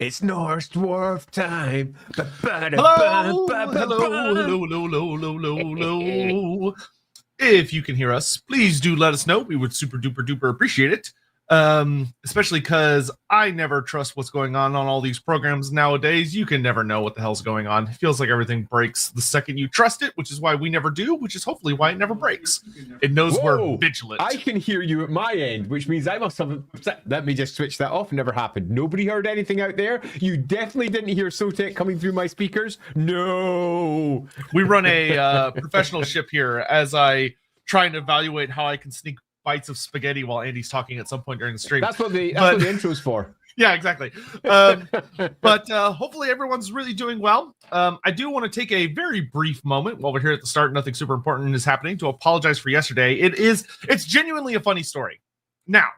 It's Norse Dwarf time. Hello. If you can hear us, please do let us know. We would super duper duper appreciate it. Especially because I never trust what's going on all these programs nowadays. You can never know what the hell's going on. It feels like everything breaks the second you trust it, which is why we never do, which is hopefully why it never breaks. It knows we're vigilant. I can hear you at my end, which means I must have... Let me just switch that off. Never happened. Nobody heard anything out there. You definitely didn't hear Sotek coming through my speakers. No. We run a professional ship here as I try and evaluate how I can sneak bites of spaghetti while Andy's talking at some point during the stream. That's what the intro's for. Yeah, exactly. But hopefully everyone's really doing well. I do want to take a very brief moment while we're here at the start. Nothing super important is happening to apologize for yesterday. It's genuinely a funny story. Now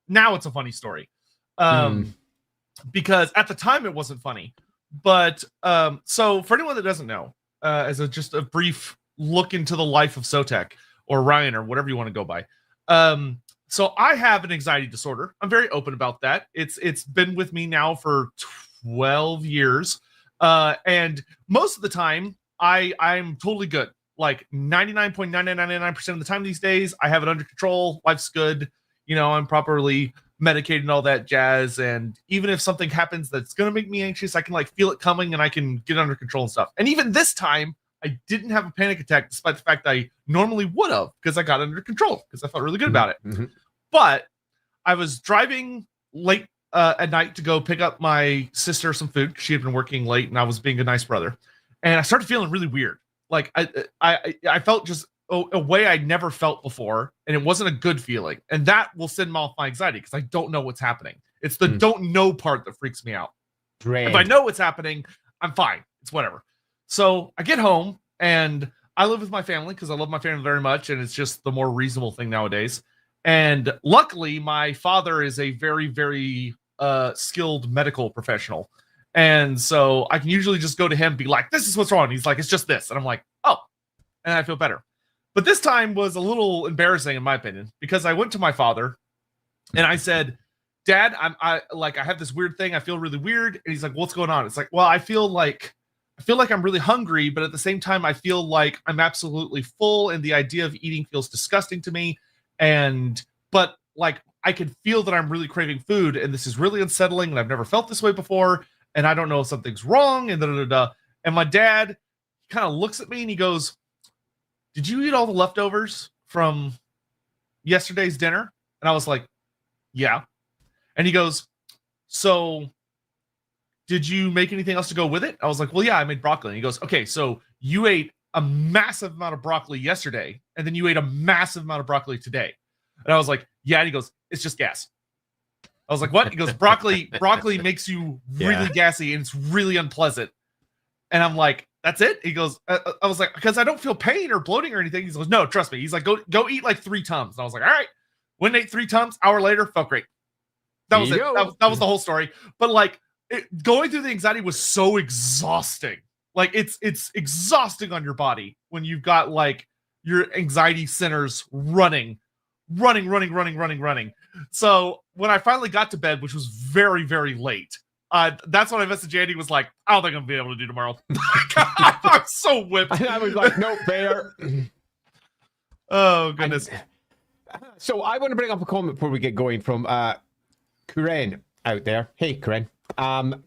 it's a funny story. Because at the time it wasn't funny. But so for anyone that doesn't know, as just a brief look into the life of Sotek or Ryan or whatever you want to go by. So I have an anxiety disorder. I'm very open about that. It's been with me now for 12 years. And most of the time I'm totally good. Like 99.9999% of the time these days, I have it under control. Life's good. You know, I'm properly medicated and all that jazz. And even if something happens that's going to make me anxious, I can like feel it coming and I can get under control and stuff. And even this time, I didn't have a panic attack, despite the fact I normally would have, because I got under control, because I felt really good about it. Mm-hmm. But I was driving late at night to go pick up my sister some food, because she had been working late, and I was being a nice brother. And I started feeling really weird. Like, I felt just a way I never felt before, and it wasn't a good feeling. And that will send off my anxiety, because I don't know what's happening. It's the don't know part that freaks me out. Dread. If I know what's happening, I'm fine. It's whatever. So I get home and I live with my family because I love my family very much. And it's just the more reasonable thing nowadays. And luckily, my father is a very, very skilled medical professional. And so I can usually just go to him and be like, this is what's wrong. And he's like, it's just this. And I'm like, oh, and I feel better. But this time was a little embarrassing, in my opinion, because I went to my father and I said, Dad, I have this weird thing. I feel really weird. And he's like, what's going on? It's like, well, I feel like I'm really hungry, but at the same time, I feel like I'm absolutely full, and the idea of eating feels disgusting to me. But like, I can feel that I'm really craving food, and this is really unsettling, and I've never felt this way before, and I don't know if something's wrong, and And my dad kind of looks at me and he goes, did you eat all the leftovers from yesterday's dinner? And I was like, yeah. And he goes, so did you make anything else to go with it? I was like, well, yeah, I made broccoli. And he goes, okay, so you ate a massive amount of broccoli yesterday, and then you ate a massive amount of broccoli today. And I was like, yeah. And he goes, it's just gas. I was like, what? He goes, broccoli makes you really gassy, and it's really unpleasant. And I'm like, that's it? He goes, I was like, because I don't feel pain or bloating or anything. He goes, no, trust me. He's like, go eat like 3 Tums. And I was like, all right. Went and ate 3 Tums. Hour later, felt great. That was it. That was the whole story. But like, going through the anxiety was so exhausting. Like, it's exhausting on your body when you've got like your anxiety centers running. So when I finally got to bed, which was very, very late, that's when I messaged Andy, was like, I don't think I'm gonna be able to do tomorrow. I'm so whipped. And I was like, nope, fair. Oh goodness. So I want to bring up a comment before we get going from Kuren out there. Hey Kuren.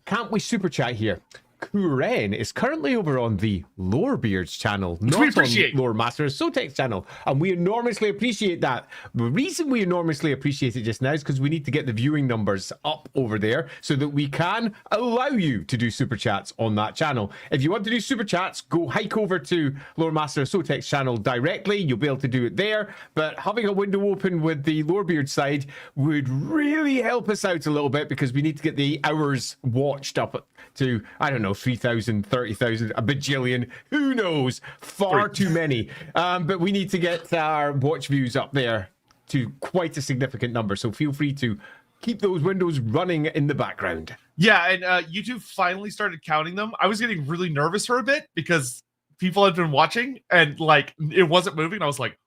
Can't we super chat here? Kuren is currently over on the Lorebeards channel, not on Loremaster of Sotek's channel, and we enormously appreciate that. The reason we enormously appreciate it just now is because we need to get the viewing numbers up over there so that we can allow you to do super chats on that channel. If you want to do super chats, go hike over to Loremaster of Sotek's channel directly. You'll be able to do it there, but having a window open with the Lorebeard side would really help us out a little bit, because we need to get the hours watched up to, I don't know, 3,000, 30,000, a bajillion, who knows, far too many. But we need to get our watch views up there to quite a significant number. So feel free to keep those windows running in the background. Yeah, and YouTube finally started counting them. I was getting really nervous for a bit because people had been watching and like it wasn't moving. I was like,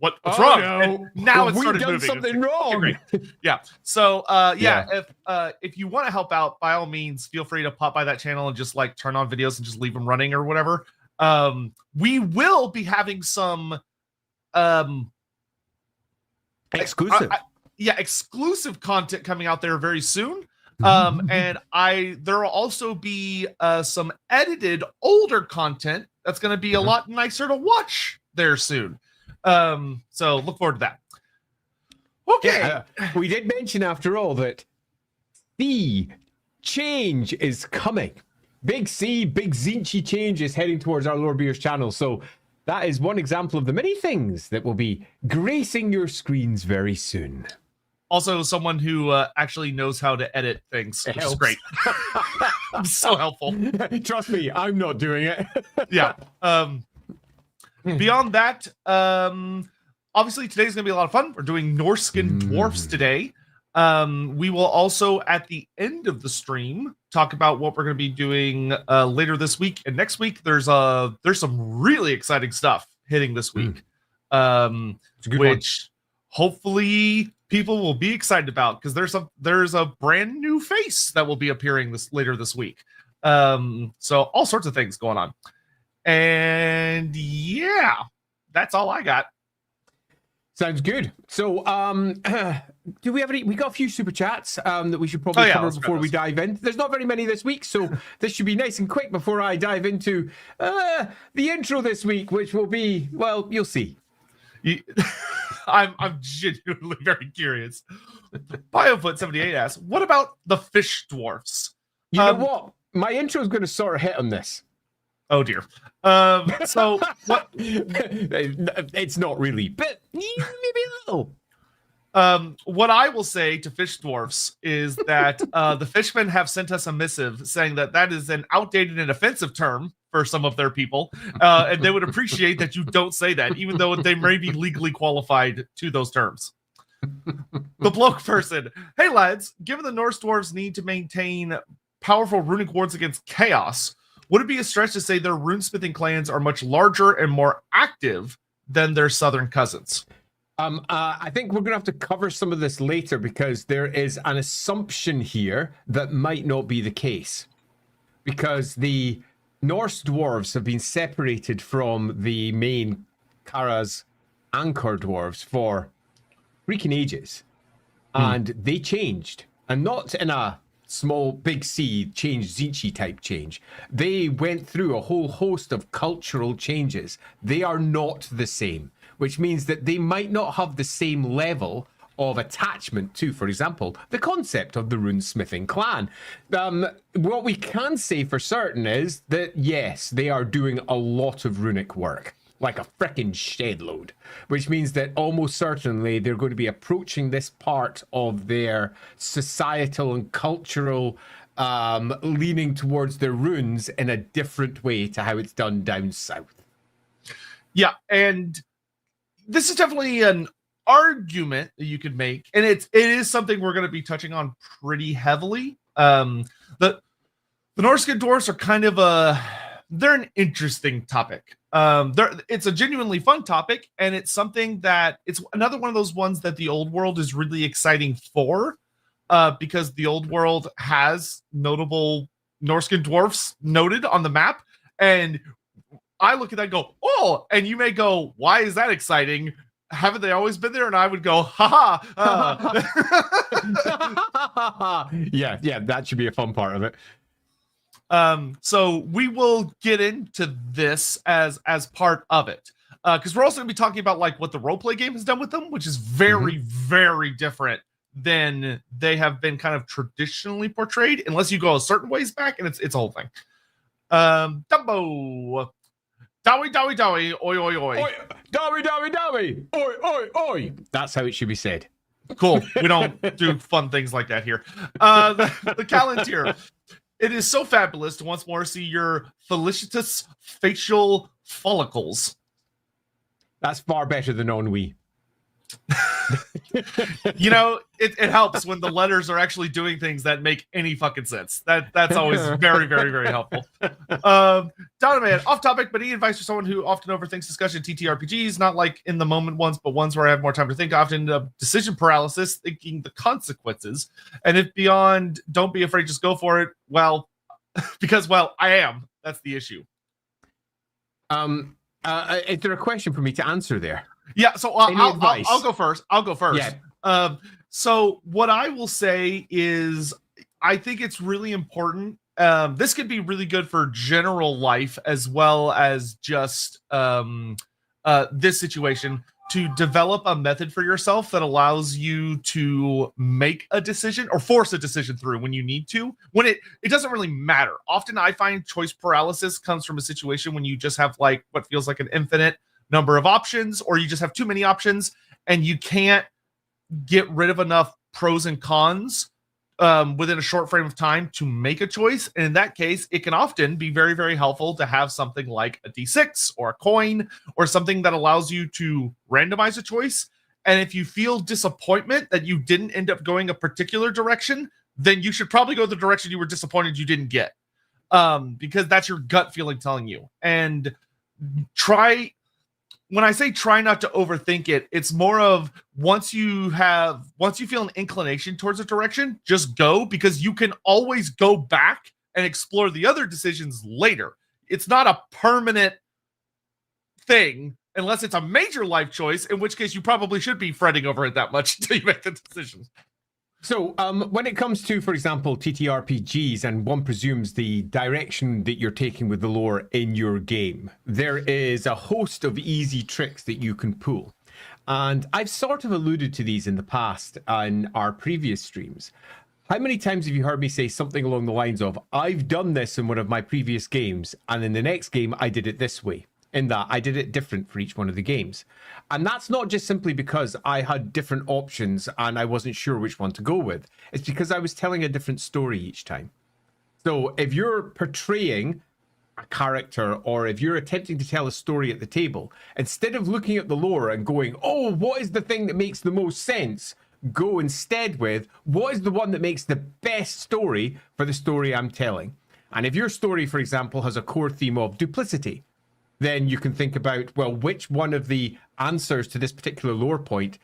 what's Oh, wrong? no. And now Have it we started done moving. something wrong? Okay, great. Yeah. So Yeah. if you want to help out, by all means, feel free to pop by that channel and just like turn on videos and just leave them running or whatever. We will be having some Exclusive. exclusive content coming out there very soon. And there will also be some edited older content that's going to be a lot nicer to watch there soon. So look forward to that. Okay. Yeah, we did mention after all that the change is coming. Big C, big Zinchi change is heading towards our Lorebeards channel. So that is one example of the many things that will be gracing your screens very soon. Also, someone who actually knows how to edit things, which is great. So helpful. Trust me, I'm not doing it. Yeah. Beyond that, obviously today's gonna be a lot of fun. We're doing Norse Dwarfs today. We will also at the end of the stream talk about what we're gonna be doing later this week and next week. There's some really exciting stuff hitting this week, which hopefully people will be excited about because there's a brand new face that will be appearing later this week. So all sorts of things going on. And yeah, that's all I got. Sounds good. So, do we have any? We got a few super chats that we should probably cover before we dive in. There's not very many this week, so this should be nice and quick before I dive into the intro this week, which will be, well, you'll see. I'm genuinely very curious. BioFoot78 asks, "What about the fish dwarfs?" You know what? My intro is going to sort of hit on this. Oh dear. So what? It's not really, but maybe a little. What I will say to fish dwarfs is that the fishmen have sent us a missive saying that is an outdated and offensive term for some of their people, and they would appreciate that you don't say that, even though they may be legally qualified to those terms. The bloke person, hey lads, given the Norse dwarves need to maintain powerful runic wards against chaos, would it be a stretch to say their runesmithing clans are much larger and more active than their southern cousins? I think we're going to have to cover some of this later because there is an assumption here that might not be the case. Because the Norse dwarves have been separated from the main Kara's anchor dwarves for freaking ages. And they changed. And not in a small, big C change, Zinchi type change. They went through a whole host of cultural changes. They are not the same, which means that they might not have the same level of attachment to, for example, the concept of the runesmithing clan. What we can say for certain is that, yes, they are doing a lot of runic work, like a frickin' shed load, which means that almost certainly they're going to be approaching this part of their societal and cultural leaning towards their runes in a different way to how it's done down south. Yeah, and this is definitely an argument that you could make, and it is something we're going to be touching on pretty heavily. The Norse Dwarfs are kind of they're an interesting topic. It's a genuinely fun topic, and it's something that it's another one of those ones that the old world is really exciting for, because the old world has notable Norse dwarfs noted on the map, and I look at that and go, oh, and you may go, why is that exciting? Haven't they always been there? And I would go, haha. Yeah, that should be a fun part of it. So we will get into this as part of it, because we're also going to be talking about like what the roleplay game has done with them, which is very, very different than they have been kind of traditionally portrayed, unless you go a certain ways back, and it's a whole thing. Dumbo. Dowie, oi, oi, oi. Dowie, oi, oi, oi. That's how it should be said. Cool. We don't do fun things like that here. The Calendar. It is so fabulous to once more see your felicitous facial follicles. That's far better than ennui. You know, it helps when the letters are actually doing things that make any fucking sense. That's always very, very, very helpful. Donovan, off topic, but any advice for someone who often overthinks discussion TTRPGs, not like in the moment ones, but ones where I have more time to think, often decision paralysis, thinking the consequences. And if beyond, don't be afraid, just go for it. Well, because, well, I am. That's the issue. Is there a question for me to answer there? Yeah, so I'll go first. Yeah. So what I will say is I think it's really important. This could be really good for general life as well as just this situation, to develop a method for yourself that allows you to make a decision or force a decision through when you need to. When it doesn't really matter. Often I find choice paralysis comes from a situation when you just have like what feels like an infinite number of options, or you just have too many options and you can't get rid of enough pros and cons within a short frame of time to make a choice. And in that case, it can often be very, very helpful to have something like a D6 or a coin or something that allows you to randomize a choice. And if you feel disappointment that you didn't end up going a particular direction, then you should probably go the direction you were disappointed you didn't get, because that's your gut feeling telling you. And when I say try not to overthink it, it's more of once you feel an inclination towards a direction, just go, because you can always go back and explore the other decisions later. It's not a permanent thing unless it's a major life choice, in which case you probably should be fretting over it that much until you make the decision. So when it comes to, for example, TTRPGs, and one presumes the direction that you're taking with the lore in your game, there is a host of easy tricks that you can pull. And I've sort of alluded to these in the past on our previous streams. How many times have you heard me say something along the lines of, I've done this in one of my previous games, and in the next game, I did it this way. In that I did it different for each one of the games. And that's not just simply because I had different options and I wasn't sure which one to go with. It's because I was telling a different story each time. So if you're portraying a character, or if you're attempting to tell a story at the table, instead of looking at the lore and going, oh, what is the thing that makes the most sense? Go instead with, what is the one that makes the best story for the story I'm telling? And if your story, for example, has a core theme of duplicity, then you can think about, well, which one of the answers to this particular lore point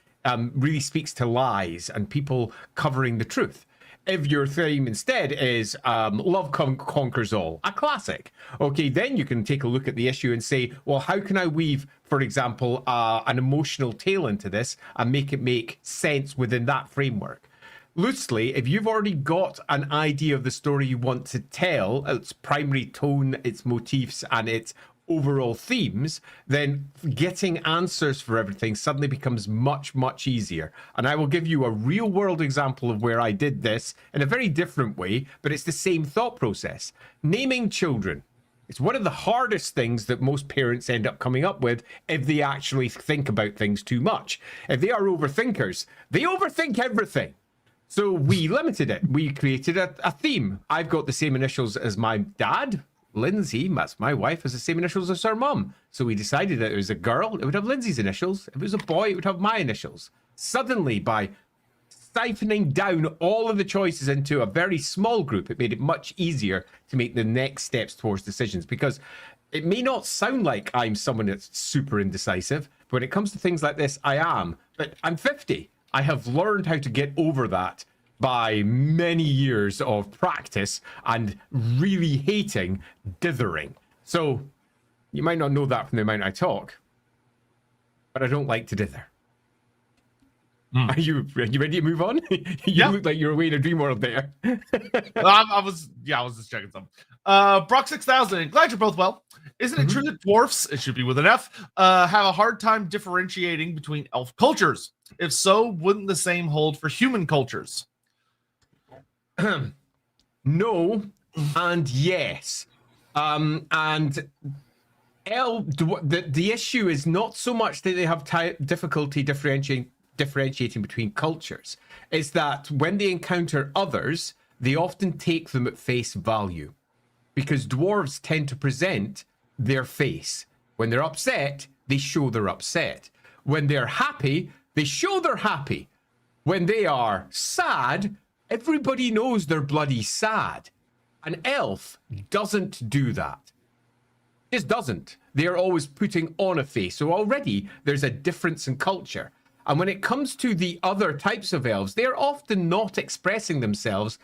really speaks to lies and people covering the truth. If your theme instead is love conquers all, a classic, okay, then you can take a look at the issue and say, well, how can I weave, for example, an emotional tale into this and make it make sense within that framework? Loosely, if you've already got an idea of the story you want to tell, its primary tone, its motifs, and its overall themes, then getting answers for everything suddenly becomes much, much easier. And I will give you a real world example of where I did this in a very different way, but it's the same thought process. Naming children. It's one of the hardest things that most parents end up coming up with if they actually think about things too much. If they are overthinkers, they overthink everything. So we limited it. We created a theme. I've got the same initials as my dad. Lindsay, that's my wife, has the same initials as her mum. So we decided that it was a girl, it would have Lindsay's initials. If it was a boy, it would have my initials. Suddenly, by siphoning down all of the choices into a very small group, it made it much easier to make the next steps towards decisions. Because it may not sound like I'm someone that's super indecisive, but when it comes to things like this, I am. But I'm 50. I have learned how to get over that by many years of practice and really hating dithering. So you might not know that from the amount I talk, but I don't like to dither. Are you ready to move on? You look like you're away in a dream world there. I was just checking some. Brock 6000, glad you're both well. Isn't it true that dwarfs, it should be with an F, have a hard time differentiating between elf cultures? If so, wouldn't the same hold for human cultures? No and yes. The issue is not so much that they have difficulty differentiating between cultures. It's that when they encounter others, they often take them at face value, because dwarves tend to present their face. When they're upset, they show they're upset. When they're happy, They show they're happy. When they are sad, everybody knows they're bloody sad. An elf doesn't do that. Just doesn't. They are always putting on a face. So already there's a difference in culture. And when it comes to the other types of elves, they're often not expressing themselves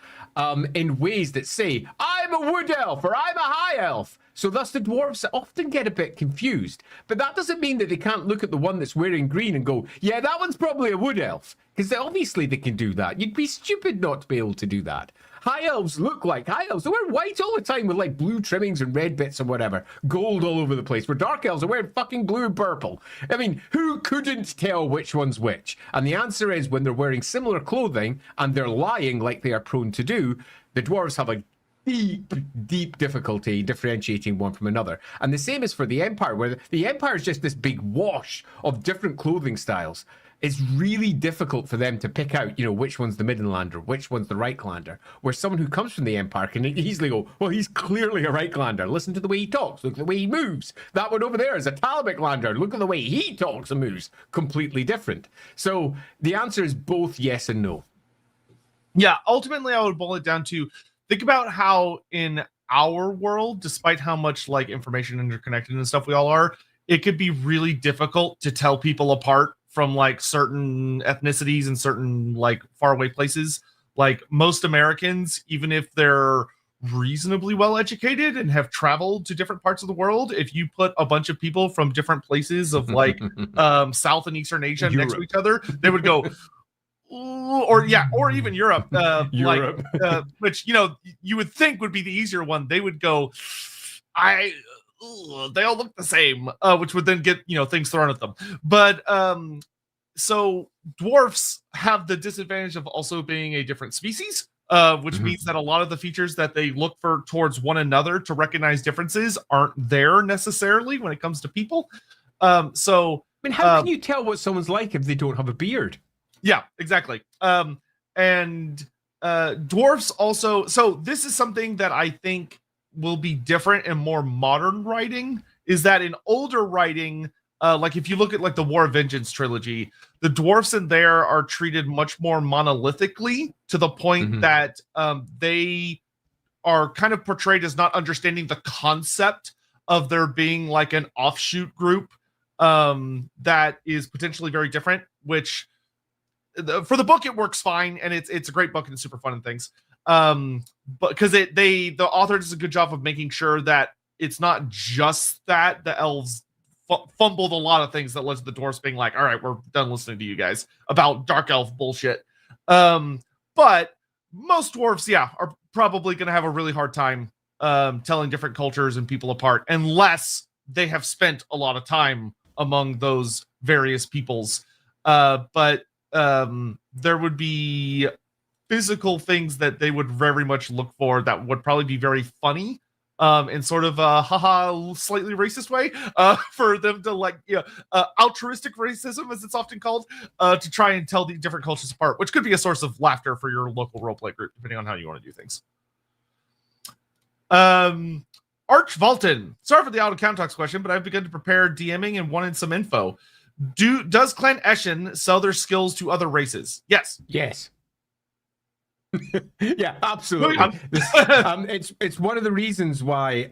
in ways that say, I'm a wood elf or I'm a high elf. So thus the dwarves often get a bit confused. But that doesn't mean that they can't look at the one that's wearing green and go, yeah, that one's probably a wood elf. Because obviously they can do that. You'd be stupid not to be able to do that. High elves look like high elves. They wear white all the time with like blue trimmings and red bits and whatever. Gold all over the place. Where dark elves are wearing fucking blue and purple. I mean, who couldn't tell which one's which? And the answer is when they're wearing similar clothing and they're lying like they are prone to do, the dwarves have a deep difficulty differentiating one from another. And the same is for the Empire, where the Empire is just this big wash of different clothing styles. It's really difficult for them to pick out, you know, which one's the Middenlander, which one's the Reiklander, where someone who comes from the Empire can easily go, well, he's clearly a Reiklander. Listen to the way he talks. Look at the way he moves. That one over there is a Talabecklander. Look at the way he talks and moves. Completely different. So the answer is both yes and no. Yeah, ultimately, I would boil it down to think about how in our world, despite how much like information interconnected and stuff we all are, it could be really difficult to tell people apart from like certain ethnicities and certain like faraway places. Like most Americans, even if they're reasonably well educated and have traveled to different parts of the world, if you put a bunch of people from different places of like South and Eastern Asia next to each other, they would go, or even Europe, Europe. like which, you know, you would think would be the easier one. They would go, they all look the same, which would then get, you know, things thrown at them. But so dwarfs have the disadvantage of also being a different species, which means that a lot of the features that they look for towards one another to recognize differences aren't there necessarily when it comes to people. So I mean, how can you tell what someone's like if they don't have a beard? Yeah, exactly. And dwarfs also, so this is something that I think will be different in more modern writing, is that in older writing, like if you look at like the War of Vengeance trilogy, the dwarfs in there are treated much more monolithically to the point that they are kind of portrayed as not understanding the concept of there being like an offshoot group that is potentially very different, which for the book it works fine, and it's a great book and it's super fun and things. But because the author does a good job of making sure that it's not just that the elves fumbled a lot of things that led to the dwarves being like, all right, we're done listening to you guys about dark elf bullshit. But most dwarves, are probably going to have a really hard time telling different cultures and people apart unless they have spent a lot of time among those various peoples. But there would be physical things that they would very much look for that would probably be very funny in sort of a slightly racist way for them to like, altruistic racism, as it's often called, to try and tell the different cultures apart, which could be a source of laughter for your local roleplay group, depending on how you want to do things. Arch Valton, sorry for the out of context question, but I've begun to prepare DMing and wanted some info. Does Clan Eshin sell their skills to other races? Yes. Yeah, absolutely. It's one of the reasons why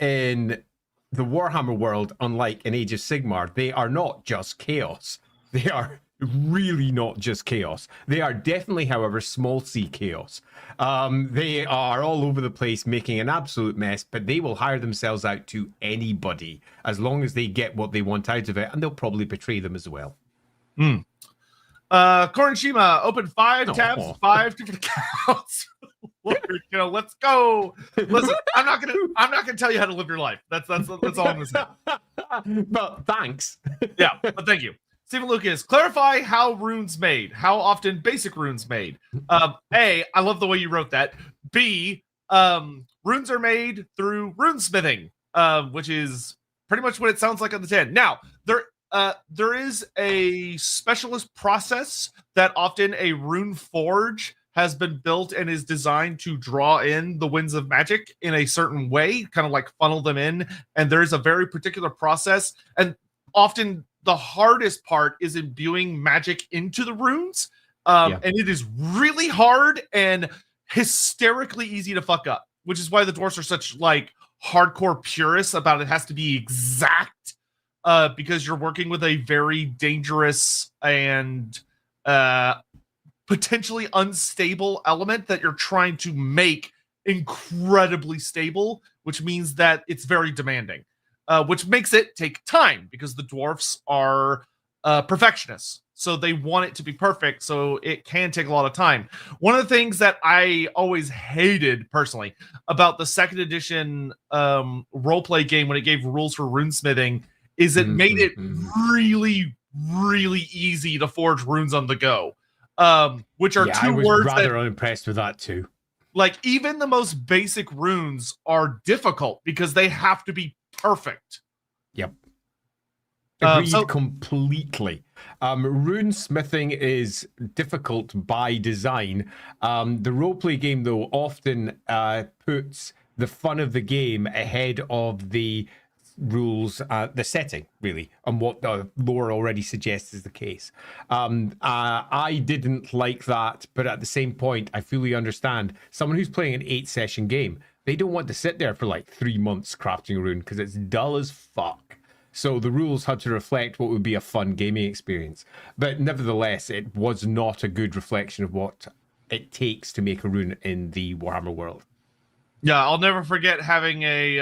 in the Warhammer world, unlike in Age of Sigmar, they are not just chaos. They are really not just chaos. They are definitely, however, small c chaos. They are all over the place making an absolute mess, but they will hire themselves out to anybody as long as they get what they want out of it, and they'll probably betray them as well. Korenshima opened 5 tabs, 5 different accounts. Let's go. Listen, I'm not gonna tell you how to live your life. That's all I'm gonna say. But thanks. Yeah, but thank you. Stephen Lucas, clarify how runes made. How often basic runes made? A, I love the way you wrote that. B, runes are made through runesmithing, which is pretty much what it sounds like on the tin. Now, there is a specialist process that often a rune forge has been built and is designed to draw in the winds of magic in a certain way, kind of like funnel them in. And there's a very particular process. And often the hardest part is imbuing magic into the runes. And it is really hard and hysterically easy to fuck up, which is why the dwarves are such like hardcore purists about it has to be exact, because you're working with a very dangerous and potentially unstable element that you're trying to make incredibly stable, which means that it's very demanding, which makes it take time because the dwarfs are perfectionists. So they want it to be perfect. So it can take a lot of time. One of the things that I always hated personally about the second edition roleplay game when it gave rules for runesmithing is it made it really, really easy to forge runes on the go. Which are two words. I was rather unimpressed with that too. Like even the most basic runes are difficult because they have to be perfect. Yep. Agreed completely. Rune smithing is difficult by design. The roleplay game, though, often puts the fun of the game ahead of the rules, the setting, really, and what the lore already suggests is the case. I didn't like that, but at the same point, I fully understand. Someone who's playing an 8-session game, they don't want to sit there for like 3 months crafting a rune because it's dull as fuck. So the rules had to reflect what would be a fun gaming experience. But nevertheless, it was not a good reflection of what it takes to make a rune in the Warhammer world. Yeah, I'll never forget having a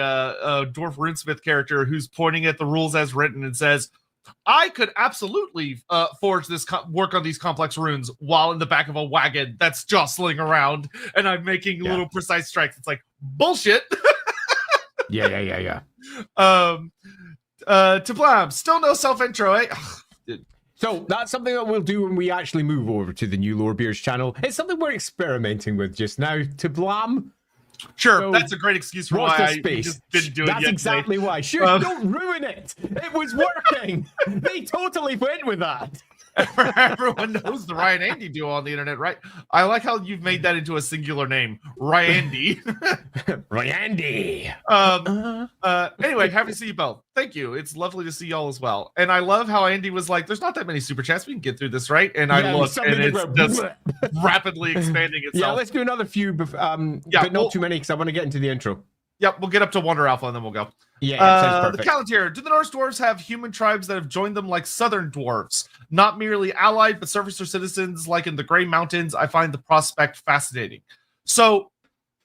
dwarf runesmith character who's pointing at the rules as written and says, I could absolutely forge this, work on these complex runes while in the back of a wagon that's jostling around, and I'm making little precise strikes. It's like, bullshit. Yeah. To Blam, still no self-intro, eh? So that's something that we'll do when we actually move over to the new Lorebeards channel. It's something we're experimenting with just now. To Blam. Sure, so that's a great excuse for why I just didn't do it yet. That's exactly why. Sure, don't ruin it. It was working. They totally went with that. Everyone knows the Ryan Andy duo on the internet, right? I like how you've made that into a singular name, Ryandy. Ryandy. Anyway, happy to see you both. Thank you. It's lovely to see y'all as well. And I love how Andy was like, "There's not that many super chats. We can get through this, right?" And I look, and it's just rapidly expanding itself. Yeah, let's do another few, but not too many because I want to get into the intro. Yep, we'll get up to Wonder Alpha and then we'll go. Yeah, sounds perfect. The Calendar. Do the Norse Dwarfs have human tribes that have joined them like Southern Dwarfs? Not merely allied, but service or citizens like in the Grey Mountains. I find the prospect fascinating. So,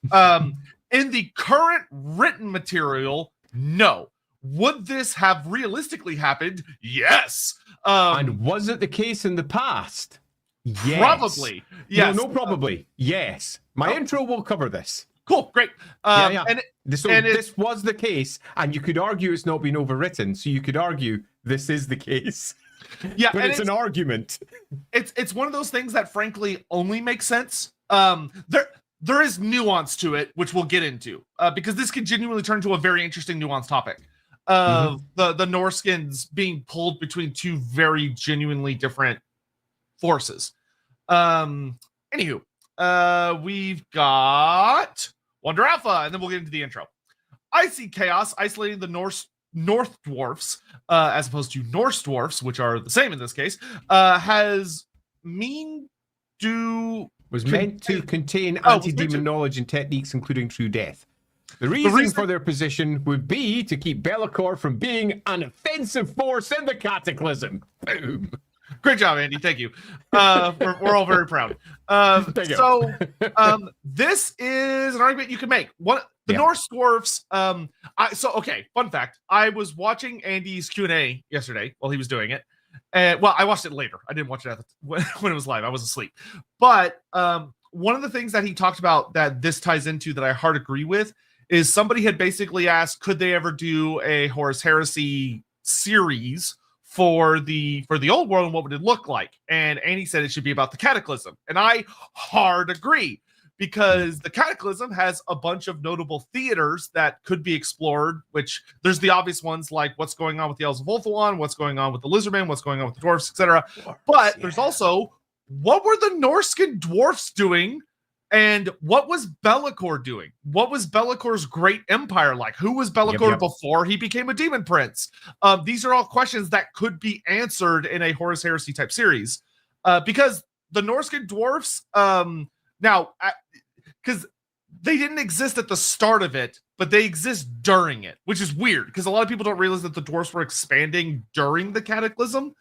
in the current written material, no. Would this have realistically happened? Yes. And was it the case in the past? Yes. Probably. Yes. No, probably. Yes. My intro will cover this. Cool, great. This was the case, and you could argue it's not been overwritten, so you could argue this is the case. Yeah, but it's an argument. It's one of those things that frankly only makes sense. There is nuance to it, which we'll get into, because this can genuinely turn into a very interesting nuanced topic of the Norskins being pulled between two very genuinely different forces. Anywho. We've got Wonder Alpha, and then we'll get into the intro. I see chaos isolating the Norse Dwarfs, as opposed to Norse Dwarfs, which are the same in this case, was meant to contain anti-demon knowledge and techniques, including true death. The reason for their position would be to keep Be'lakor from being an offensive force in the cataclysm. Boom. Great job, Andy. Thank you. We're all very proud. This is an argument you can make. Norse Dwarfs. Fun fact. I was watching Andy's Q&A yesterday while he was doing it. I watched it later. I didn't watch it when it was live. I was asleep. But one of the things that he talked about that this ties into that I hard agree with is somebody had basically asked, could they ever do a Horus Heresy series for the old world, and what would it look like? And Andy said it should be about the cataclysm, and I hard agree, because the cataclysm has a bunch of notable theaters that could be explored, which there's the obvious ones like what's going on with the Elves of Ulthuan, what's going on with the Lizardmen, what's going on with the dwarfs, etc. But there's also what were the Norscan dwarfs doing And what was Be'lakor doing? What was Bellacor's great empire like? Who was Be'lakor before he became a demon prince? These are all questions that could be answered in a Horus Heresy type series. Because the Norse Dwarfs, because they didn't exist at the start of it, but they exist during it, which is weird because a lot of people don't realize that the dwarfs were expanding during the cataclysm.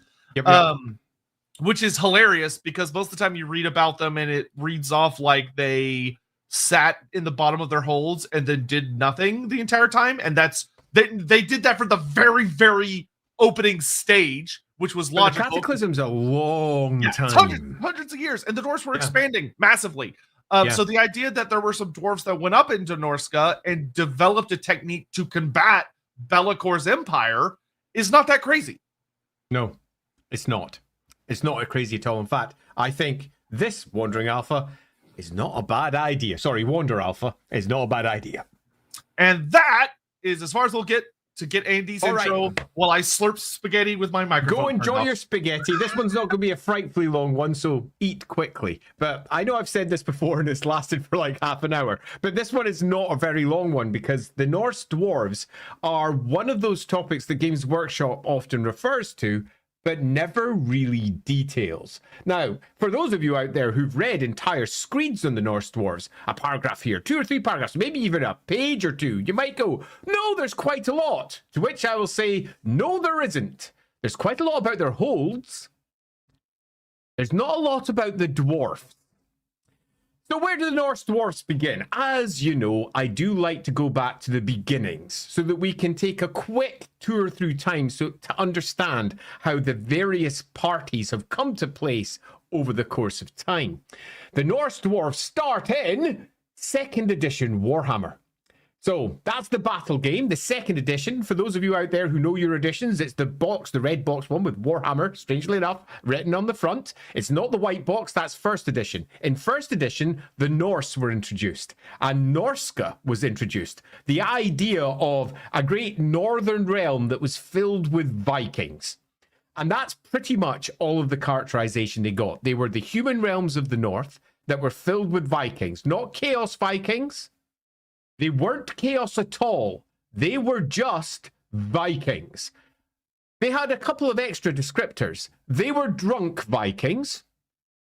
Which is hilarious because most of the time you read about them and it reads off like they sat in the bottom of their holds and then did nothing the entire time. And they did that for the very, very opening stage, which was logical. The cataclysm's a long time. Hundreds of years. And the dwarfs were expanding massively. So the idea that there were some dwarfs that went up into Norsca and developed a technique to combat Be'lakor's empire is not that crazy. No, it's not. It's not a crazy at all. In fact, I think this Wandering Alpha is not a bad idea. Sorry, Wander Alpha is not a bad idea. And that is as far as we'll get to get Andy's intro while I slurp spaghetti with my microphone. Go enjoy your spaghetti. This one's not going to be a frightfully long one, so eat quickly. But I know I've said this before and it's lasted for like half an hour. But this one is not a very long one because the Norse Dwarves are one of those topics that Games Workshop often refers to, but never really details. Now, for those of you out there who've read entire screeds on the Norse Dwarves, a paragraph here, 2 or 3 paragraphs, maybe even a page or 2, you might go, no, there's quite a lot. To which I will say, no, there isn't. There's quite a lot about their holds. There's not a lot about the dwarf. So where do the Norse Dwarfs begin? As you know, I do like to go back to the beginnings so that we can take a quick tour through time to understand how the various parties have come to place over the course of time. The Norse Dwarfs start in 2nd edition Warhammer. So that's the battle game, the 2nd edition. For those of you out there who know your editions, it's the box, the red box one with Warhammer, strangely enough, written on the front. It's not the white box, that's 1st edition. In 1st edition, the Norse were introduced, and Norsca was introduced. The idea of a great northern realm that was filled with Vikings. And that's pretty much all of the characterization they got. They were the human realms of the north that were filled with Vikings, not Chaos Vikings. They weren't chaos at all. They were just Vikings. They had a couple of extra descriptors. They were drunk Vikings,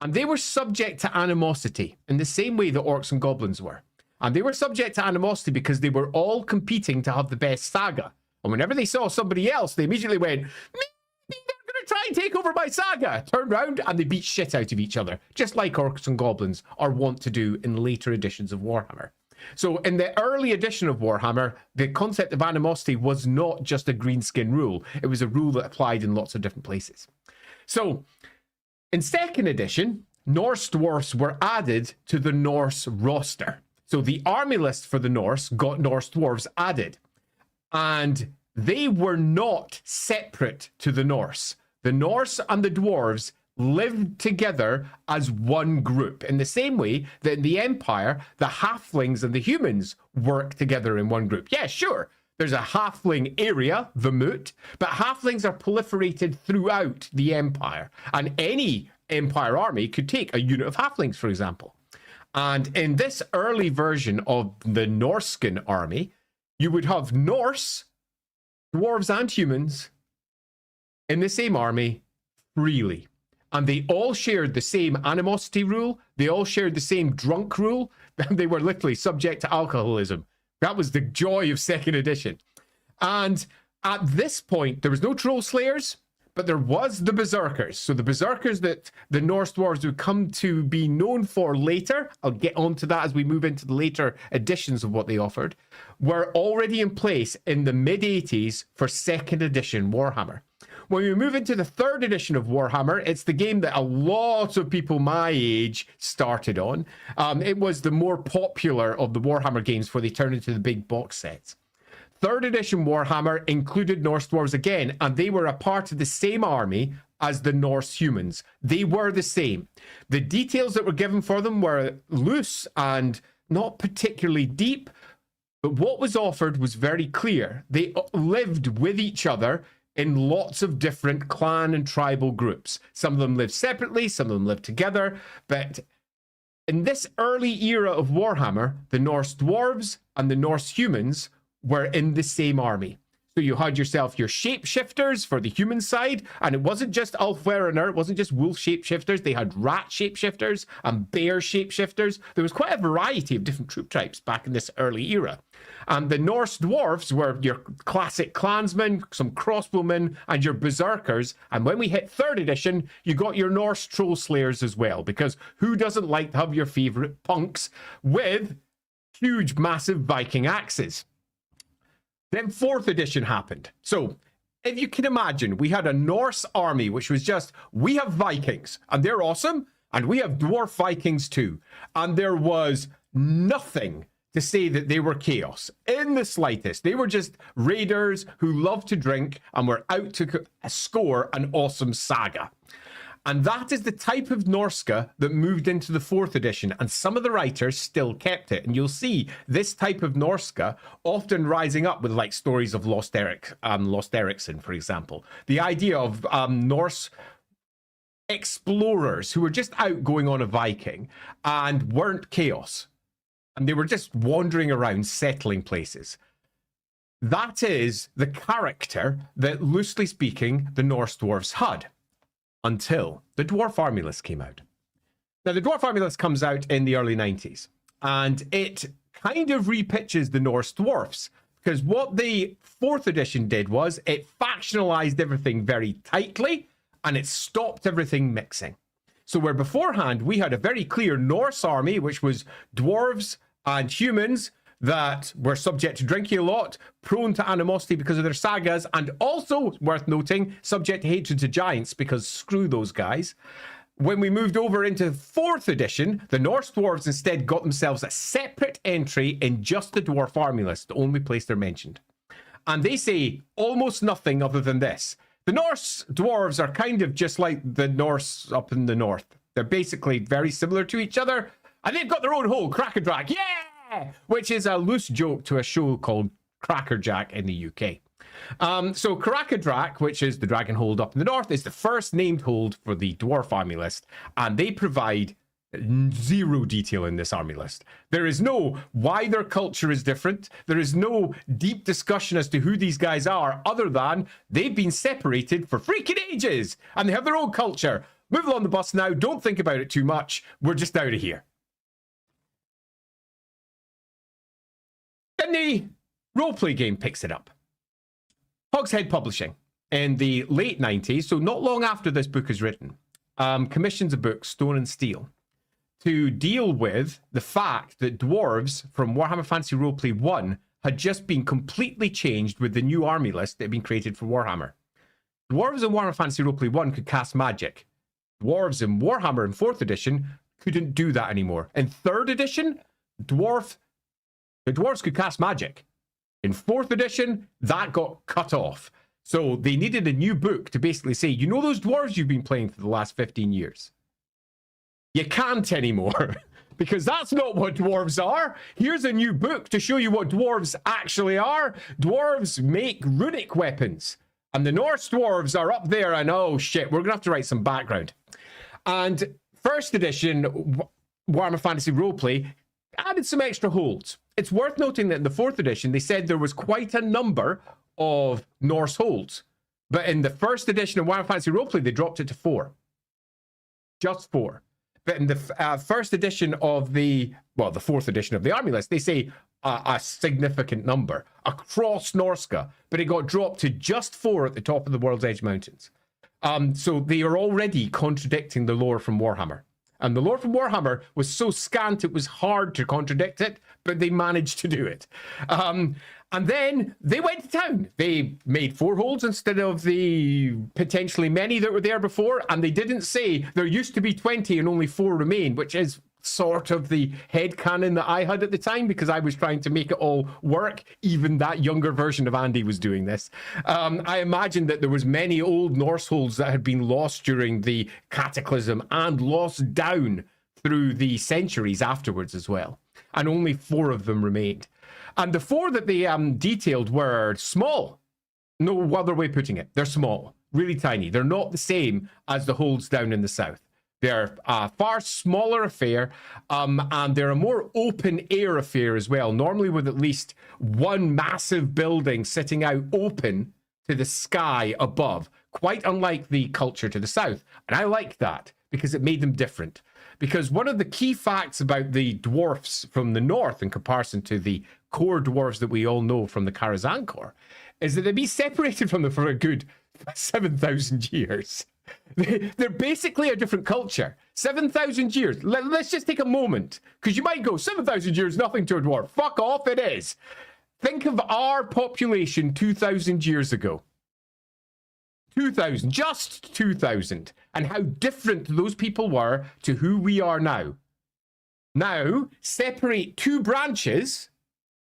and they were subject to animosity in the same way that orcs and goblins were. And they were subject to animosity because they were all competing to have the best saga. And whenever they saw somebody else, they immediately went, maybe they're going to try and take over my saga. Turned around and they beat shit out of each other, just like orcs and goblins are wont to do in later editions of Warhammer. So in the early edition of Warhammer, the concept of animosity was not just a greenskin rule. It was a rule that applied in lots of different places. So in 2nd edition, Norse Dwarfs were added to the Norse roster. So the army list for the Norse got Norse Dwarves added. And they were not separate to the Norse. The Norse and the Dwarves lived together as one group, in the same way that in the Empire, the halflings and the humans work together in one group. Yeah, sure, there's a halfling area, the Moot, but halflings are proliferated throughout the Empire, and any Empire army could take a unit of halflings, for example. And in this early version of the Norscan army, you would have Norse, dwarves and humans in the same army freely. And they all shared the same animosity rule. They all shared the same drunk rule. They were literally subject to alcoholism. That was the joy of 2nd edition. And at this point, there was no troll slayers, but there was the berserkers. So the berserkers that the Norse Dwarves would come to be known for later, I'll get onto that as we move into the later editions of what they offered, were already in place in the mid-80s for 2nd edition Warhammer. When we move into the 3rd edition of Warhammer, it's the game that a lot of people my age started on. It was the more popular of the Warhammer games before they turned into the big box sets. 3rd edition Warhammer included Norse Dwarves again, and they were a part of the same army as the Norse humans. They were the same. The details that were given for them were loose and not particularly deep, but what was offered was very clear. They lived with each other in lots of different clan and tribal groups. Some of them lived separately, some of them lived together, but In this early era of Warhammer, the Norse Dwarves and the Norse humans were in the same army. So you had yourself your shapeshifters for the human side, and it wasn't just Ulfwerener, it wasn't just wolf shapeshifters, they had rat shapeshifters and bear shapeshifters. There was quite a variety of different troop types back in this early era. And the Norse Dwarfs were your classic clansmen, some crossbowmen, and your berserkers. And when we hit 3rd edition, you got your Norse troll slayers as well, because who doesn't like to have your favorite punks with huge, massive Viking axes? Then 4th edition happened. So if you can imagine, we had a Norse army, which was just, we have Vikings and they're awesome. And we have dwarf Vikings too. And there was nothing to say that they were chaos in the slightest. They were just raiders who loved to drink and were out to score an awesome saga. And that is the type of Norsca that moved into the 4th edition, and some of the writers still kept it. And you'll see this type of Norsca often rising up with like stories of Lost Ericsson, for example. The idea of Norse explorers who were just out going on a Viking and weren't chaos. And they were just wandering around, settling places. That is the character that, loosely speaking, the Norse Dwarfs had. Until the Dwarf Army List came out. Now, the Dwarf Army List comes out in the early 90s, and it kind of repitches the Norse Dwarfs, because what the 4th edition did was it factionalized everything very tightly, and it stopped everything mixing. So where beforehand we had a very clear Norse army, which was dwarves and humans that were subject to drinking a lot, prone to animosity because of their sagas, and also, worth noting, subject to hatred to giants, because screw those guys. When we moved over into 4th edition, the Norse Dwarves instead got themselves a separate entry in just the Dwarf Army List, the only place they're mentioned. And they say almost nothing other than this. The Norse Dwarves are kind of just like the Norse up in the north. They're basically very similar to each other, and they've got their own whole Crackerjack. Yeah! Which is a loose joke to a show called Crackerjack in the UK. So Crackerjack, which is the dragon hold up in the north, is the first named hold for the Dwarf Army List, and they provide zero detail in this army list. There is no why their culture is different. There is no deep discussion as to who these guys are, other than they've been separated for freaking ages, and they have their own culture. Move along the bus now. Don't think about it too much. We're just out of here. Then the roleplay game picks it up. Hogshead Publishing in the late 90s, so not long after this book is written, commissions a book, Stone and Steel, to deal with the fact that dwarves from Warhammer Fantasy Roleplay 1 had just been completely changed with the new army list that had been created for Warhammer. Dwarves in Warhammer Fantasy Roleplay 1 could cast magic. Dwarves in Warhammer in 4th edition couldn't do that anymore. In 3rd edition, the dwarves could cast magic. In 4th edition, that got cut off. So they needed a new book to basically say, you know those dwarves you've been playing for the last 15 years? You can't anymore, because that's not what dwarves are. Here's a new book to show you what dwarves actually are. Dwarves make runic weapons. And the Norse dwarves are up there, and oh shit, we're going to have to write some background. And 1st edition Warhammer Fantasy Roleplay added some extra holds. It's worth noting that in the 4th edition, they said there was quite a number of Norse holds. But in the 1st edition of Warhammer Fantasy Roleplay, they dropped it to 4. Just 4. But in the 1st edition of the 4th edition of the army list, they say a significant number across Norsca, but it got dropped to just 4 at the top of the World's Edge Mountains. So they are already contradicting the lore from Warhammer. And the lore from Warhammer was so scant, it was hard to contradict it, but they managed to do it. And then they went to town. They made 4 holds instead of the potentially many that were there before. And they didn't say there used to be 20 and only 4 remain, which is sort of the headcanon that I had at the time, because I was trying to make it all work. Even that younger version of Andy was doing this. I imagined that there was many old Norse holds that had been lost during the cataclysm and lost down through the centuries afterwards as well. And only 4 of them remained. And the 4 that they detailed were small. No other way of putting it. They're small, really tiny. They're not the same as the holds down in the south. They're a far smaller affair, and they're a more open air affair as well, normally with at least one massive building sitting out open to the sky above, quite unlike the culture to the south. And I like that because it made them different. Because one of the key facts about the dwarfs from the north in comparison to the core dwarves that we all know from the Karazhan Corps is that they'd be separated from them for a good 7,000 years. They're basically a different culture. 7,000 years. Let's just take a moment, because you might go, 7,000 years, nothing to a dwarf. Fuck off, it is. Think of our population 2,000 years ago. 2,000, just 2,000, and how different those people were to who we are now. Now, separate two branches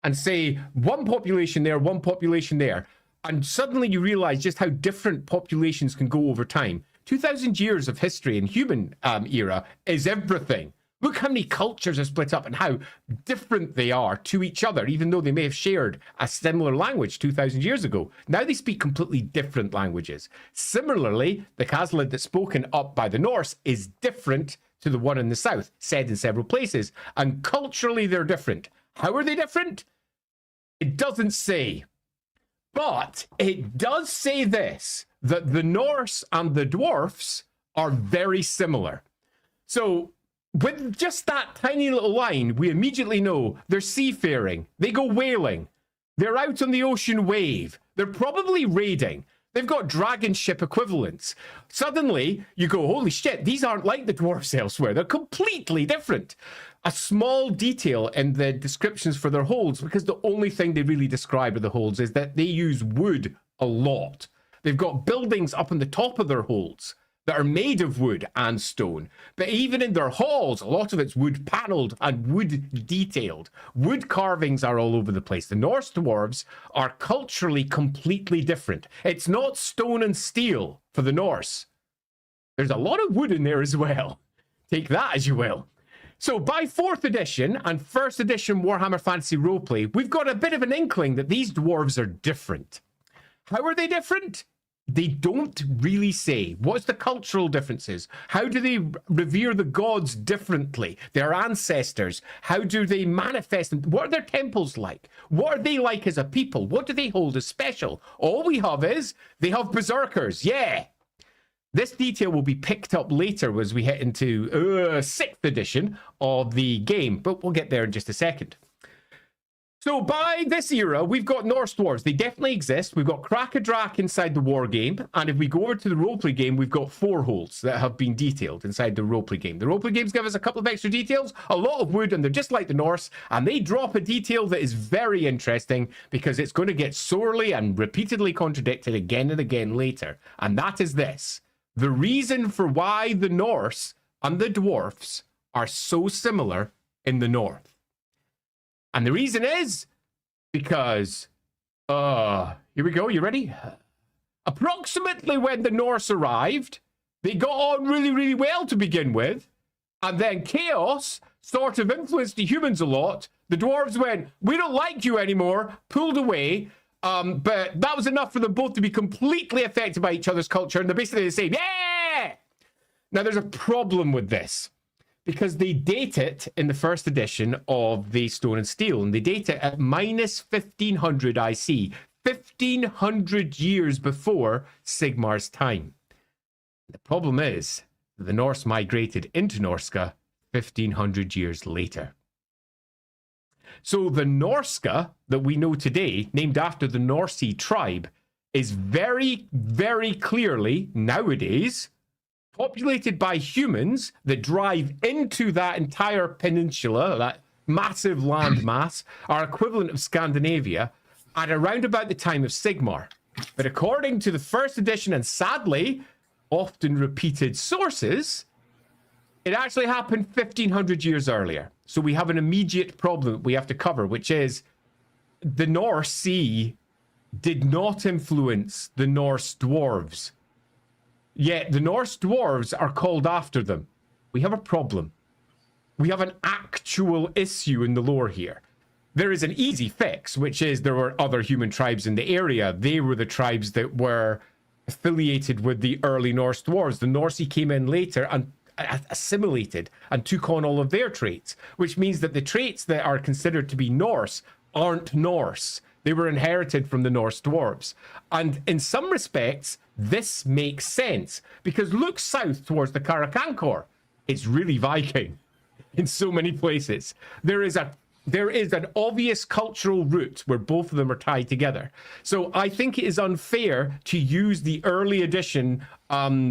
and say one population there, one population there, and suddenly you realize just how different populations can go over time. 2,000 years of history in human era is everything. Look how many cultures are split up and how different they are to each other, even though they may have shared a similar language 2,000 years ago. Now they speak completely different languages. Similarly, the Kazlid that's spoken up by the Norse is different to the one in the south, said in several places. And culturally, they're different. How are they different? It doesn't say. But it does say this, that the Norse and the dwarfs are very similar. So with just that tiny little line, we immediately know they're seafaring. They go whaling. They're out on the ocean wave. They're probably raiding. They've got dragon ship equivalents. Suddenly, you go, holy shit, these aren't like the dwarfs elsewhere. They're completely different. A small detail in the descriptions for their holds, because the only thing they really describe of the holds is that they use wood a lot. They've got buildings up on the top of their holds that are made of wood and stone. But even in their halls, a lot of it's wood paneled and wood detailed. Wood carvings are all over the place. The Norse dwarves are culturally completely different. It's not stone and steel for the Norse. There's a lot of wood in there as well. Take that as you will. So by 4th edition and 1st edition Warhammer Fantasy Roleplay, we've got a bit of an inkling that these dwarves are different. How are they different? They don't really say. What's the cultural differences? How do they revere the gods differently? Their ancestors? How do they manifest them? What are their temples like? What are they like as a people? What do they hold as special? All we have is, they have berserkers. Yeah. This detail will be picked up later as we hit into 6th edition of the game, but we'll get there in just a second. So by this era, we've got Norse dwarves. They definitely exist. We've got Krakadrak inside the war game. And if we go over to the roleplay game, we've got 4 holds that have been detailed inside the roleplay game. The roleplay games give us a couple of extra details, a lot of wood, and they're just like the Norse. And they drop a detail that is very interesting because it's going to get sorely and repeatedly contradicted again and again later. And that is this. The reason for why the Norse and the dwarfs are so similar in the north. And the reason is because, here we go, you ready? Approximately when the Norse arrived, they got on really, really well to begin with. And then chaos sort of influenced the humans a lot. The dwarves went, we don't like you anymore, pulled away. But that was enough for them both to be completely affected by each other's culture. And they're basically the same. Yeah! Now, there's a problem with this. Because they date it in the 1st edition of the Stone and Steel, and they date it at minus 1500 IC, 1500 years before Sigmar's time. The problem is, the Norse migrated into Norsca 1500 years later. So the Norsca that we know today, named after the Norse tribe, is very, very clearly, nowadays, populated by humans that drive into that entire peninsula, that massive landmass, our equivalent of Scandinavia, at around about the time of Sigmar. But according to the 1st edition, and sadly, often repeated sources, it actually happened 1500 years earlier. So we have an immediate problem that we have to cover, which is the Norse Sea did not influence the Norse dwarves. Yet the Norse dwarves are called after them. We have a problem. We have an actual issue in the lore here. There is an easy fix, which is there were other human tribes in the area. They were the tribes that were affiliated with the early Norse dwarves. The Norse came in later and assimilated and took on all of their traits, which means that the traits that are considered to be Norse aren't Norse. They were inherited from the Norse Dwarfs. And in some respects, this makes sense because look south towards the Karakankor. It's really Viking in so many places. There is an obvious cultural root where both of them are tied together. So I think it is unfair to use the early edition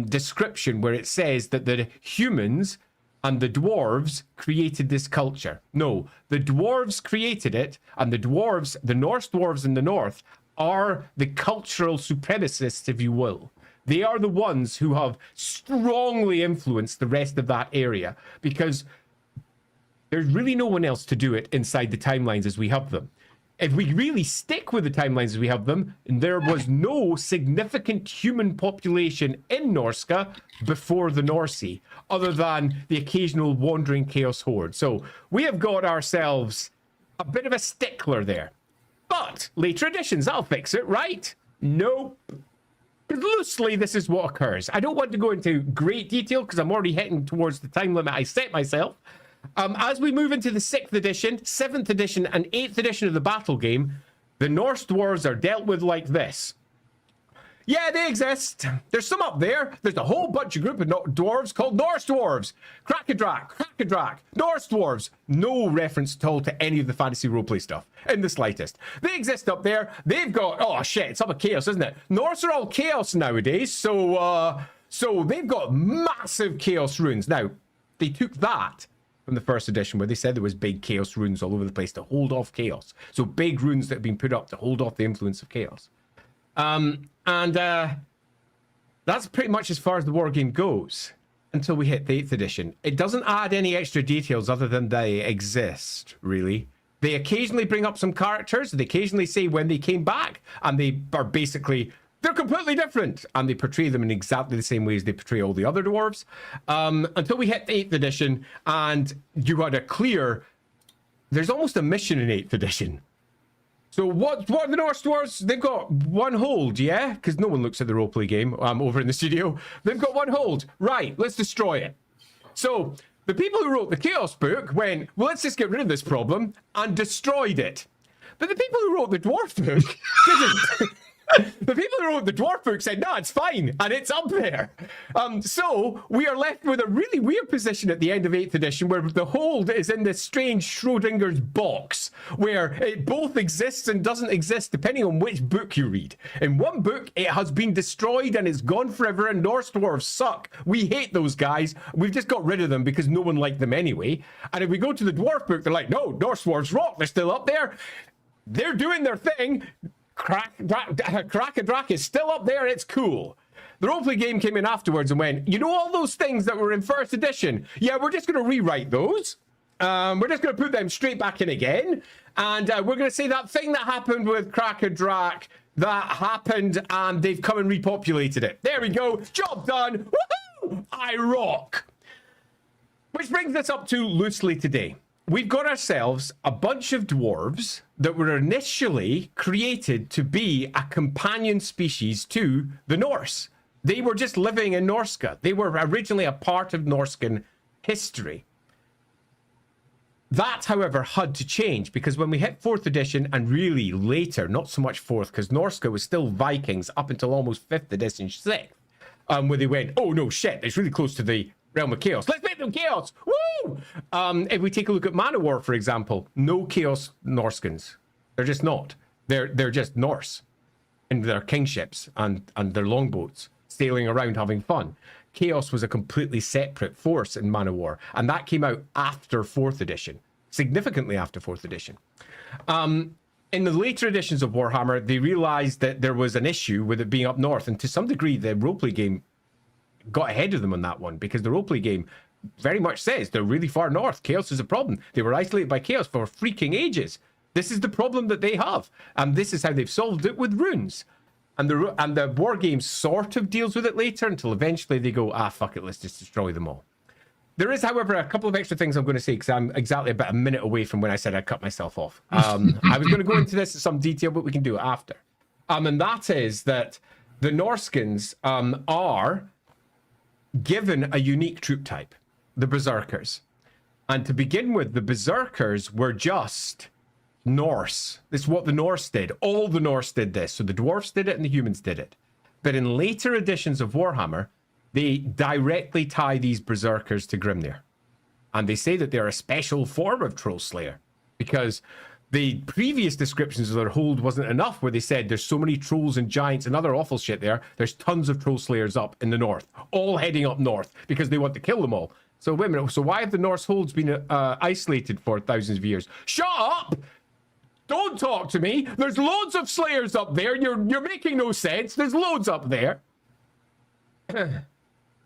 description where it says that the humans and the dwarves created this culture. No, the dwarves created it, and the Norse dwarves in the north, are the cultural supremacists, if you will. They are the ones who have strongly influenced the rest of that area because there's really no one else to do it inside the timelines as we have them. If we really stick with the timelines as we have them, there was no significant human population in Norsca before the Norse, other than the occasional wandering chaos horde. So we have got ourselves a bit of a stickler there. But later editions, that'll fix it, right? Nope. Because loosely, this is what occurs. I don't want to go into great detail because I'm already heading towards the time limit I set myself. As we move into the 6th edition, 7th edition, and 8th edition of the battle game, the Norse dwarves are dealt with like this. Yeah, they exist. There's some up there. There's a whole bunch of group of dwarves called Norse Dwarfs. Krakadrak, Norse Dwarves. No reference at all to any of the fantasy roleplay stuff in the slightest. They exist up there. They've got, oh shit, it's up of chaos, isn't it? Norse are all chaos nowadays, so they've got massive chaos runes. Now, they took that from the 1st edition where they said there was big chaos runes all over the place to hold off chaos. So big runes that have been put up to hold off the influence of chaos. That's pretty much as far as the war game goes until we hit the 8th edition. It doesn't add any extra details other than they exist, really. They occasionally bring up some characters. They occasionally say when they came back, and they are basically, they're completely different, and they portray them in exactly the same way as they portray all the other dwarves, until we hit the 8th edition, and you had a clear, there's almost a mission in 8th edition. So what are the Norse dwarves? They've got one hold, yeah? Because no one looks at the roleplay game over in the studio. They've got one hold. Right, let's destroy it. So the people who wrote the Chaos book went, well, let's just get rid of this problem, and destroyed it. But the people who wrote the Dwarf book didn't. The people who wrote the Dwarf book said, no, it's fine, and it's up there. So we are left with a really weird position at the end of 8th edition where the hold is in this strange Schrodinger's box where it both exists and doesn't exist depending on which book you read. In one book, it has been destroyed and it's gone forever, and Norse dwarves suck. We hate those guys. We've just got rid of them because no one liked them anyway. And if we go to the Dwarf book, they're like, no, Norse dwarves rock. They're still up there. They're doing their thing. Krakadrak is still up there. It's cool. The roleplay game came in afterwards and went, you know, all those things that were in 1st edition? Yeah, we're just going to rewrite those. We're just going to put them straight back in again. And we're going to say that thing that happened with Krakadrak, that happened, and they've come and repopulated it. There we go. Job done. Woohoo! I rock. Which brings us up to loosely today. We've got ourselves a bunch of dwarves that were initially created to be a companion species to the Norse. They were just living in Norsca. They were originally a part of Norscan history. That, however, had to change because when we hit 4th edition and really later, not so much 4th, because Norsca was still Vikings up until almost 5th edition 6th, where they went, oh no, shit, it's really close to the realm of chaos. Let's make them chaos. Woo! If we take a look at Manowar, for example, no chaos Norskans. They're just not. They're just Norse in their kingships and their longboats sailing around having fun. Chaos was a completely separate force in Manowar, and that came out after 4th edition, significantly after 4th edition. In the later editions of Warhammer, they realized that there was an issue with it being up north, and to some degree, the roleplay game got ahead of them on that one because the roleplay game very much says they're really far north. Chaos is a problem. They were isolated by chaos for freaking ages. This is the problem that they have, and this is how they've solved it with runes. And the war game sort of deals with it later until eventually they go, ah, fuck it, let's just destroy them all. There is, however, a couple of extra things I'm going to say because I'm exactly about a minute away from when I said I'd cut myself off. I was going to go into this in some detail, but we can do it after. And that is that the Norskans are given a unique troop type, the Berserkers. And to begin with, the Berserkers were just Norse. This is what the Norse did. All the Norse did this. So the dwarfs did it and the humans did it. But in later editions of Warhammer, they directly tie these Berserkers to Grimnir. And they say that they're a special form of Troll Slayer. Because the previous descriptions of their hold wasn't enough, where they said there's so many trolls and giants and other awful shit there. There's tons of Troll Slayers up in the north, all heading up north because they want to kill them all. So wait a minute. So why have the Norse holds been isolated for thousands of years? Shut up! Don't talk to me. There's loads of Slayers up there. You're making no sense. There's loads up there. So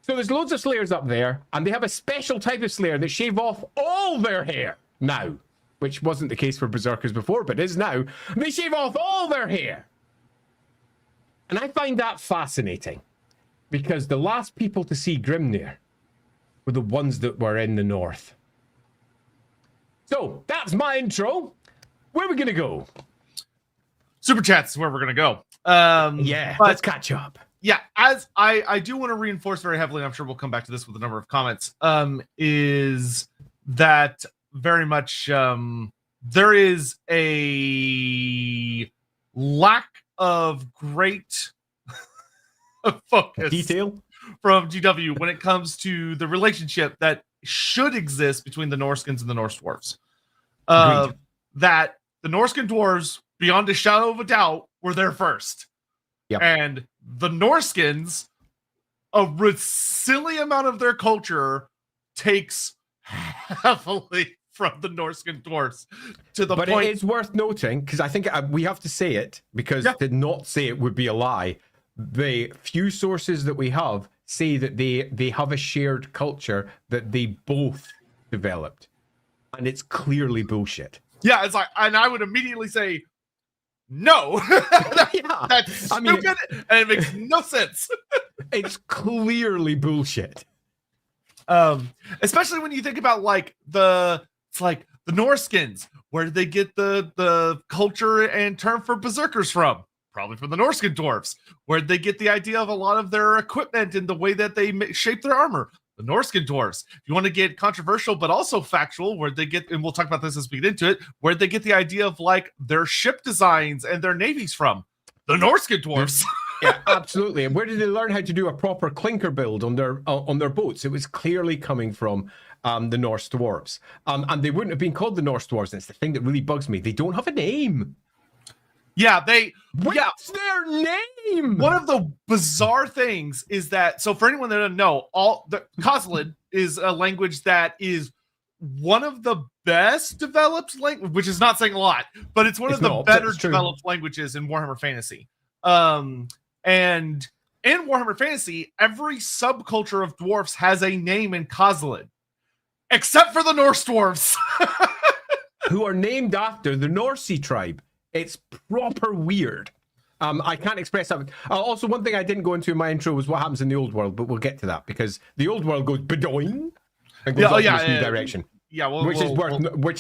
there's loads of Slayers up there, and they have a special type of Slayer that shave off all their hair now, which wasn't the case for Berserkers before, but is now. They shave off all their hair. And I find that fascinating, because the last people to see Grimnir were the ones that were in the north. So that's my intro. Where are we going to go? Super chats is where we're going to go. Yeah, let's catch up. Yeah, as I do want to reinforce very heavily, I'm sure we'll come back to this with a number of comments, is that very much there is a lack of great focus detail from GW when it comes to the relationship that should exist between the Norskins and the Norse Dwarfs. That the Norscan Dwarves, beyond a shadow of a doubt, were there first. Yep. And the Norskins, a silly amount of their culture takes heavily from the Norscan Dwarfs to the point. But it is worth noting, because I think we have to say it, because to not say it would be a lie. The few sources that we have say that they have a shared culture that they both developed. And it's clearly bullshit. Yeah, it's like, and I would immediately say, no, that's stupid, and it makes no sense. It's clearly bullshit. Especially when you think about the Norskins. Where did they get the culture and term for berserkers from? Probably from the Norscan Dwarfs. Where did they get the idea of a lot of their equipment and the way that they shape their armor? The Norscan Dwarfs. If you want to get controversial but also factual, where'd they get, and we'll talk about this as we get into it, where'd they get the idea of their ship designs and their navies from? The Norscan Dwarfs. Yeah, absolutely. And where did they learn how to do a proper clinker build on their boats? It was clearly coming from the Norse Dwarfs. And they wouldn't have been called the Norse Dwarfs. And it's the thing that really bugs me. They don't have a name. Yeah, what's their name? One of the bizarre things is that, so for anyone that doesn't know, the Khazalid is a language that is one of the best developed language, which is not saying a lot, but it's one of the better developed languages in Warhammer Fantasy. And in Warhammer Fantasy, every subculture of dwarfs has a name in Khazalid, except for the Norse Dwarfs, who are named after the Norse tribe. It's proper weird. I can't express that. Also, one thing I didn't go into in my intro was what happens in the old world, but we'll get to that because the old world goes bedoing and goes off in this new direction. Yeah, which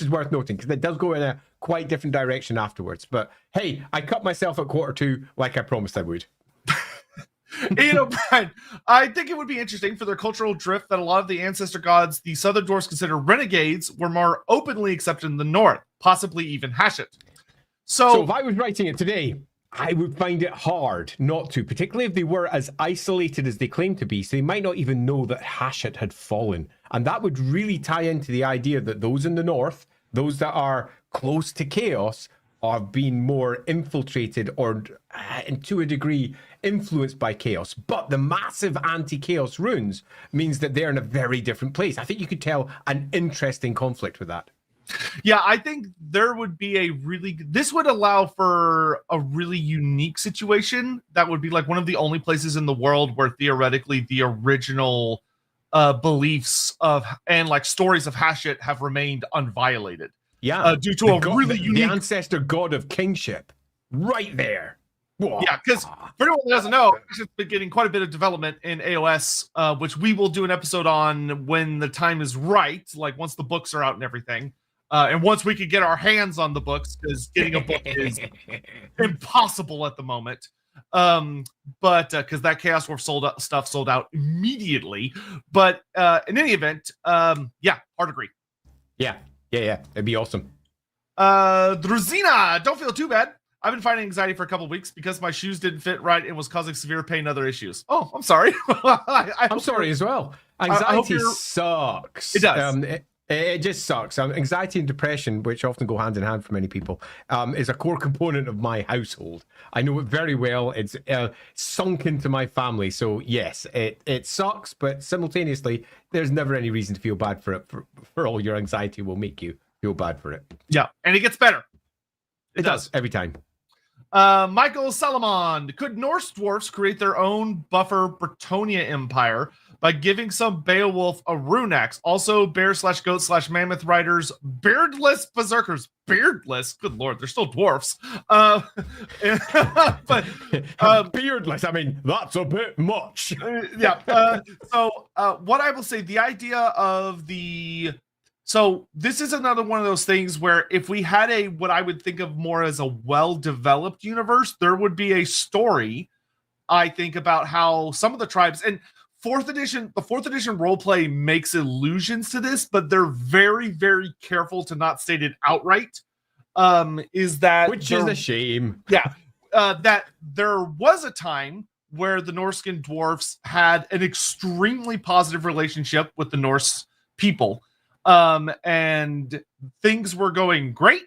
is worth noting because it does go in a quite different direction afterwards. But hey, I cut myself at 2:15 like I promised I would. Brian, I think it would be interesting for their cultural drift that a lot of the ancestor gods the Southern Dwarfs consider renegades were more openly accepted in the North, possibly even Hashut. So if I was writing it today, I would find it hard not to, particularly if they were as isolated as they claim to be. So they might not even know that Hashut had fallen. And that would really tie into the idea that those in the north, those that are close to chaos, are being more infiltrated or, and to a degree, influenced by chaos. But the massive anti-chaos runes means that they're in a very different place. I think you could tell an interesting conflict with that. Yeah, I think there would be this would allow for a really unique situation that would be like one of the only places in the world where theoretically the original beliefs of and stories of Hashut have remained unviolated. Yeah, due to really unique the ancestor god of kingship, right there. Whoa. Yeah, because for anyone that doesn't know, Hashut's been getting quite a bit of development in AOS, which we will do an episode on when the time is right, like once the books are out and everything. And once we could get our hands on the books, because getting a book is impossible at the moment. But because that Chaos Dwarf stuff sold out immediately. But in any event, yeah, hard agree. Yeah, it'd be awesome. Druzina, don't feel too bad. I've been fighting anxiety for a couple weeks because my shoes didn't fit right and was causing severe pain and other issues. Oh, I'm sorry. I'm sorry as well. Anxiety sucks. It does. It just sucks. Anxiety and depression, which often go hand in hand for many people, is a core component of my household. I know it very well. It's sunk into my family. So yes, it sucks, but simultaneously, there's never any reason to feel bad for it. For all your anxiety will make you feel bad for it. Yeah, and it gets better. It does every time. Michael Salomon, could Norse dwarfs create their own buffer Bretonia empire by giving some Beowulf a rune axe? Also, bear/goat/mammoth riders, beardless berserkers. Beardless? Good lord, they're still dwarfs. But beardless, I mean, that's a bit much. Yeah. So what I will say, the idea of the... So this is another one of those things where if we had what I would think of more as a well-developed universe, there would be a story, I think, about how some of the tribes, and the 4th edition roleplay makes allusions to this, but they're very, very careful to not state it outright. Is a shame. Yeah. That there was a time where the Norse Dwarfs had an extremely positive relationship with the Norse people. And things were going great,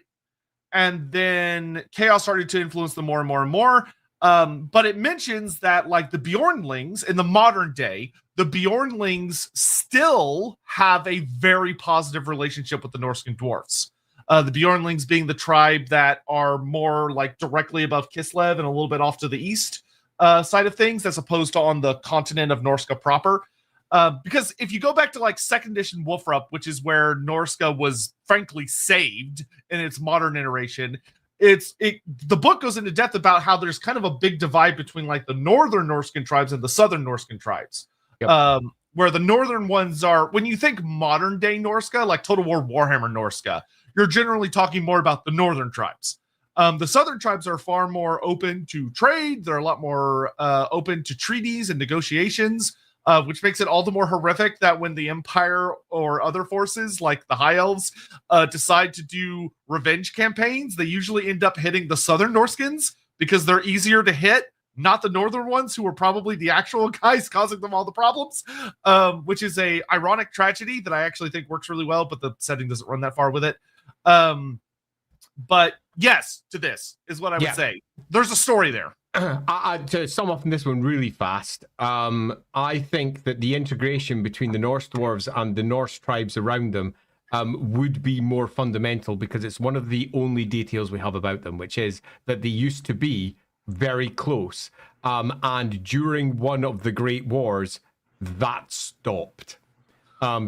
and then chaos started to influence them more and more and more. But it mentions that, like, the Bjornlings in the modern day, the Bjornlings still have a very positive relationship with the Norse Dwarfs. The Bjornlings being the tribe that are more like directly above Kislev and a little bit off to the east side of things, as opposed to on the continent of Norsca proper. Because if you go back to like 2nd edition Wolfrup, which is where Norsca was frankly saved in its modern iteration, the book goes into depth about how there's kind of a big divide between like the northern Norscan tribes and the southern Norscan tribes. Yep. Where the northern ones are, when you think modern day Norsca, like Total War Warhammer Norsca, you're generally talking more about the northern tribes. The southern tribes are far more open to trade. They're a lot more open to treaties and negotiations. Which makes it all the more horrific that when the Empire or other forces, like the High Elves, decide to do revenge campaigns, they usually end up hitting the Southern Norskins because they're easier to hit, not the Northern ones who are probably the actual guys causing them all the problems, which is a ironic tragedy that I actually think works really well, but the setting doesn't run that far with it. But yes, to this is what I would say. There's a story there. To sum up on this one really fast, I think that the integration between the Norse dwarves and the Norse tribes around them would be more fundamental, because it's one of the only details we have about them, which is that they used to be very close. And during one of the Great Wars, that stopped.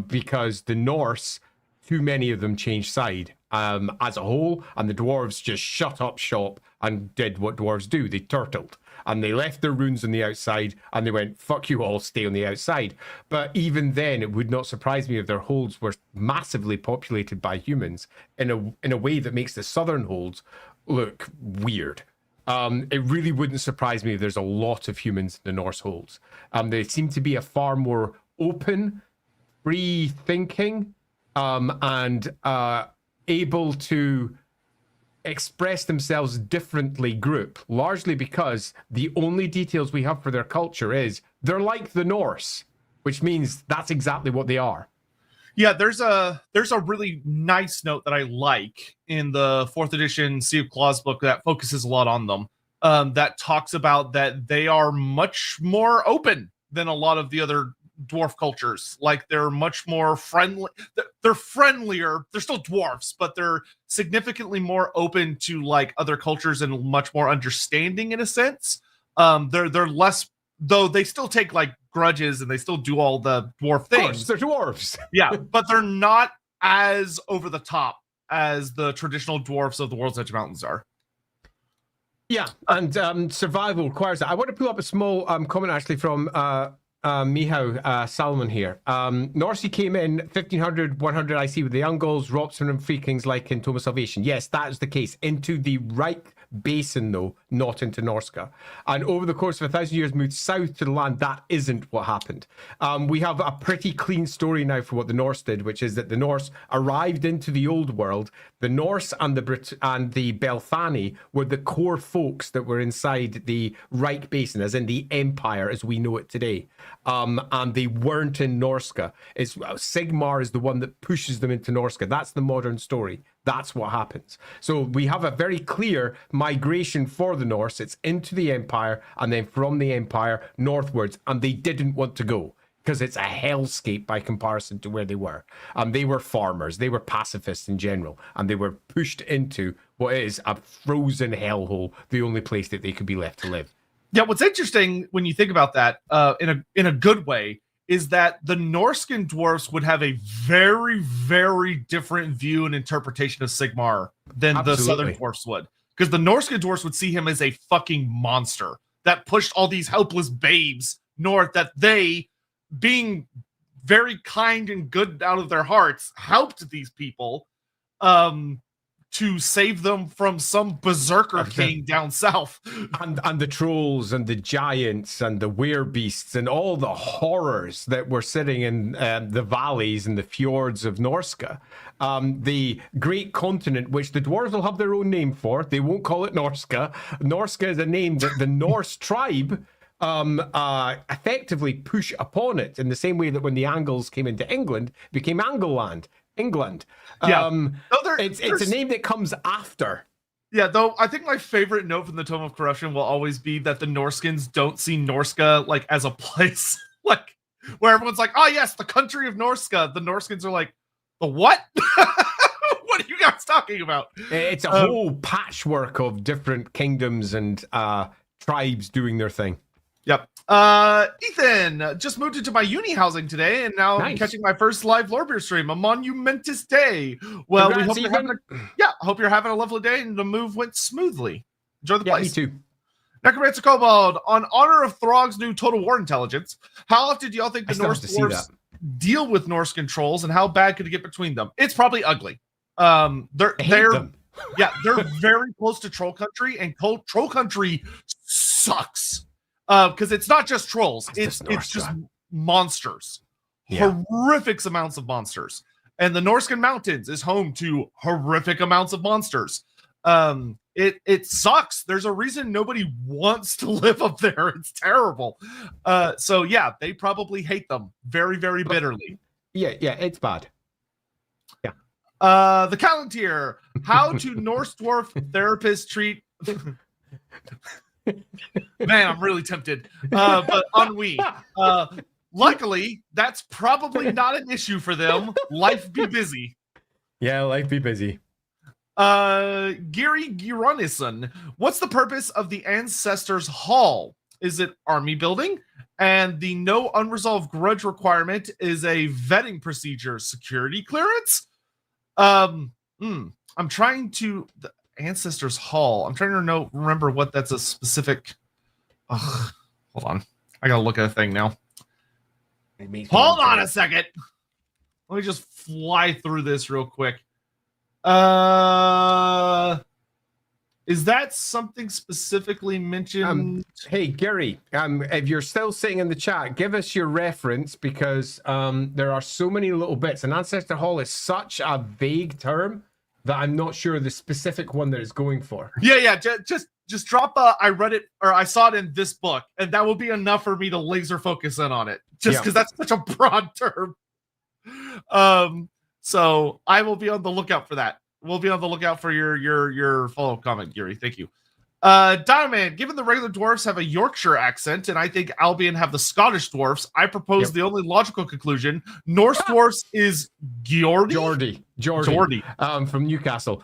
Because the Norse, too many of them changed side as a whole, and the dwarves just shut up shop and did what dwarves do. They turtled, and they left their runes on the outside, and they went, fuck you all, stay on the outside. But even then, it would not surprise me if their holds were massively populated by humans in a way that makes the southern holds look weird. It really wouldn't surprise me if there's a lot of humans in the Norse holds. They seem to be a far more open, free-thinking, and able to express themselves differently group, largely because the only details we have for their culture is they're like the Norse, which means that's exactly what they are. Yeah, there's a really nice note that I like in the 4th edition Sea of Claws book that focuses a lot on them, that talks about that they are much more open than a lot of the other dwarf cultures. Like, they're much more friendly. They're friendlier. They're still dwarfs, but they're significantly more open to like other cultures and much more understanding in a sense. They're less, though they still take like grudges and they still do all the dwarf things. Of course, they're dwarves. Yeah, but they're not as over the top as the traditional dwarfs of the World's Edge Mountains are. Yeah, and survival requires that. I want to pull up a small comment actually from Mihau Salmon here. Norsca came in 1500, 100 IC with the Ungles, Ropson and Free Kings like in Tome of Salvation. Yes, that is the case. Into the basin, though, not into Norsca. And over the course of 1,000 years, moved south to the land. That isn't what happened. We have a pretty clean story now for what the Norse did, which is that the Norse arrived into the old world. The Norse and the Belthani were the core folks that were inside the Reich Basin, as in the Empire as we know it today. And they weren't in Norsca. Sigmar is the one that pushes them into Norsca. That's the modern story. That's what happens. So we have a very clear migration for the Norse. It's into the Empire, and then from the Empire northwards, and they didn't want to go because it's a hellscape by comparison to where they were. They were farmers. They were pacifists in general, and they were pushed into what is a frozen hellhole, the only place that they could be left to live. Yeah, what's interesting when you think about that, in a good way, is that the Norscan dwarfs would have a very, very different view and interpretation of Sigmar than the Southern dwarfs would. Because the Norscan dwarfs would see him as a fucking monster that pushed all these helpless babes north, that they, being very kind and good out of their hearts, helped these people to save them from some berserker king down south. And the trolls and the giants and the werebeasts and all the horrors that were sitting in the valleys and the fjords of Norsca. The great continent, which the dwarves will have their own name for. They won't call it Norsca. Norsca is a name that the Norse tribe effectively push upon it, in the same way that when the Angles came into England, it became Angleland. England. It's a name that comes after. Yeah, though I think my favorite note from the Tome of Corruption will always be that the Norskins don't see Norsca like as a place like where everyone's like, oh yes, the country of Norsca. The Norskins are like, the what? What are you guys talking about? It's a whole patchwork of different kingdoms and tribes doing their thing. Yep. Ethan, just moved into my uni housing today, and now I'm catching my first live Lorebeard stream, a monumentous day. Well, we hope hope you're having a lovely day, and the move went smoothly. Enjoy the place. Me too. Necromancer Kobold, on honor of Throg's new Total War Intelligence, how often do y'all think the Norse Dwarfs deal with Norse controls, and how bad could it get between them? It's probably ugly. They're very close to Troll Country, and Troll Country sucks. Because it's not just trolls, it's just monsters. Horrific amounts of monsters. And the Norscan Mountains is home to horrific amounts of monsters. It sucks. There's a reason nobody wants to live up there. It's terrible. So yeah, they probably hate them very, very bitterly. Yeah, it's bad. Yeah. The Callantier, how to Norse Dwarf therapists treat... Man, I'm really tempted. But ennui. Luckily, that's probably not an issue for them. Life be busy. Yeah, life be busy. Giri Gironison, what's the purpose of the Ancestors Hall? Is it army building? And the no unresolved grudge requirement is a vetting procedure, security clearance? I'm trying to... Ancestors Hall. I'm trying to remember what that's a specific. Hold on, I gotta look at a thing now. Hold on a second. Let me just fly through this real quick. Is that something specifically mentioned? Hey Gary, if you're still sitting in the chat, give us your reference, because there are so many little bits. And Ancestor Hall is such a vague term that I'm not sure the specific one that it's going for. Yeah. Just drop I read it, or I saw it in this book, and that will be enough for me to laser focus in on it. Just because that's such a broad term. So I will be on the lookout for that. We'll be on the lookout for your follow-up comment, Gary. Thank you. Diamond, given the regular dwarfs have a Yorkshire accent, and I think Albion have the Scottish dwarfs, I propose the only logical conclusion: Norse dwarfs is Geordie from Newcastle.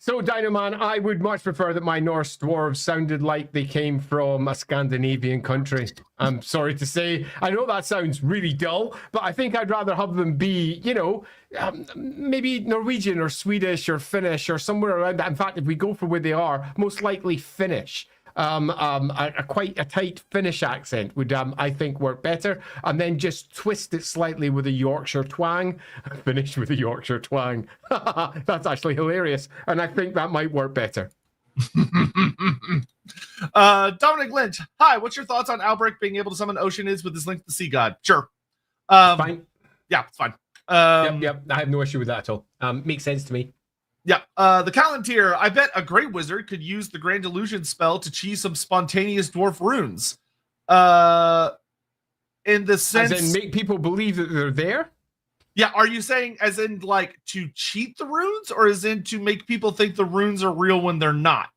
So Dynaman, I would much prefer that my Norse dwarves sounded like they came from a Scandinavian country. I'm sorry to say. I know that sounds really dull, but I think I'd rather have them be, maybe Norwegian or Swedish or Finnish or somewhere around that. In fact, if we go for where they are, most likely Finnish. Quite a tight Finnish accent would, I think, work better. And then just twist it slightly with a Yorkshire twang. Finish with a Yorkshire twang. That's actually hilarious. And I think that might work better. Dominic Lynch, hi. What's your thoughts on Albrecht being able to summon Oceanids with his link to the sea god? Sure. Fine. Yeah, it's fine. Yep. I have no issue with that at all. Makes sense to me. Yeah. The Callantir, I bet a great wizard could use the Grand Illusion spell to cheese some spontaneous dwarf runes. In the sense, as in make people believe that they're there. Yeah, are you saying as in like to cheat the runes, or as in to make people think the runes are real when they're not?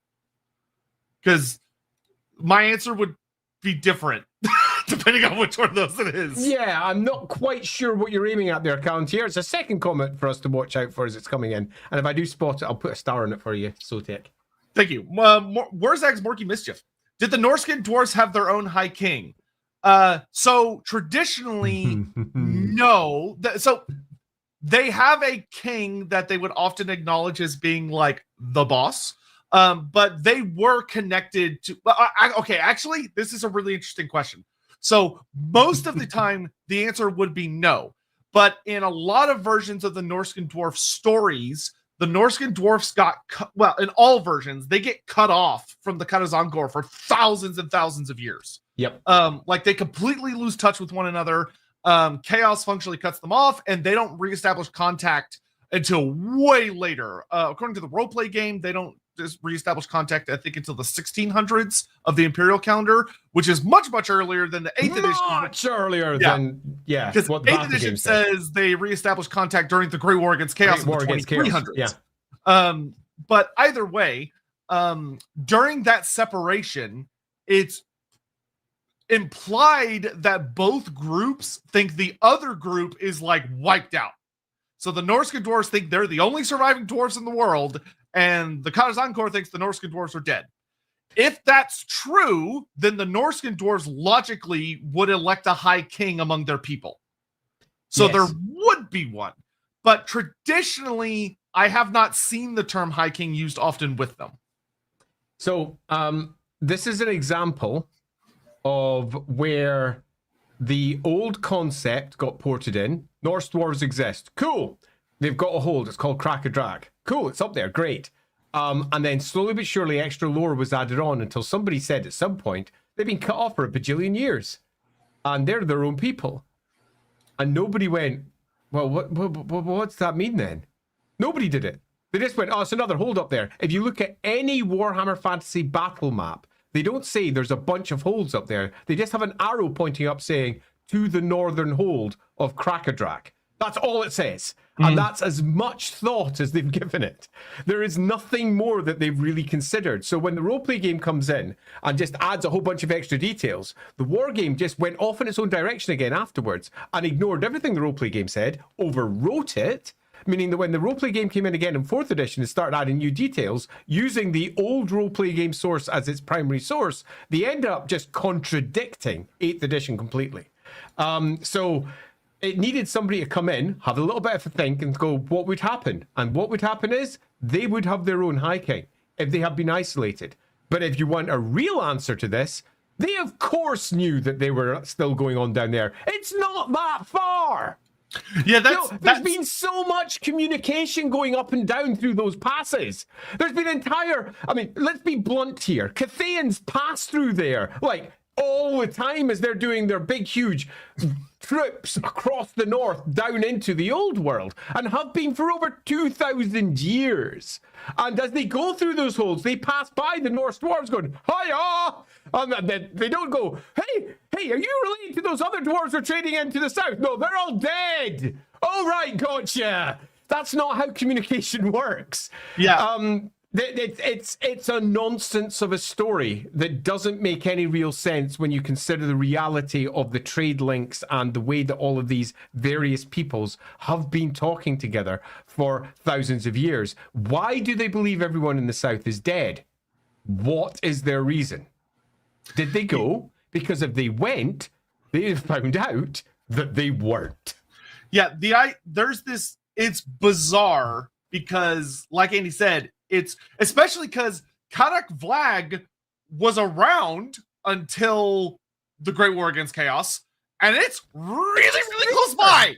Because my answer would be different depending on which one of those it is. Yeah, I'm not quite sure what you're aiming at there, Callantir. It's a second comment for us to watch out for as it's coming in. And if I do spot it, I'll put a star on it for you, Sotek. Thank you. Warzag's Morky Mischief. Did the Norscan dwarves have their own High King? So traditionally, no. So they have a king that they would often acknowledge as being like the boss. But they were connected to. Okay, actually, this is a really interesting question. So most of the time, the answer would be no. But in a lot of versions of the Norscan dwarf stories, the Norscan dwarfs got in all versions, they get cut off from the Katazangor for thousands and thousands of years. Yep. Like they completely lose touch with one another. Chaos functionally cuts them off, and they don't reestablish contact until way later. According to the roleplay game, they don't just reestablish contact, I think, until the 1600s of the Imperial calendar, which is much, much earlier than the 8th edition. Much earlier than, because 8th edition says they reestablish contact during the Great War Against Chaos in the 2300s. Yeah. But either way, during that separation, it's implied that both groups think the other group is like wiped out. So the Norscan dwarves think they're the only surviving dwarves in the world, and the Katazangor thinks the Norscan dwarves are dead. If that's true, then the Norscan dwarves logically would elect a high king among their people. So there would be one. But traditionally, I have not seen the term high king used often with them. So this is an example of where the old concept got ported in. Norse dwarves exist. Cool. They've got a hold. It's called Crack a Drag. Cool. It's up there. Great. And then slowly but surely extra lore was added on until somebody said at some point they've been cut off for a bajillion years. And they're their own people. And nobody went, well, what's that mean then? Nobody did it. They just went, oh, it's another hold up there. If you look at any Warhammer Fantasy battle map, they don't say there's a bunch of holds up there. They just have an arrow pointing up saying, to the northern hold of Krakadrak. That's all it says. And that's as much thought as they've given it. There is nothing more that they've really considered. So when the roleplay game comes in and just adds a whole bunch of extra details, the war game just went off in its own direction again afterwards and ignored everything the roleplay game said, overwrote it, meaning that when the roleplay game came in again in 4th edition and started adding new details, using the old roleplay game source as its primary source, they end up just contradicting 8th edition completely. So it needed somebody to come in, have a little bit of a think and go, what would happen? And what would happen is they would have their own high king if they had been isolated. But if you want a real answer to this, they of course knew that they were still going on down there. It's not that far. Yeah, there's been so much communication going up and down through those passes. There's been let's be blunt here. Cathayans pass through there, like, all the time as they're doing their big, huge trips across the north down into the old world, and have been for over 2,000 years. And as they go through those holes, they pass by the Norse dwarves going, hiya! And they don't go, hey, are you related to those other dwarves we're trading into the south? No, they're all dead. All right, gotcha. That's not how communication works. Yeah. It's a nonsense of a story that doesn't make any real sense when you consider the reality of the trade links and the way that all of these various peoples have been talking together for thousands of years. Why do they believe everyone in the south is dead? What is their reason? Did they go? Because if they went, they found out that they weren't. Yeah, there's this, it's bizarre because, like Andy said, it's especially because Karak Vlag was around until the Great War Against Chaos, and it's really close by.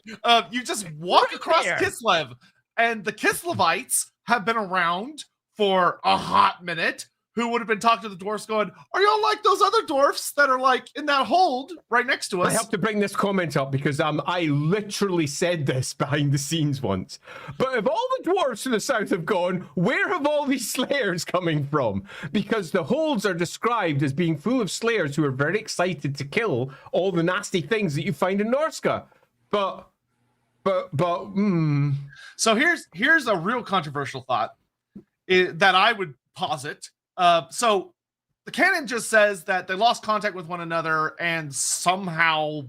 You just walk across Kislev, and the Kislevites have been around for a hot minute. who would have been talking to the dwarfs going, are y'all like those other dwarfs that are like in that hold right next to us? I have to bring this comment up because I literally said this behind the scenes once. But if all the dwarves to the south have gone, where have all these slayers coming from? Because the holds are described as being full of slayers who are very excited to kill all the nasty things that you find in Norsca. So here's a real controversial thought that I would posit. So the canon just says that they lost contact with one another and somehow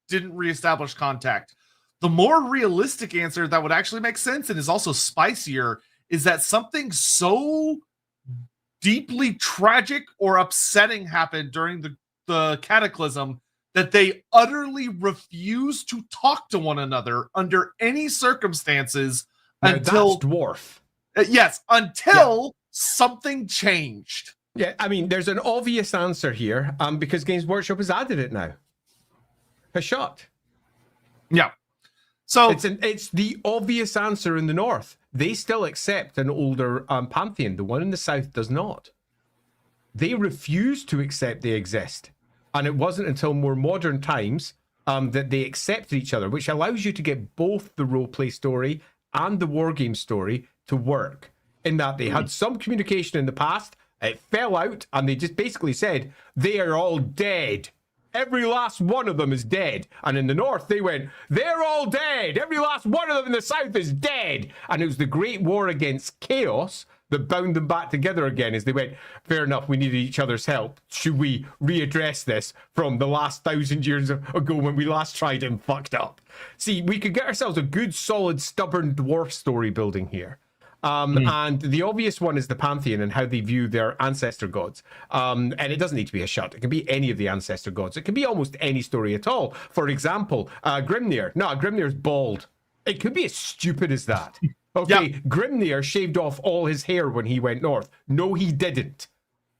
didn't reestablish contact. The more realistic answer that would actually make sense and is also spicier is that something so deeply tragic or upsetting happened during the cataclysm that they utterly refuse to talk to one another under any circumstances until dwarf. Yes, until something changed. Yeah, I mean, there's an obvious answer here, because Games Workshop has added it now. A shot. Yeah. So it's the obvious answer in the north. They still accept an older pantheon. The one in the south does not. They refuse to accept they exist. And it wasn't until more modern times that they accepted each other, which allows you to get both the roleplay story and the wargame story to work. In that they had some communication in the past, it fell out, and they just basically said, they are all dead. Every last one of them is dead. And in the north, they went, they're all dead. Every last one of them in the south is dead. And it was the great war against chaos that bound them back together again as they went, fair enough, we needed each other's help. Should we readdress this from the last 1,000 years ago when we last tried and fucked up? See, we could get ourselves a good, solid, stubborn dwarf story building here. And the obvious one is the pantheon and how they view their ancestor gods. And it doesn't need to be a shut. It can be any of the ancestor gods. It can be almost any story at all. For example, Grimnir. No, Grimnir's bald. It could be as stupid as that. Okay, yep. Grimnir shaved off all his hair when he went north. No, he didn't.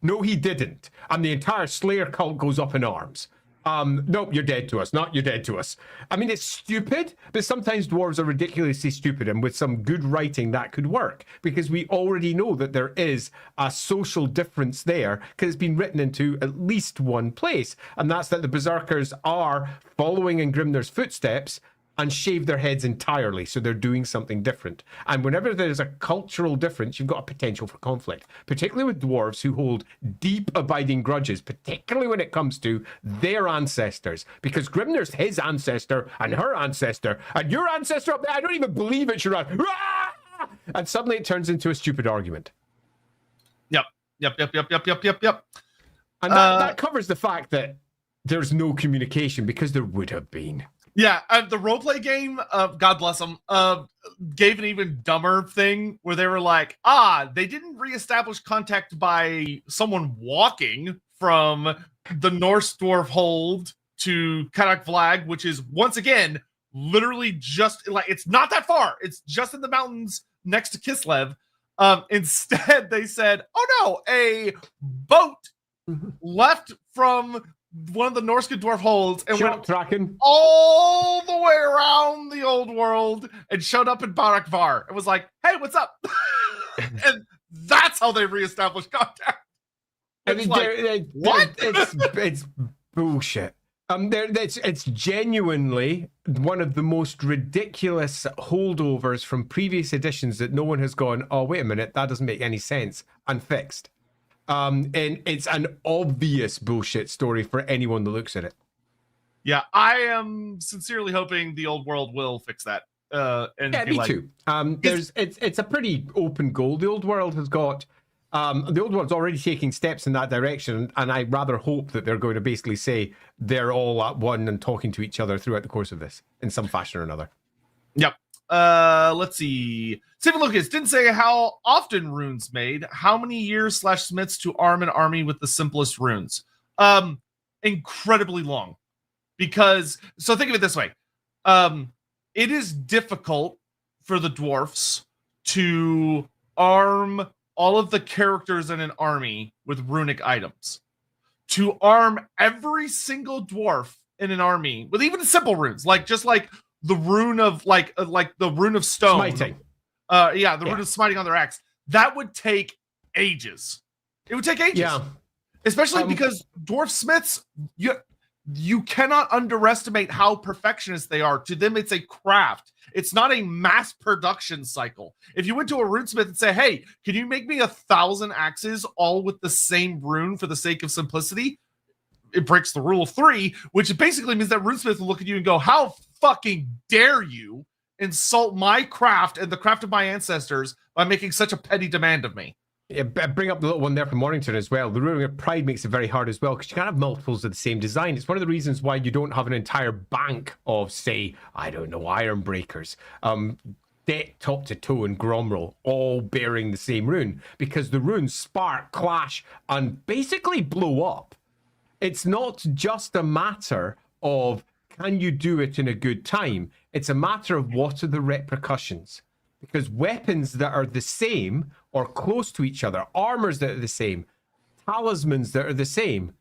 No, he didn't. And the entire Slayer cult goes up in arms. Nope, you're dead to us. Not you're dead to us. I mean, it's stupid, but sometimes dwarves are ridiculously stupid, and with some good writing, that could work, because we already know that there is a social difference there, because it's been written into at least one place, and that's that the Berserkers are following in Grimnir's footsteps and shave their heads entirely, so they're doing something different. And whenever there's a cultural difference, you've got a potential for conflict, particularly with dwarves who hold deep abiding grudges, particularly when it comes to their ancestors, because Grimnir's his ancestor and her ancestor, and your ancestor up there, I don't even believe it's your ancestor. And suddenly it turns into a stupid argument. Yep. And that covers the fact that there's no communication, because there would have been. Yeah, the roleplay game, God bless them, gave an even dumber thing where they were like, they didn't reestablish contact by someone walking from the Norse Dwarf hold to Kadak, which is, once again, literally just, like, it's not that far. It's just in the mountains next to Kislev. Instead, they said, oh no, a boat left from one of the Norse Dwarf holds and went tracking all the way around the old world and showed up in Barakvar. It was like, hey, what's up? And that's how they reestablished contact. It's what? It's bullshit. It's genuinely one of the most ridiculous holdovers from previous editions that no one has gone, oh, wait a minute, that doesn't make any sense, and fixed. And it's an obvious bullshit story for anyone that looks at it. Yeah, I am sincerely hoping the old world will fix that. Me too. It's a pretty open goal. The old world has got the old world's already taking steps in that direction, and I rather hope that they're going to basically say they're all at one and talking to each other throughout the course of this in some fashion or another. Yep. Let's see. Stephen Lucas didn't say how often runes made. How many years / smiths to arm an army with the simplest runes? Incredibly long. Because, so think of it this way. It is difficult for the dwarfs to arm all of the characters in an army with runic items. To arm every single dwarf in an army with even simple runes, like the rune of like the rune of stone, smiting. Rune of smiting on their axe. That would take ages. It would take ages. Yeah. Especially because dwarf smiths, you cannot underestimate how perfectionist they are. To them, it's a craft. It's not a mass production cycle. If you went to a runesmith and say, hey, can you make me 1,000 axes all with the same rune for the sake of simplicity? It breaks the rule of 3, which basically means that runesmith will look at you and go, how fucking dare you insult my craft and the craft of my ancestors by making such a petty demand of me? Yeah, bring up the little one there from Mornington as well. The ruling of pride makes it very hard as well because you can't have multiples of the same design. It's one of the reasons why you don't have an entire bank of, say, I don't know, iron breakers, decked top to toe in Gromrel, all bearing the same rune, because the runes spark, clash, and basically blow up. It's not just a matter of can you do it in a good time. It's a matter of what are the repercussions. Because weapons that are the same or close to each other, armors that are the same, talismans that are the same,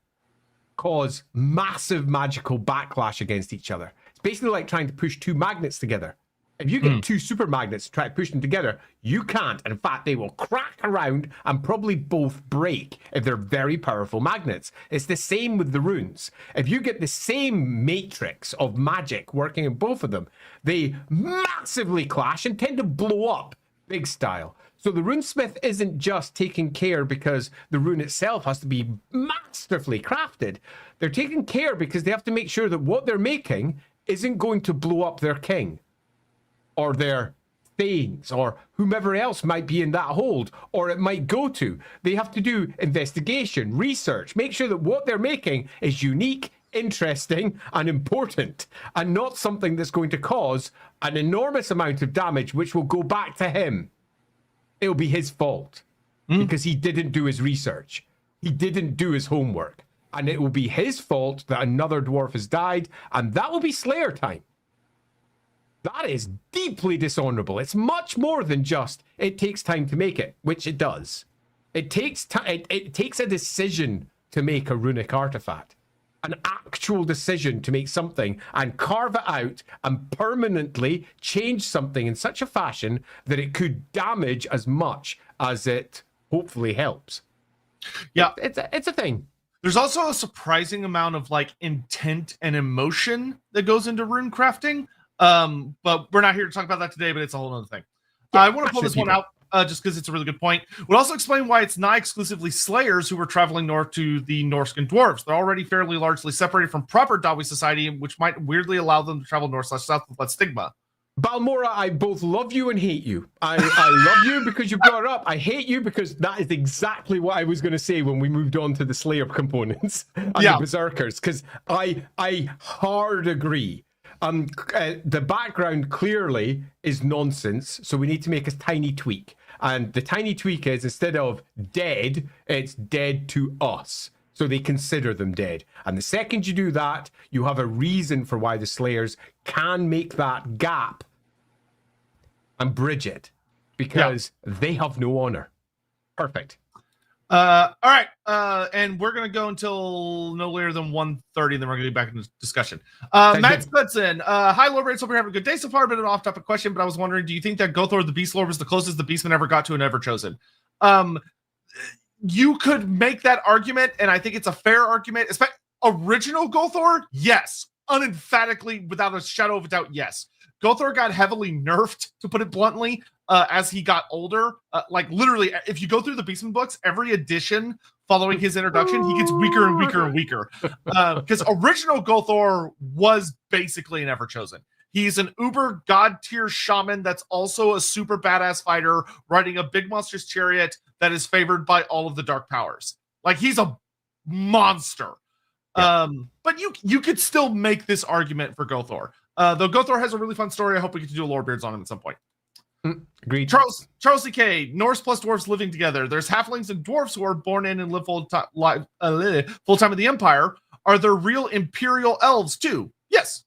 cause massive magical backlash against each other. It's basically like trying to push two magnets together. If you get two super magnets and try to push them together, you can't. And in fact, they will crack around and probably both break if they're very powerful magnets. It's the same with the runes. If you get the same matrix of magic working in both of them, they massively clash and tend to blow up big style. So the runesmith isn't just taking care because the rune itself has to be masterfully crafted. They're taking care because they have to make sure that what they're making isn't going to blow up their king, or their thanes, or whomever else might be in that hold, or it might go to. They have to do investigation, research, make sure that what they're making is unique, interesting, and important, and not something that's going to cause an enormous amount of damage, which will go back to him. It'll be his fault, because he didn't do his research. He didn't do his homework. And it will be his fault that another dwarf has died, and that will be Slayer time. That is deeply dishonorable. It's much more than just, it takes time to make it, which it does. It takes time. It takes a decision to make a runic artifact, an actual decision to make something and carve it out and permanently change something in such a fashion that it could damage as much as it hopefully helps. Yeah. It's a thing. There's also a surprising amount of like intent and emotion that goes into rune crafting. But we're not here to talk about that today, but it's a whole other thing. Yeah, I want to pull this one out just because it's a really good point. Would also explain why it's not exclusively Slayers who were traveling north to the Norse Dwarfs. They're already fairly largely separated from proper Dawi society, which might weirdly allow them to travel north/south with less stigma. Balmora, I both love you and hate you. I love you because you brought it up. I hate you because that is exactly what I was going to say when we moved on to the Slayer components and the Berserkers, because I hard agree. The background clearly is nonsense, so we need to make a tiny tweak. And the tiny tweak is, instead of dead, it's dead to us. So they consider them dead. And the second you do that, you have a reason for why the Slayers can make that gap and bridge it, because they have no honor. Perfect. All right. And we're going to go until no later than 1:30, and then we're going to be back in the discussion. Matt Spudson. Hi, Lorebeards. Hope you're having a good day so far. Bit of an off-topic question, but I was wondering, do you think that Gothor the Beast Lord was the closest the Beastman ever got to an Everchosen? You could make that argument, and I think it's a fair argument. Original Gothor, yes. Unemphatically, without a shadow of a doubt, yes. Gothor got heavily nerfed, to put it bluntly, as he got older. Like, literally, if you go through the Beastman books, every edition following his introduction, he gets weaker and weaker and weaker. Because original Gothor was basically an Everchosen. He's an uber god tier shaman that's also a super badass fighter riding a big monstrous chariot that is favored by all of the dark powers. Like, he's a monster. Yeah. But you could still make this argument for Gothor. Though Gothor has a really fun story. I hope we get to do a Lorebeards on him at some point. Agreed. Charles CK, Norse plus dwarves living together. There's halflings and dwarfs who are born in and live full time in the Empire. Are there real imperial elves too? Yes.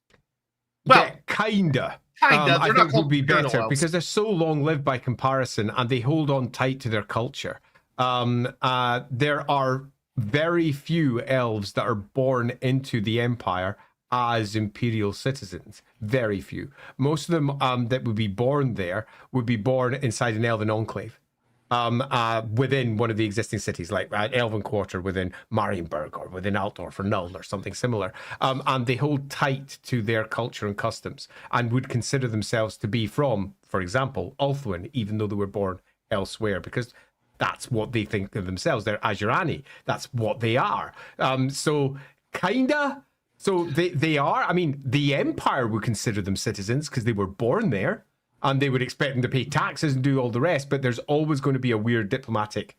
Well, yeah, kinda. I think would be better because they're so long lived by comparison, and they hold on tight to their culture. There are very few elves that are born into the Empire as imperial citizens. Very few. Most of them that would be born there would be born inside an elven enclave. within one of the existing cities, like Elven Quarter within Marienburg or within Altdorf or Nuln or something similar. And they hold tight to their culture and customs and would consider themselves to be from, for example, Ulthuan, even though they were born elsewhere, because that's what they think of themselves. They're Ajurani. That's what they are. So kinda. So they are. I mean, the Empire would consider them citizens because they were born there. And they would expect them to pay taxes and do all the rest, but there's always going to be a weird diplomatic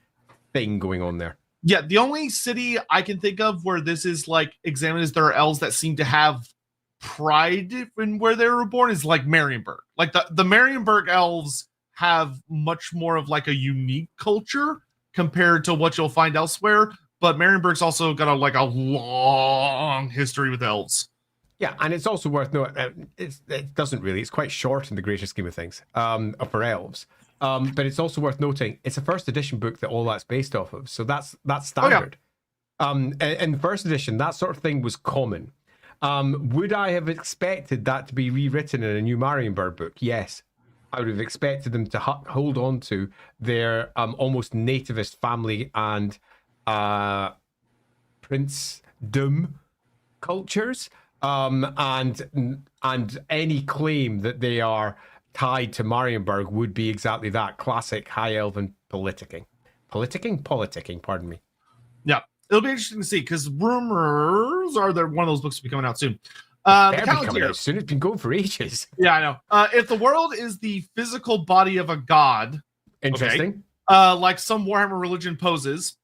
thing going on there. Yeah, the only city I can think of where this is like examined as there are elves that seem to have pride in where they were born is like Marienburg. Like the Marienburg elves have much more of like a unique culture compared to what you'll find elsewhere. But Marienburg's also got a long history with elves. Yeah, and it's also worth noting, it doesn't really, it's quite short in the greater scheme of things, for elves. But it's also worth noting, it's a first edition book that all that's based off of. So that's standard. Oh, yeah. In the first edition, that sort of thing was common. Would I have expected that to be rewritten in a new Marienburg book? Yes. I would have expected them to hold on to their almost nativist family and princedom cultures. And any claim that they are tied to Marienburg would be exactly that, classic high elven politicking, pardon me. Yeah, it'll be interesting to see, because rumors are that one of those books will be coming out soon. Coming out soon. It's been going for ages. Yeah, I know. If the world is the physical body of a god, interesting. Okay, like some Warhammer religion poses,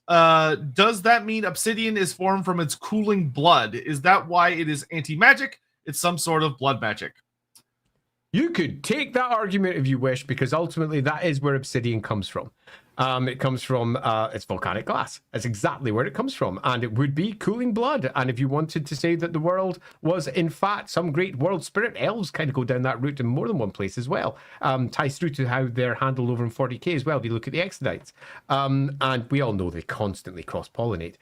does that mean obsidian is formed from its cooling blood? Is that why it is anti-magic? It's some sort of blood magic. You could take that argument if you wish, because ultimately that is where obsidian comes from. It comes from it's volcanic glass. That's exactly where it comes from, and it would be cooling blood. And if you wanted to say that the world was in fact some great world spirit, elves kind of go down that route in more than one place as well. Ties through to how they're handled over in 40k as well. If you look at the Exodites, and we all know they constantly cross-pollinate.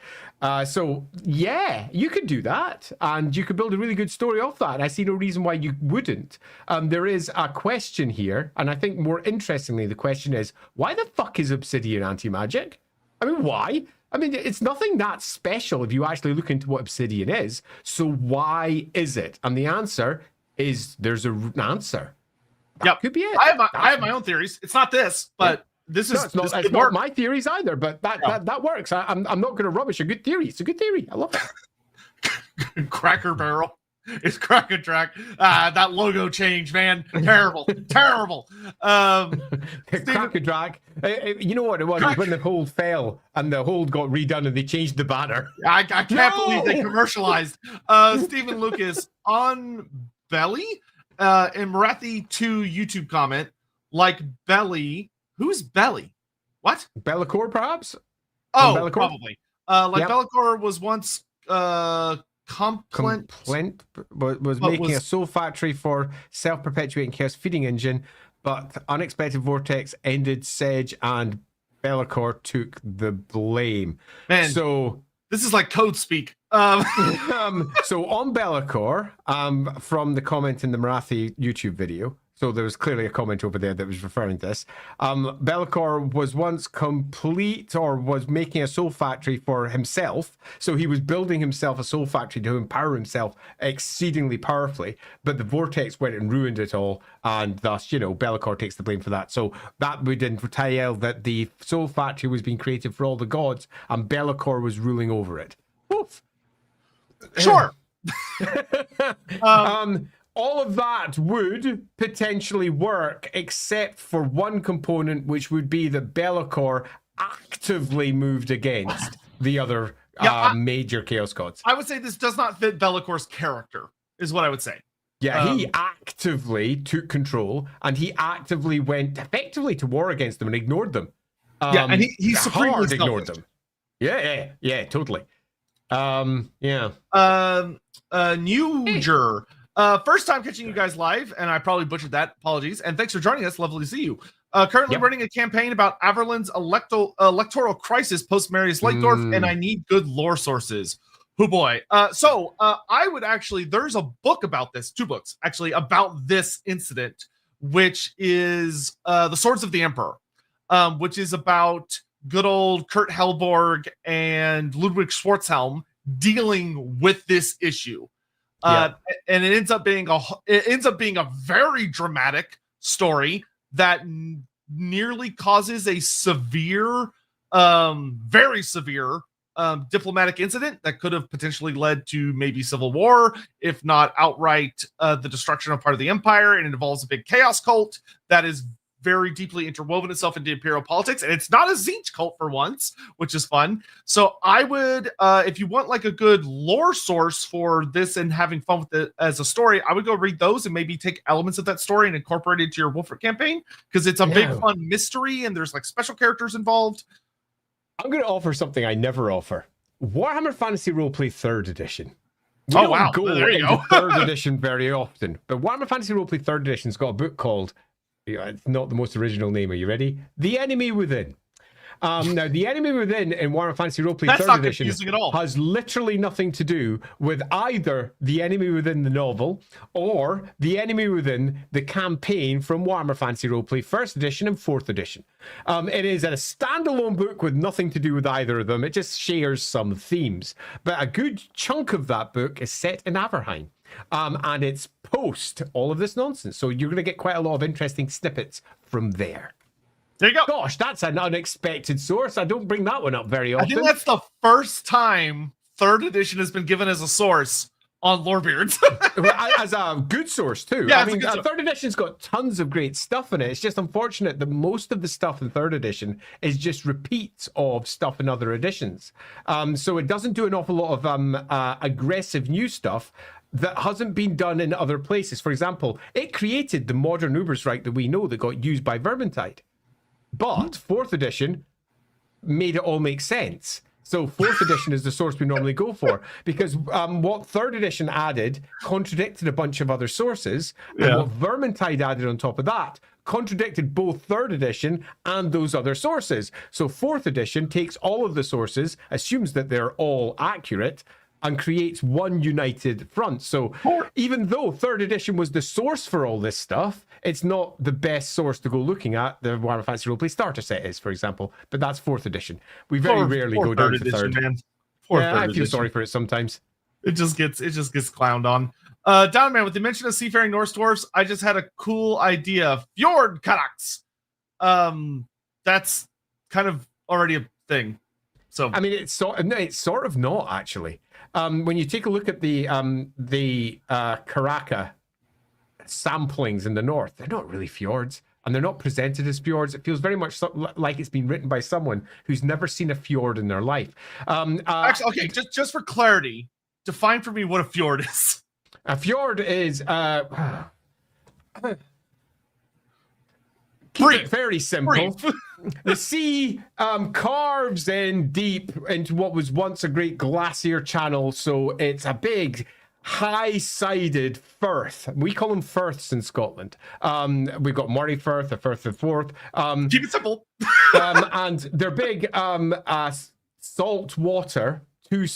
So yeah, you could do that, and you could build a really good story off that. And I see no reason why you wouldn't. There is a question here, and I think more interestingly, the question is, why the fuck is obsidian anti-magic? I mean, why? I mean, it's nothing that special if you actually look into what obsidian is. So why is it? And the answer is there's an answer. That could be it. I have my own theories. It's not this, but this is it's not my theories either. But that works. I'm not going to rubbish a good theory. It's a good theory. I love it. Cracker Barrel. It's Cracker Track. That logo change, man. Terrible. Terrible. Cracker Track. You know what it was? It was when the hold fell and the hold got redone and they changed the banner. I can't believe they commercialized. Stephen Lucas on Belly in Marathi 2 YouTube comment, like Belly. Who's Belly? What? Be'lakor, perhaps? Oh, Be'lakor? Probably. Be'lakor was once was making a soul factory for self-perpetuating chaos feeding engine, but unexpected vortex ended Sedge and Be'lakor took the blame. Man, so this is like code speak. So on Be'lakor, from the comment in the Marathi YouTube video, so there was clearly a comment over there that was referring to this. Be'lakor was once complete, or was making a soul factory for himself. So he was building himself a soul factory to empower himself exceedingly powerfully. But the vortex went and ruined it all. And thus, Be'lakor takes the blame for that. So that would entail that the soul factory was being created for all the gods, and Be'lakor was ruling over it. Oof. Sure. All of that would potentially work, except for one component, which would be that Be'lakor actively moved against the other major chaos gods. I would say this does not fit Be'lakor's character, is what I would say. Yeah, he actively took control, and he actively went effectively to war against them and ignored them. And he supremely ignored them. Yeah, totally. Newger. First time catching you guys live, and I probably butchered that. Apologies. And thanks for joining us. Lovely to see you. Currently running a campaign about Averland's electoral crisis post Marius Lightdorf, and I need good lore sources. Oh boy. So I would actually, there's a book about this, 2 books actually, about this incident, which is The Swords of the Emperor. which is about good old Kurt Helborg and Ludwig Schwarzhelm dealing with this issue. And it ends up being a very dramatic story that nearly causes a severe, very severe diplomatic incident that could have potentially led to maybe civil war, if not outright the destruction of part of the empire. And it involves a big chaos cult that is very deeply interwoven itself into imperial politics, and it's not a Tzeentch cult for once, which is fun. So I would, if you want like a good lore source for this and having fun with it as a story, I would go read those and maybe take elements of that story and incorporate it into your Wolfric campaign, because it's a big fun mystery and there's like special characters involved. I'm going to offer something I never offer. Warhammer Fantasy Roleplay 3rd Edition. We Oh, don't wow. go There you into go. 3rd Edition very often, but Warhammer Fantasy Roleplay 3rd Edition's got a book called, it's not the most original name, are you ready? The Enemy Within. Now, The Enemy Within in Warhammer Fantasy Roleplay 3rd Edition at all. has literally nothing to do with either The Enemy Within the novel or The Enemy Within the campaign from Warhammer Fantasy Roleplay 1st Edition and 4th Edition. It is a standalone book with nothing to do with either of them. It just shares some themes. But a good chunk of that book is set in Averheim. And it's post all of this nonsense. So you're going to get quite a lot of interesting snippets from there. There you go. Gosh, that's an unexpected source. I don't bring that one up very often. I think that's the first time 3rd edition has been given as a source on Lorebeards. As a good source too. Yeah, I mean, 3rd edition's got tons of great stuff in it. It's just unfortunate that most of the stuff in 3rd edition is just repeats of stuff in other editions. So it doesn't do an awful lot of aggressive new stuff that hasn't been done in other places. For example, it created the modern Ubersreich that we know that got used by Vermintide. But 4th edition made it all make sense. So 4th edition is the source we normally go for, because what 3rd edition added contradicted a bunch of other sources, and what Vermintide added on top of that contradicted both 3rd edition and those other sources. So 4th edition takes all of the sources, assumes that they're all accurate, and creates one united front. So even though 3rd edition was the source for all this stuff, it's not the best source to go looking at. The Warhammer Fantasy Roleplay starter set is, for example, but that's 4th edition. We very rarely go down to 3rd. Man. I feel sorry for it sometimes. It just gets clowned on. Down man, with the mention of seafaring Norse Dwarfs, I just had a cool idea. Fjord Karaks. That's kind of already a thing. So I mean, it's sort of not actually. When you take a look at the Karaka samplings in the north, they're not really fjords, and they're not presented as fjords. It feels very much like it's been written by someone who's never seen a fjord in their life. Actually, okay, just for clarity, define for me what a fjord is. A fjord is very simple. The sea carves in deep into what was once a great glacier channel, so it's a big high-sided firth. We call them firths in Scotland. We've got Moray Firth, a Firth of Forth. Keep it simple. And they're big salt water to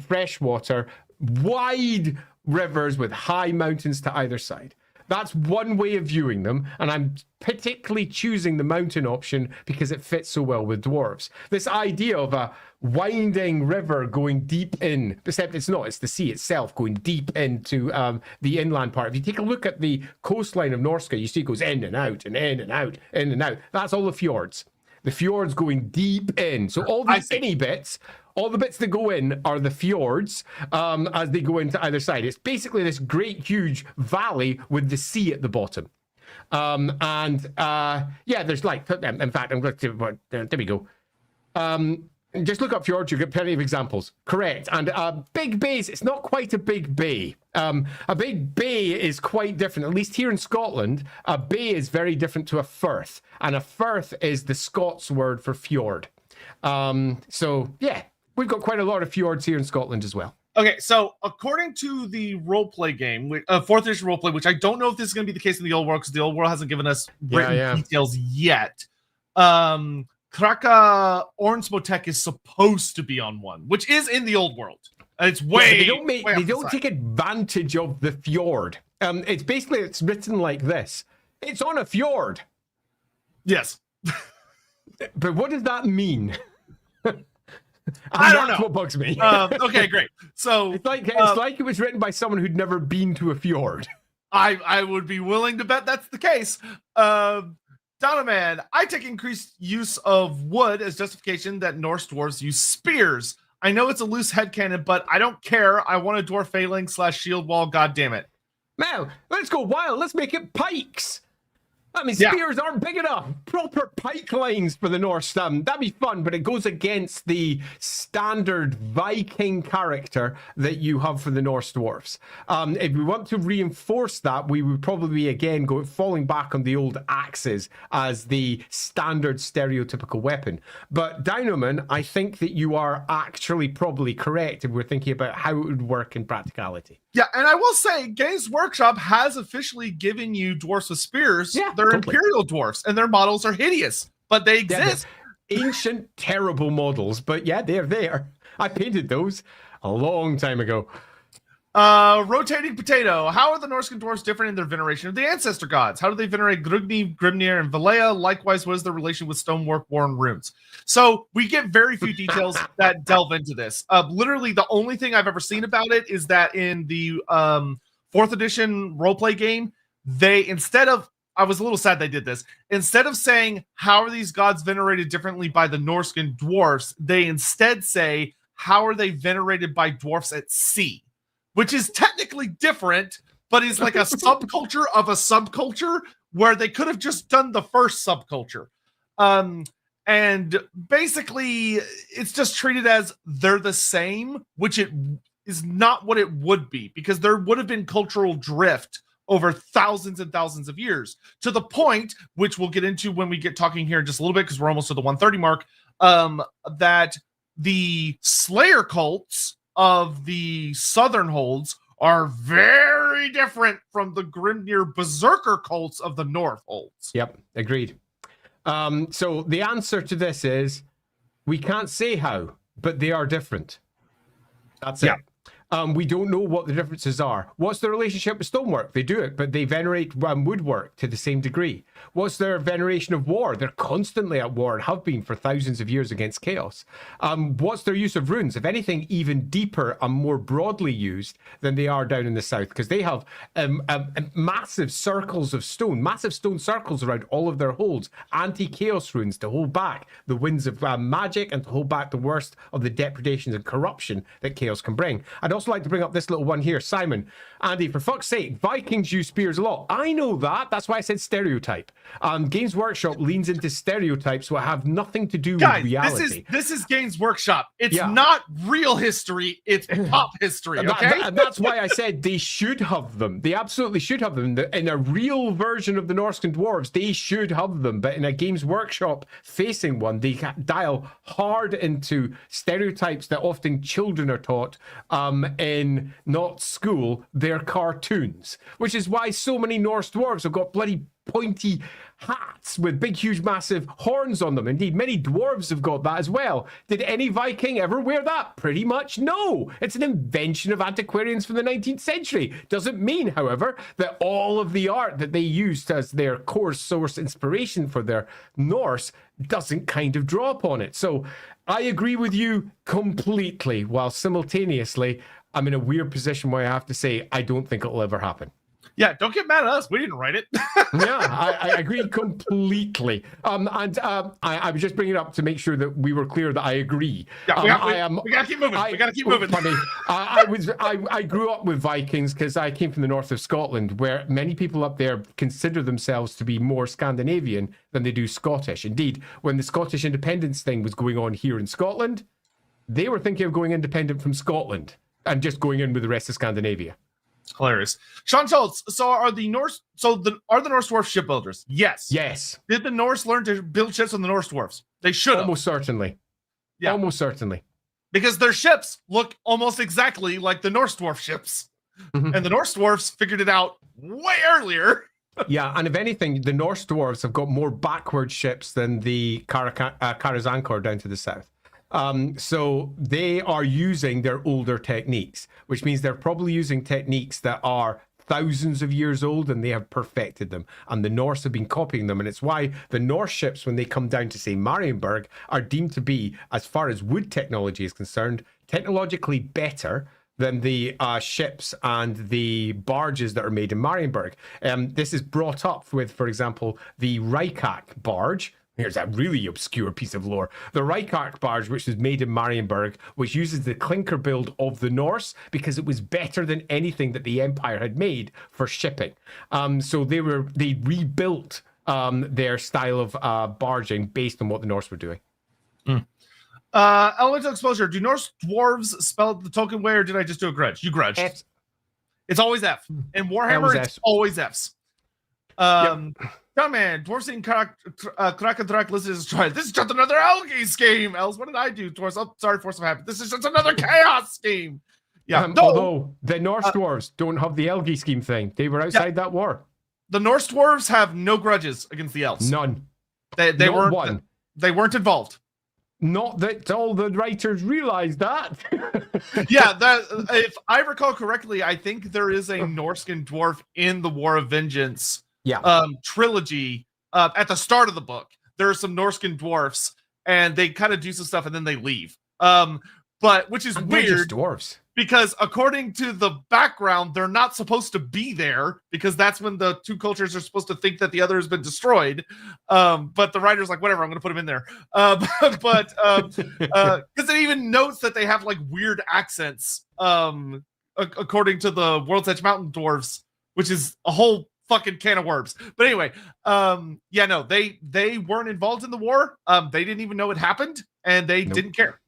fresh water, wide rivers with high mountains to either side. That's one way of viewing them, and I'm particularly choosing the mountain option because it fits so well with dwarves. This idea of a winding river going deep in, except it's not, it's the sea itself going deep into the inland part. If you take a look at the coastline of Norsca, you see it goes in and out and in and out, in and out. That's all the fjords. The fjords going deep in. So all the inny bits, all the bits that go in are the fjords as they go into either side. It's basically this great, huge valley with the sea at the bottom. There's like, in fact, I'm going to, there we go. Just look up fjords, you get plenty of examples. Correct. And big bays, it's not quite a big bay. A big bay is quite different. At least here in Scotland, a bay is very different to a firth. And a firth is the Scots word for fjord. So, yeah, we've got quite a lot of fjords here in Scotland as well. Okay, so according to the roleplay game, 4th edition roleplay, which I don't know if this is going to be the case in the old world, because the old world hasn't given us written details yet. Kraka Ornsmotek is supposed to be on one, which is in the old world. And it's way. They don't take advantage of the fjord. It's written like this. It's on a fjord. Yes. But what does that mean? I don't That's know. what bugs me. Okay, great. So it's like it was written by someone who'd never been to a fjord. I would be willing to bet that's the case. Donovan, I take increased use of wood as justification that Norse dwarves use spears. I know it's a loose headcanon, but I don't care. I want a dwarf phalanx / shield wall, god damn it. Now, let's go wild. Let's make it pikes. I mean, spears aren't big enough. Proper pike lines for the Norse. That'd be fun, but it goes against the standard Viking character that you have for the Norse dwarfs. If we want to reinforce that, we would probably again go falling back on the old axes as the standard stereotypical weapon. But Dinoman, I think that you are actually probably correct if we're thinking about how it would work in practicality. Yeah, and I will say, Games Workshop has officially given you dwarfs with spears. Yeah, they're totally. Imperial dwarfs, and their models are hideous, but they exist. Yeah, ancient, terrible models, but yeah, they're there. I painted those a long time ago. Rotating potato. How are the Norse dwarfs different in their veneration of the ancestor gods? How do they venerate Grimnir, and Valea? Likewise, what is the relation with stonework, worn runes? So we get very few details that delve into this. Literally, the only thing I've ever seen about it is that in the 4th edition roleplay game, I was a little sad they did this. Instead of saying, how are these gods venerated differently by the Norse dwarfs, they instead say, how are they venerated by dwarfs at sea? Which is technically different, but is like a subculture of a subculture where they could have just done the first subculture. And basically, it's just treated as they're the same, which it is not what it would be, because there would have been cultural drift over thousands and thousands of years, to the point, which we'll get into when we get talking here in just a little bit, because we're almost to the 130 mark, that the Slayer cults of the southern holds are very different from the Grimnir berserker cults of the north holds. Yep, agreed. So the answer to this is we can't say how, but they are different. That's it. We don't know what the differences are. What's the relationship with stonework? They do it, but they venerate woodwork to the same degree. What's their veneration of war? They're constantly at war and have been for thousands of years against chaos. What's their use of runes? If anything, even deeper and more broadly used than they are down in the south, because they have massive circles of stone, massive stone circles around all of their holds, anti-chaos runes to hold back the winds of magic and to hold back the worst of the depredations and corruption that chaos can bring. I'd also like to bring up this little one here. Simon, Andy, for fuck's sake, Vikings use spears a lot. I know that. That's why I said stereotype. Games Workshop leans into stereotypes that have nothing to do with reality. This is Games Workshop. It's not real history. It's pop history, okay? And that's why I said they should have them. They absolutely should have them. In a real version of the Norse Dwarves, they should have them. But in a Games Workshop facing one, they dial hard into stereotypes that often children are taught in not school, they're cartoons, which is why so many Norse dwarves have got bloody pointy hats with big, huge, massive horns on them. Indeed, many dwarves have got that as well. Did any Viking ever wear that? Pretty much no. It's an invention of antiquarians from the 19th century. Doesn't mean, however, that all of the art that they used as their core source inspiration for their Norse doesn't kind of draw upon it. So I agree with you completely, while simultaneously I'm in a weird position where I have to say I don't think it'll ever happen. Yeah, don't get mad at us. We didn't write it. I agree completely. I was just bringing it up to make sure that we were clear that I agree. Yeah, we gotta keep moving. We gotta keep moving. Funny. I grew up with Vikings because I came from the north of Scotland, where many people up there consider themselves to be more Scandinavian than they do Scottish. Indeed, when the Scottish independence thing was going on here in Scotland, they were thinking of going independent from Scotland and just going in with the rest of Scandinavia. Hilarious. Sean Schultz, so are the Norse Dwarf shipbuilders? Yes. Yes. Did the Norse learn to build ships on the Norse Dwarfs? They should have. Almost certainly. Yeah. Almost certainly. Because their ships look almost exactly like the Norse Dwarf ships. Mm-hmm. And the Norse Dwarfs figured it out way earlier. Yeah, and if anything, the Norse Dwarves have got more backward ships than the Karazankor down to the south. So they are using their older techniques, which means they're probably using techniques that are thousands of years old, and they have perfected them. And the Norse have been copying them, and it's why the Norse ships, when they come down to, say, Marienburg, are deemed to be, as far as wood technology is concerned, technologically better than the ships and the barges that are made in Marienburg. This is brought up with, for example, the Reikak barge. Here's a really obscure piece of lore. The Reikak barge, which was made in Marienburg, which uses the clinker build of the Norse because it was better than anything that the Empire had made for shipping. So they rebuilt their style of barging based on what the Norse were doing. Elemental exposure. Do Norse dwarves spell the token way, or did I just do a grudge? You grudged. F. It's always F. In Warhammer, it's always Fs. Yep. Dumb man, dwarves in Krakatrak listed as destroyed. This is just another algae scheme. Els, what did I do? Dwarves, oh, sorry, force of habit. This is just another chaos scheme. Yeah. Although the Norse dwarves don't have the algae scheme thing. They were outside that war. The Norse dwarves have no grudges against the elves. None. They weren't one. They weren't involved. Not that all the writers realized that. Yeah, if I recall correctly, I think there is a Norscan dwarf in the War of Vengeance trilogy at the start of the book. There are some Norscan dwarfs, and they kind of do some stuff, and then they leave. But which is weird, dwarves, because according to the background, they're not supposed to be there because that's when the two cultures are supposed to think that the other has been destroyed. But the writer's like, whatever, I'm going to put them in there. But because it even notes that they have like weird accents, according to the World's Edge Mountain dwarves, which is a whole fucking can of worms. But anyway, they weren't involved in the war. They didn't even know it happened, and they didn't care.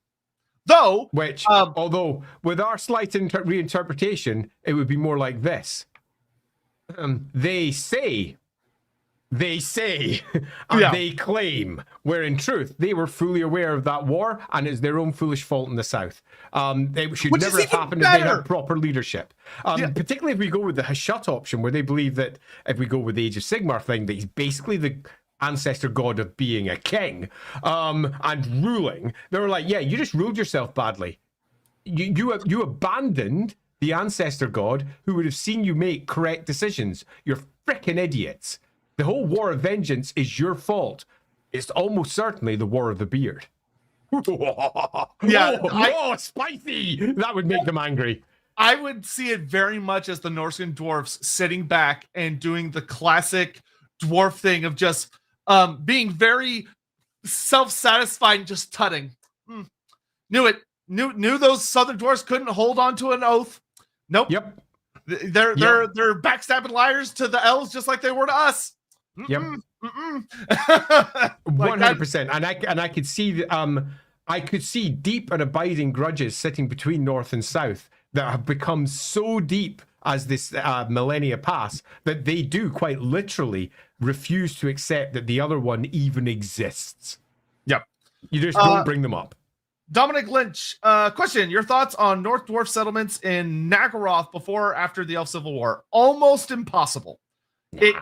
Though, which, although with our slight reinterpretation, it would be more like this. They say, and they claim, where in truth, they were fully aware of that war, and it's their own foolish fault in the south. It should never have happened if they had proper leadership. Particularly if we go with the Hashut option, where they believe that if we go with the Age of Sigmar thing, that he's basically the ancestor god of being a king and ruling. They were like, yeah, you just ruled yourself badly. You abandoned the ancestor god who would have seen you make correct decisions. You're freaking idiots. The whole War of Vengeance is your fault. It's almost certainly the War of the Beard. Spicy! That would make them angry. I would see it very much as the Norscan dwarfs sitting back and doing the classic dwarf thing of just being very self-satisfied and just tutting. Knew it. Knew those southern dwarfs couldn't hold on to an oath. Nope. Yep. They're backstabbing liars to the elves just like they were to us. Yep. 100%. And I could see I could see deep and abiding grudges sitting between North and South that have become so deep as this millennia pass that they do quite literally refuse to accept that the other one even exists. Yep. You just don't bring them up. Dominic Lynch, question. Your thoughts on North Dwarf settlements in Nagaroth before or after the Elf Civil War? Almost impossible. In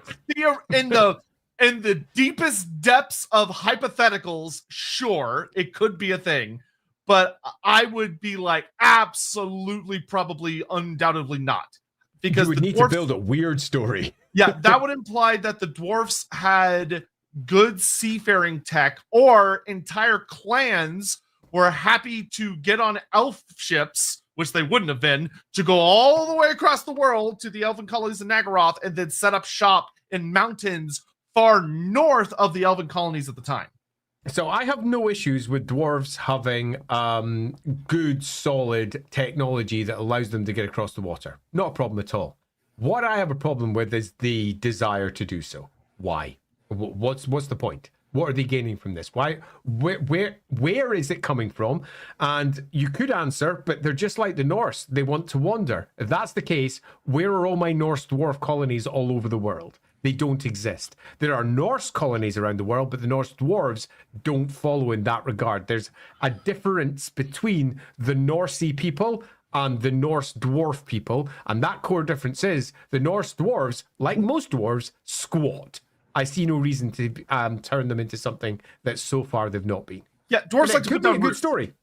the deepest depths of hypotheticals, sure, it could be a thing. But I would be like, absolutely, probably, undoubtedly not. Because you would need to build a weird story. Yeah, that would imply that the dwarfs had good seafaring tech, or entire clans were happy to get on elf ships, which they wouldn't have been, to go all the way across the world to the elven colonies in Nagaroth and then set up shop in mountains far north of the elven colonies at the time. So I have no issues with dwarves having good, solid technology that allows them to get across the water. Not a problem at all. What I have a problem with is the desire to do so. Why? What's the point? What are they gaining from this? Why? Where is it coming from? And you could answer, but they're just like the Norse. They want to wander. If that's the case, where are all my Norse dwarf colonies all over the world? They don't exist. There are Norse colonies around the world, but the Norse dwarves don't follow in that regard. There's a difference between the Norsey people and the Norse dwarf people, and that core difference is the Norse dwarves, like most dwarves, squat. I see no reason to turn them into something that so far they've not been. Yeah, dwarves like to put down a good story.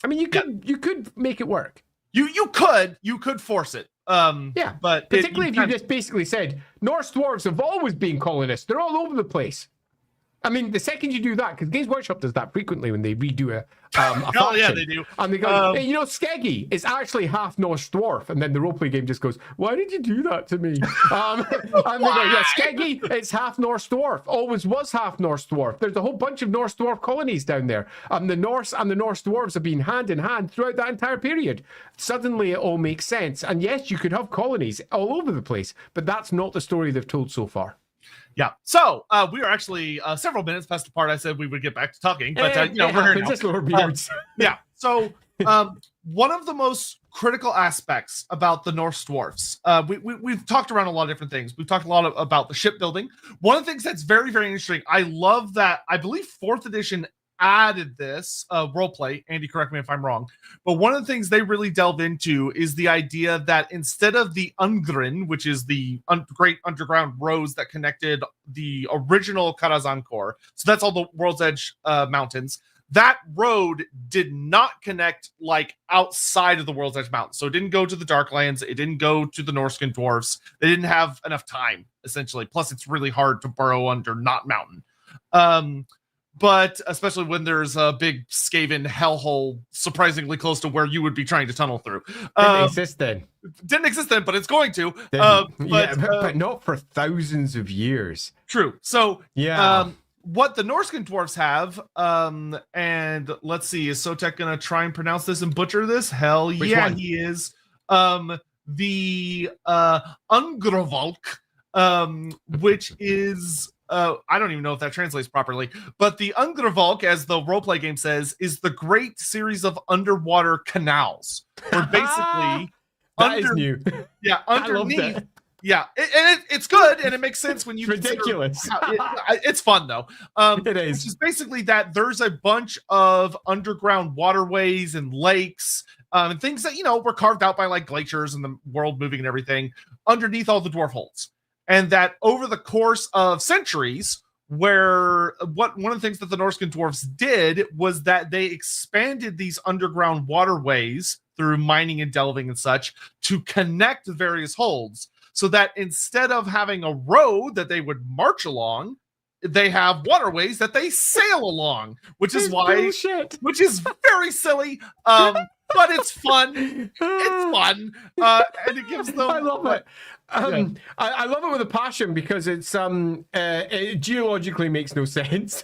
I mean, you could make it work. You could force it, Yeah, but particularly if you just basically said Norse dwarves have always been colonists. They're all over the place. I mean, the second you do that, because Games Workshop does that frequently when they redo a faction. Oh yeah, they do. And they go, hey, you know, Skeggy is actually half Norse dwarf, and then the roleplay game just goes, "Why did you do that to me?" And they go, "Yeah, Skeggy, it's half Norse dwarf. Always was half Norse dwarf. There's a whole bunch of Norse dwarf colonies down there, and the Norse dwarves have been hand in hand throughout that entire period. Suddenly, it all makes sense. And yes, you could have colonies all over the place, but that's not the story they've told so far." Yeah. So we are actually several minutes past the part I said we would get back to talking, but we're here now. Just Lorebeards. Yeah. So one of the most critical aspects about the Norse Dwarfs, we've talked around a lot of different things. We've talked a lot about the shipbuilding. One of the things that's very, very interesting, I love that, I believe 4th edition added this roleplay. Andy, correct me if I'm wrong. But one of the things they really delve into is the idea that instead of the Ungrin, which is the great underground roads that connected the original Karazhan core, so that's all the World's Edge mountains, that road did not connect like outside of the World's Edge mountains. So it didn't go to the Darklands. It didn't go to the Norscan dwarfs. They didn't have enough time, essentially. Plus, it's really hard to burrow under Not Mountain. But especially when there's a big Skaven hellhole surprisingly close to where you would be trying to tunnel through. Didn't exist then. Didn't exist then, but it's going to. But not for thousands of years. True. So, yeah. What the Norscan dwarfs have, and let's see, is Sotek going to try and pronounce this and butcher this? Hell Which yeah, one? he is. The Ungravolk, which is... I don't even know if that translates properly, but the Ungravolk, as the roleplay game says, is the great series of underwater canals. Where basically, that is new. Yeah, underneath. Yeah, it's good and it makes sense when you. It's ridiculous. It's fun though. It is. Which is basically that there's a bunch of underground waterways and lakes and things that were carved out by like glaciers and the world moving and everything underneath all the dwarf holds. And that over the course of centuries, one of the things that the Norscan dwarfs did was that they expanded these underground waterways through mining and delving and such to connect the various holds, so that instead of having a road that they would march along, they have waterways that they sail along, which is very silly. But it's fun. It's fun. And it gives them... I love it. I love it with a passion because it's it geologically makes no sense.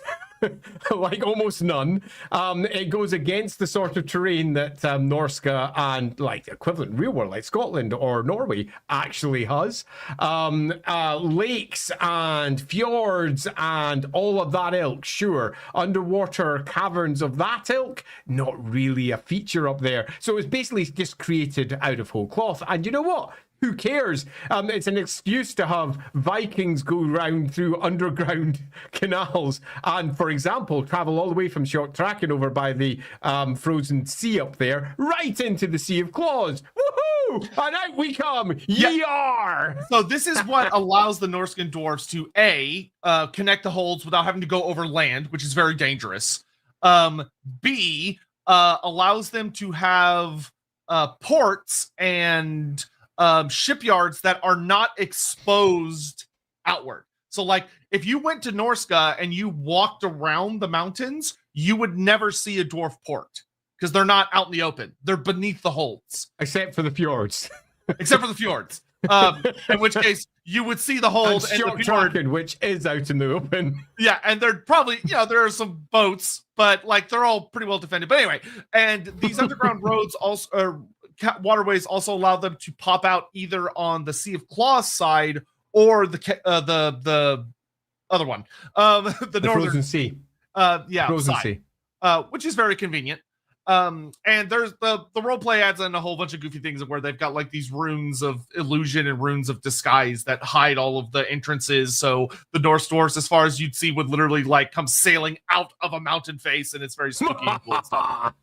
Like almost none. It goes against the sort of terrain that Norsca and like the equivalent real world like Scotland or Norway actually has. Lakes and fjords and all of that ilk, sure. Underwater caverns of that ilk, not really a feature up there. So it's basically just created out of whole cloth. And you know what? Who cares? It's an excuse to have Vikings go round through underground canals and, for example, travel all the way from Shortraken over by the frozen sea up there, right into the Sea of Claws. Woohoo! And out we come! Yar! So this is what allows the Norscan dwarfs to A, connect the holds without having to go over land, which is very dangerous. B, allows them to have ports and... shipyards that are not exposed outward. So like if you went to Norsca and you walked around the mountains, you would never see a dwarf port because they're not out in the open. They're beneath the holds. Except for the fjords. Except for the fjords. In which case you would see the hold and the fjord, which is out in the open. Yeah, and they're probably, there are some boats, but like they're all pretty well defended. But anyway, and these underground roads also waterways also allow them to pop out either on the Sea of Claws side or the other one, the northern frozen sea. Frozen sea, which is very convenient. And there's the roleplay adds in a whole bunch of goofy things where they've got like these runes of illusion and runes of disguise that hide all of the entrances. So the Norse dwarfs, as far as you'd see, would literally like come sailing out of a mountain face, and it's very spooky and cool stuff.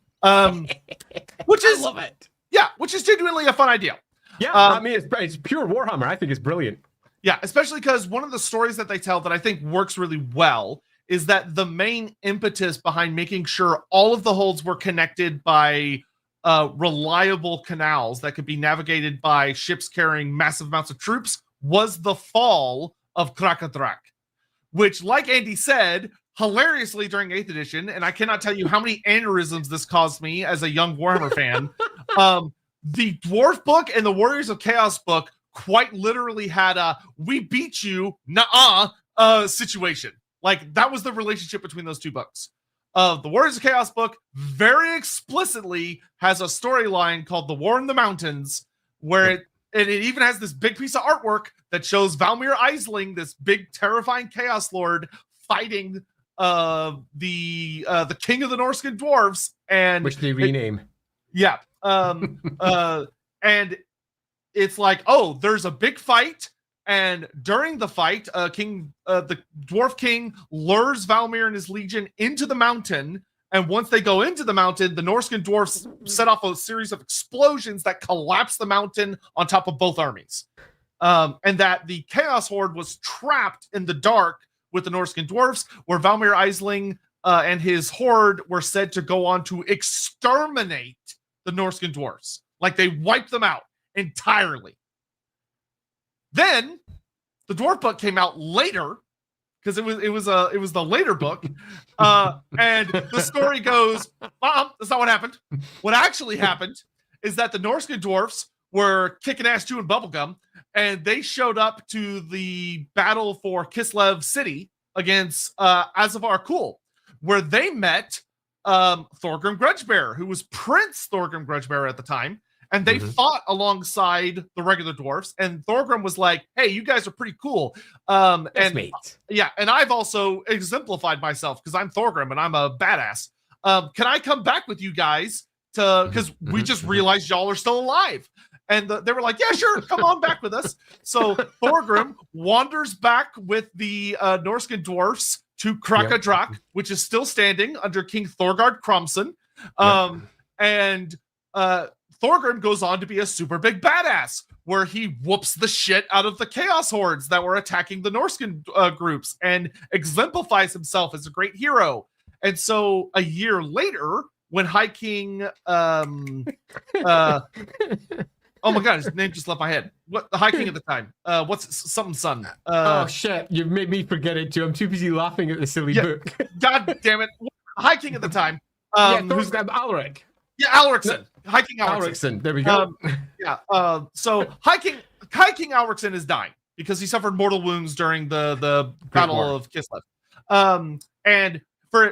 Which is, I love it. Yeah, which is genuinely a fun idea. Yeah, I mean, it's pure Warhammer. I think it's brilliant. Yeah, especially because one of the stories that they tell that I think works really well is that the main impetus behind making sure all of the holds were connected by reliable canals that could be navigated by ships carrying massive amounts of troops was the fall of Krakadrak, which, like Andy said, hilariously during 8th edition, and I cannot tell you how many aneurysms this caused me as a young Warhammer fan, the Dwarf book and the Warriors of Chaos book quite literally had a "we beat you, nuh-uh" situation. Like, that was the relationship between those two books. The Warriors of Chaos book very explicitly has a storyline called The War in the Mountains, where it even has this big piece of artwork that shows Valmir Aisling, this big terrifying Chaos Lord, fighting the king of the Norse Dwarfs, and which they rename. And it's like, oh, there's a big fight, and during the fight, the Dwarf King lures Valmir and his legion into the mountain, and once they go into the mountain, the Norse Dwarfs set off a series of explosions that collapse the mountain on top of both armies. And that the Chaos Horde was trapped in the dark with the Norse Dwarfs, where Valmir Aisling and his horde were said to go on to exterminate the Norse Dwarfs. Like, they wiped them out entirely. Then the Dwarf book came out later, because it was the later book, and the story goes, that's not what happened. What actually happened is that the Norse Dwarfs were kicking ass chewing bubblegum, and they showed up to the battle for Kislev City against Azavar Kul, where they met Thorgrim Grudgebearer, who was Prince Thorgrim Grudgebearer at the time, and they fought alongside the regular dwarfs, and Thorgrim was like, hey, you guys are pretty cool. And I've also exemplified myself because I'm Thorgrim and I'm a badass. Can I come back with you guys because we just realized y'all are still alive? And they were like, yeah, sure, come on back with us. So Thorgrim wanders back with the Norscan dwarfs to Krakadrak, which is still standing under King Thorgard Cromson. And Thorgrim goes on to be a super big badass, where he whoops the shit out of the Chaos Hordes that were attacking the Norscan groups and exemplifies himself as a great hero. And so a year later, when High King... oh my god, his name just left my head. What the High King at the time? What's something son? Oh shit, you made me forget it too. I'm too busy laughing at the silly book. God damn it. High King at the time. Who's Alaric? Yeah, Alricson. High King Alricson. There we go. So High King Alricson is dying because he suffered mortal wounds during the Battle of Kislev.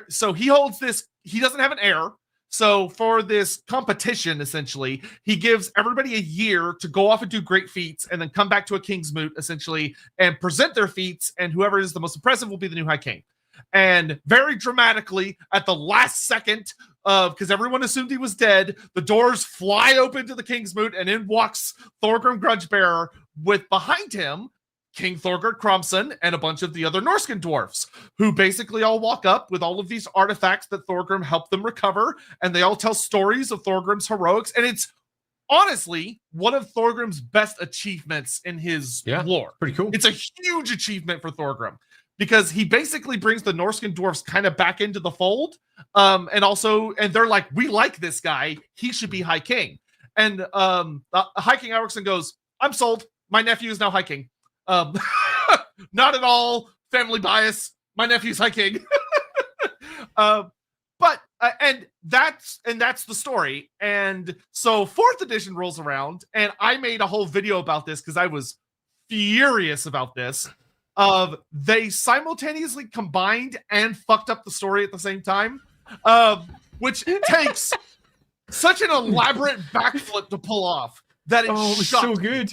So he holds this, he doesn't have an heir. So for this competition, essentially, he gives everybody a year to go off and do great feats and then come back to a King's Moot, essentially, and present their feats, and whoever is the most impressive will be the new High King. And very dramatically, at the last second, because everyone assumed he was dead, the doors fly open to the King's Moot, and in walks Thorgrim Grudgebearer with behind him King Thorgard Cromson and a bunch of the other Norscan dwarfs, who basically all walk up with all of these artifacts that Thorgrim helped them recover, and they all tell stories of Thorgrim's heroics, and it's honestly one of Thorgrim's best achievements in his lore. Pretty cool. It's a huge achievement for Thorgrim, because he basically brings the Norscan dwarfs kind of back into the fold, and they're like, we like this guy, he should be High King. And High King Alricsson goes, I'm sold, my nephew is now High King. Not at all family bias, my nephew's High King. But that's the story. And so 4th edition rolls around, and I made a whole video about this because I was furious about this. They simultaneously combined and fucked up the story at the same time, which takes such an elaborate backflip to pull off that it was so good.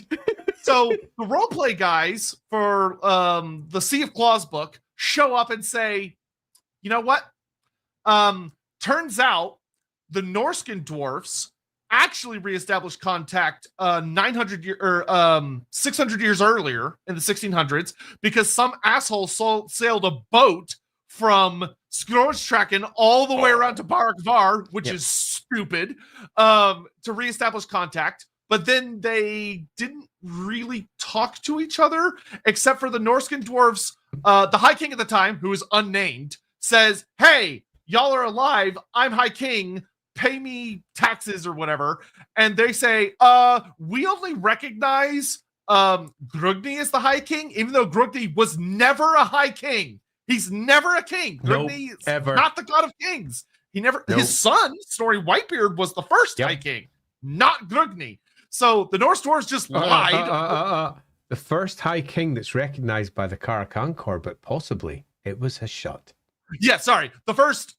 So the roleplay guys for the Sea of Claws book show up and say, you know what? Turns out the Norscan dwarfs actually reestablished contact 600 years earlier in the 1600s, because some asshole sailed a boat from Skrojtraken all the way around to Barakvar, which is stupid, to reestablish contact. But then they didn't really talk to each other, except for the Norscan dwarves. The High King at the time, who is unnamed, says, hey, y'all are alive. I'm High King. pay me taxes or whatever. And they say, we only recognize Grimnir as the High King, even though Grimnir was never a High King. He's never a king. Grimnir is ever. not the god of kings. He never. Nope. His son, Snorri Whitebeard, was the first High King, not Grimnir. So the Norse Dwarves just lied. The first High King that's recognized by the Carachancore, but possibly it was a shot. Yeah, sorry. The first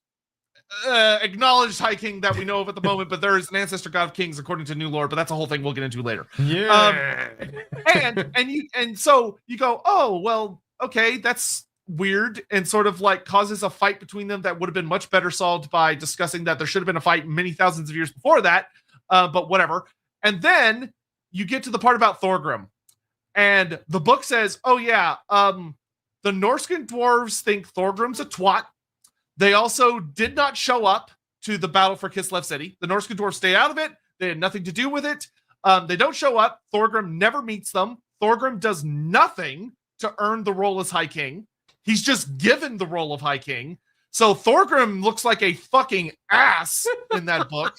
acknowledged High King that we know of at the moment, but there is an ancestor god of kings according to new lore, but that's a whole thing we'll get into later. Yeah. And so you go, oh, well, okay, that's weird, and sort of like causes a fight between them that would have been much better solved by discussing that there should have been a fight many thousands of years before that, but whatever. And then you get to the part about Thorgrim, and the book says, oh yeah, the Norse dwarves think Thorgrim's a twat. They also did not show up to the battle for Kislev City. The Norse dwarves stay out of it. They had nothing to do with it. They don't show up. Thorgrim never meets them. Thorgrim does nothing to earn the role as High King. He's just given the role of High King. So Thorgrim looks like a fucking ass in that book,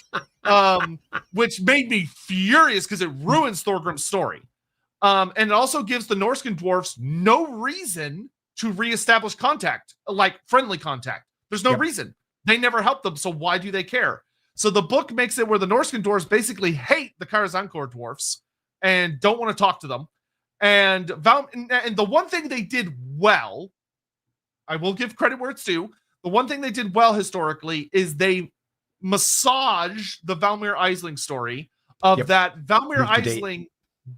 which made me furious because it ruins Thorgrim's story. And it also gives the Norse dwarfs no reason to reestablish contact, like friendly contact. There's no reason. They never helped them, so why do they care? So the book makes it where the Norse dwarfs basically hate the Carachancore dwarfs and don't want to talk to them. And the one thing they did well, I will give credit where it's due, the one thing they did well historically is they massaged the Valmir Aisling story of that Valmir Aisling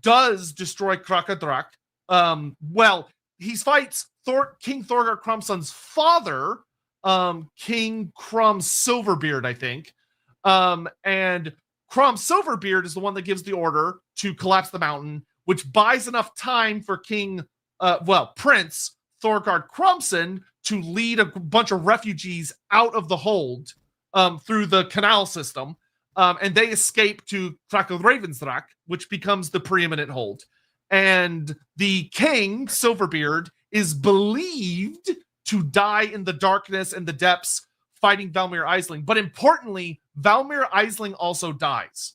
does destroy Krakadrak. Well, he fights King Thorgar Crumson's father, King Crum Silverbeard, I think. And Crum Silverbeard is the one that gives the order to collapse the mountain, which buys enough time for Prince Thorgard Crumson to lead a bunch of refugees out of the hold through the canal system. And they escape to Ravensdrach, which becomes the preeminent hold. And the king, Silverbeard, is believed to die in the darkness and the depths fighting Valmir Aisling. But importantly, Valmir Aisling also dies.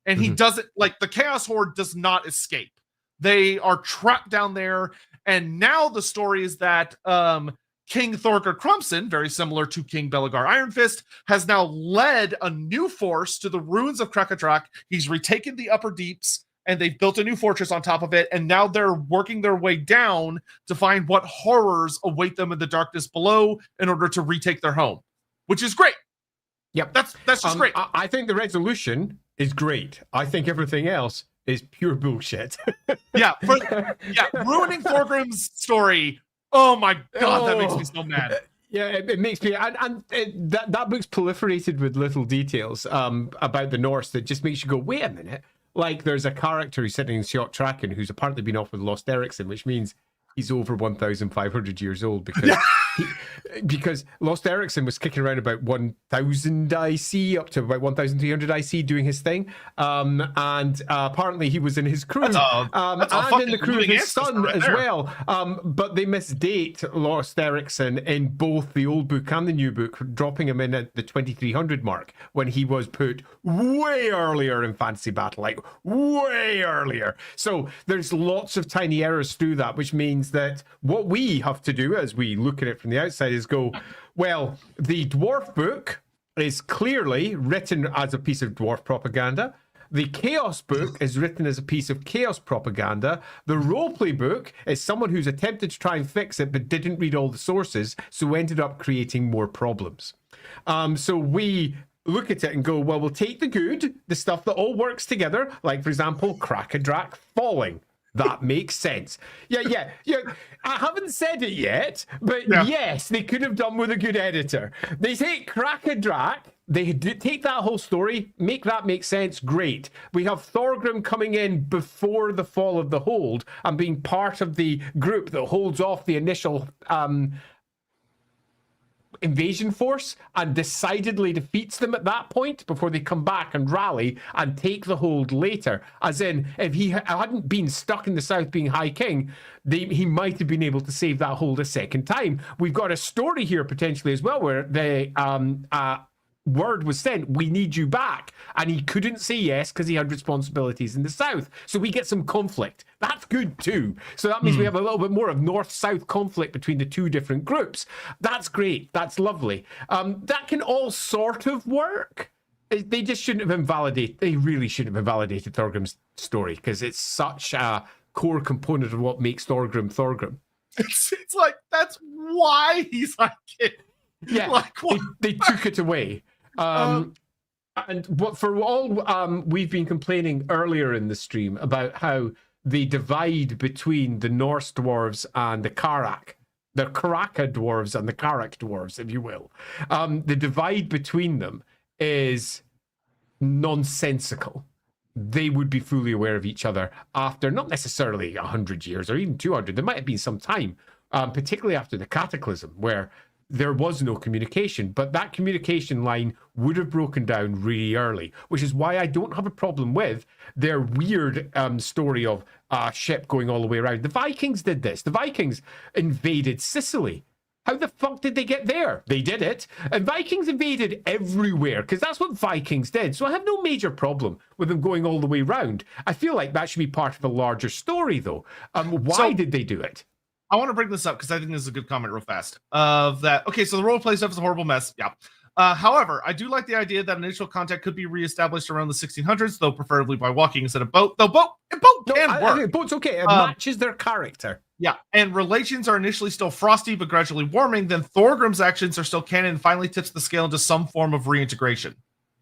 And he doesn't, like, the Chaos Horde does not escape. They are trapped down there. And now the story is that King Thorgar Crumson, very similar to King Belagar Ironfist, has now led a new force to the ruins of Krakadrak. He's retaken the upper deeps, and they've built a new fortress on top of it, and now they're working their way down to find what horrors await them in the darkness below in order to retake their home, which is great. Yep. That's just great. I think the resolution is great. I think everything else is pure bullshit. Ruining Thorgrim's story. Oh my God, that makes me so mad. Yeah, it makes me, and that book's proliferated with little details about the Norse that just makes you go, wait a minute. Like, there's a character who's sitting in Sjot Traken who's apparently been off with Lost Ericsson, which means he's over 1,500 years old because Lost Ericsson was kicking around about 1,000 IC up to about 1,300 IC doing his thing. And apparently he was in his crew and in the crew of his son as well. But they misdate Lost Ericsson in both the old book and the new book, dropping him in at the 2,300 mark when he was put way earlier in Fantasy Battle, like way earlier. So there's lots of tiny errors through that, which means that what we have to do as we look at it from the outside is go, well, the dwarf book is clearly written as a piece of dwarf propaganda. The chaos book is written as a piece of chaos propaganda. The roleplay book is someone who's attempted to try and fix it but didn't read all the sources, so ended up creating more problems. So we look at it and go, well, we'll take the good, the stuff that all works together, like, for example, Krakadrak falling. That makes sense. Yeah. I haven't said it yet, but yes, they could have done with a good editor. They take Krakadrak, they take that whole story, make that make sense, great. We have Thorgrim coming in before the fall of the hold and being part of the group that holds off the initial invasion force and decidedly defeats them at that point before they come back and rally and take the hold later. As in, if he hadn't been stuck in the south being High King, he might have been able to save that hold a second time. We've got a story here potentially as well where the word was sent, we need you back. And he couldn't say yes because he had responsibilities in the south. So we get some conflict. That's good too. So that means we have a little bit more of north-south conflict between the two different groups. That's great. That's lovely. That can all sort of work. They just shouldn't have invalidated. They really shouldn't have invalidated Thorgrim's story because it's such a core component of what makes Thorgrim Thorgrim. It's like that's why he's like it. Yeah, like, they took it away. And what for all we've been complaining earlier in the stream about how they divide between the Norse dwarves and the Karaka dwarves and the Karak dwarves, if you will. The divide between them is nonsensical. They would be fully aware of each other after not necessarily 100 years or even 200. There might have been some time, particularly after the cataclysm, where there was no communication, but that communication line would have broken down really early, which is why I don't have a problem with their weird story of a ship going all the way around. The Vikings did this. The Vikings invaded Sicily. How the fuck did they get there? They did it. And Vikings invaded everywhere because that's what Vikings did. So I have no major problem with them going all the way around. I feel like that should be part of a larger story, though. Why did they do it? I want to bring this up because I think this is a good comment real fast. Okay, so the roleplay stuff is a horrible mess. Yeah. However, I do like the idea that initial contact could be reestablished around the 1600s, though preferably by walking instead of boat. Though boat can work. I think boat's okay. It matches their character. Yeah, and relations are initially still frosty but gradually warming. Then Thorgrim's actions are still canon and finally tips the scale into some form of reintegration.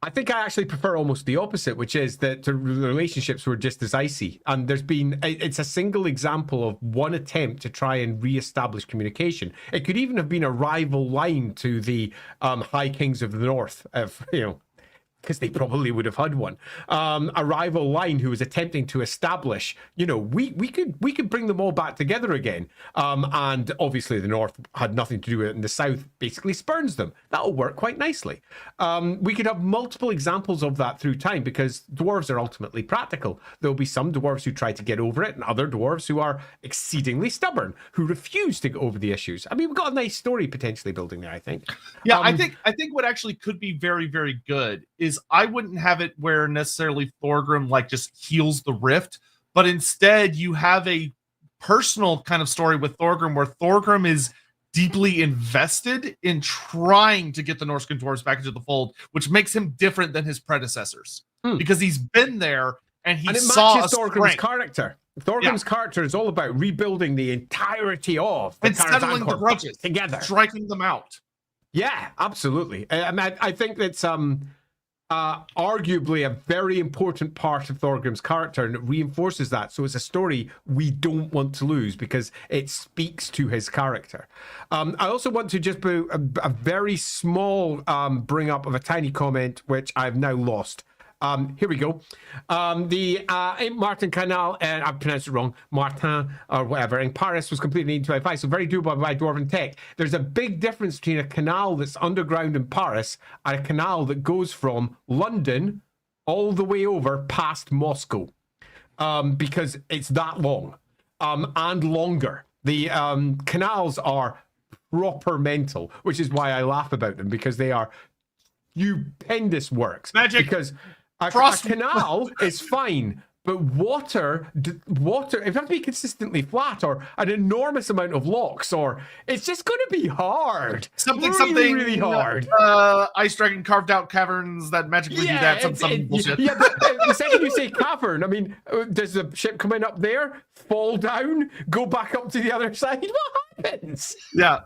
I think I actually prefer almost the opposite, which is that the relationships were just as icy. And it's a single example of one attempt to try and re-establish communication. It could even have been a rival line to the High Kings of the North, because they probably would have had one. A rival line who was attempting to establish, we could bring them all back together again. And obviously the North had nothing to do with it, and the South basically spurns them. That'll work quite nicely. We could have multiple examples of that through time because dwarves are ultimately practical. There'll be some dwarves who try to get over it, and other dwarves who are exceedingly stubborn, who refuse to get over the issues. I mean, we've got a nice story potentially building there, I think. Yeah, I think what actually could be very, very good is I wouldn't have it where necessarily Thorgrim just heals the rift, but instead you have a personal kind of story with Thorgrim where Thorgrim is deeply invested in trying to get the Norse Dwarfs back into the fold, which makes him different than his predecessors because he's been there and it matches Thorgrim's character. Thorgrim's character is all about rebuilding the entirety of the settling the grudges together, striking them out. Yeah, absolutely. I think that's arguably a very important part of Thorgrim's character, and it reinforces that. So it's a story we don't want to lose because it speaks to his character. I also want to just put a very small bring up of a tiny comment, which I've now lost. Here we go. The Martin Canal, and I pronounced it wrong, Martin or whatever, in Paris was completed in 1825, so very doable by Dwarven tech. There's a big difference between a canal that's underground in Paris and a canal that goes from London all the way over past Moscow, because it's that long and longer. The canals are proper mental, which is why I laugh about them, because they are stupendous works. Magic. Because a canal is fine, but water, it has to be consistently flat or an enormous amount of locks, or it's just going to be hard. Something really hard. Ice Dragon carved out caverns that magically do that. Some bullshit. Yeah, the second you say cavern, I mean, does the ship come in up there, fall down, go back up to the other side? What happens? Yeah,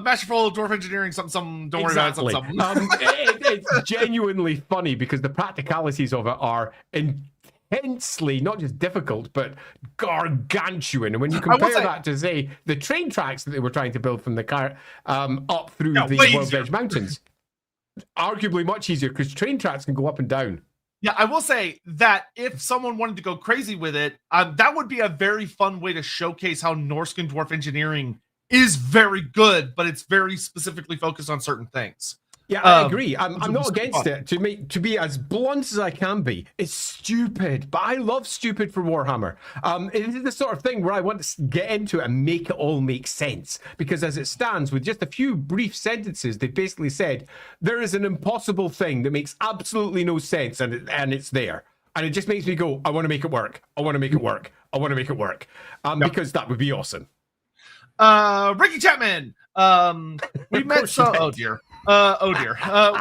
masterful dwarf engineering. Some. Don't worry about it. It's genuinely funny because the practicalities of it are intensely not just difficult but gargantuan, and when you compare that to say the train tracks that they were trying to build from the car up through the World's Edge Mountains, arguably much easier because train tracks can go up and down. Yeah, I will say that if someone wanted to go crazy with it, that would be a very fun way to showcase how Norscan dwarf engineering is very good, but it's very specifically focused on certain things. Yeah, I agree. I'm not super against fun. it. To be as blunt as I can be, it's stupid, but I love stupid for Warhammer. It is the sort of thing where I want to get into it and make it all make sense. Because as it stands, with just a few brief sentences, they basically said there is an impossible thing that makes absolutely no sense, and it's there, and it just makes me go, I want to make it work. I want to make it work. I want to make it work. Because that would be awesome. Ricky Chapman. We met some. Oh dear.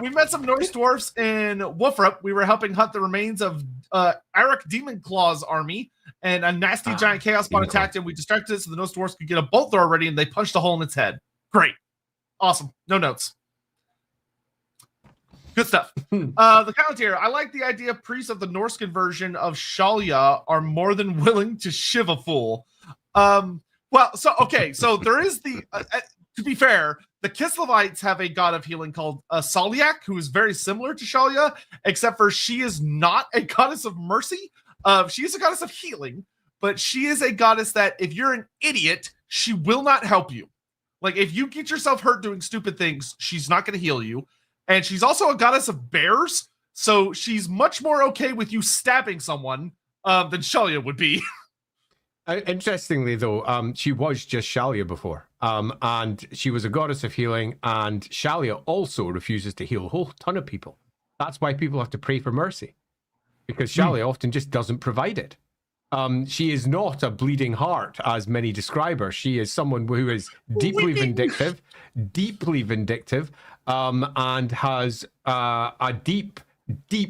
We met some Norse dwarfs in Wolfrup. We were helping hunt the remains of Arik Demon Claw's army, and a nasty giant chaos spawn attacked him. We distracted it so the Norse dwarfs could get a bolt thrower ready, and they punched a hole in its head. Great. Awesome. No notes. Good stuff. The commentator. I like the idea priests of the Norse version of Shalia are more than willing to shiv a fool. Well, so there is the... to be fair, the Kislevites have a god of healing called Saliak, who is very similar to Shalia, except for she is not a goddess of mercy. She is a goddess of healing, but she is a goddess that if you're an idiot, she will not help you. Like, if you get yourself hurt doing stupid things, she's not going to heal you. And she's also a goddess of bears, so she's much more okay with you stabbing someone than Shalia would be. Interestingly, though, she was just Shalia before, and she was a goddess of healing, and Shalia also refuses to heal a whole ton of people. That's why people have to pray for mercy, because Shalia often just doesn't provide it. She is not a bleeding heart, as many describe her. She is someone who is deeply vindictive, and has a deep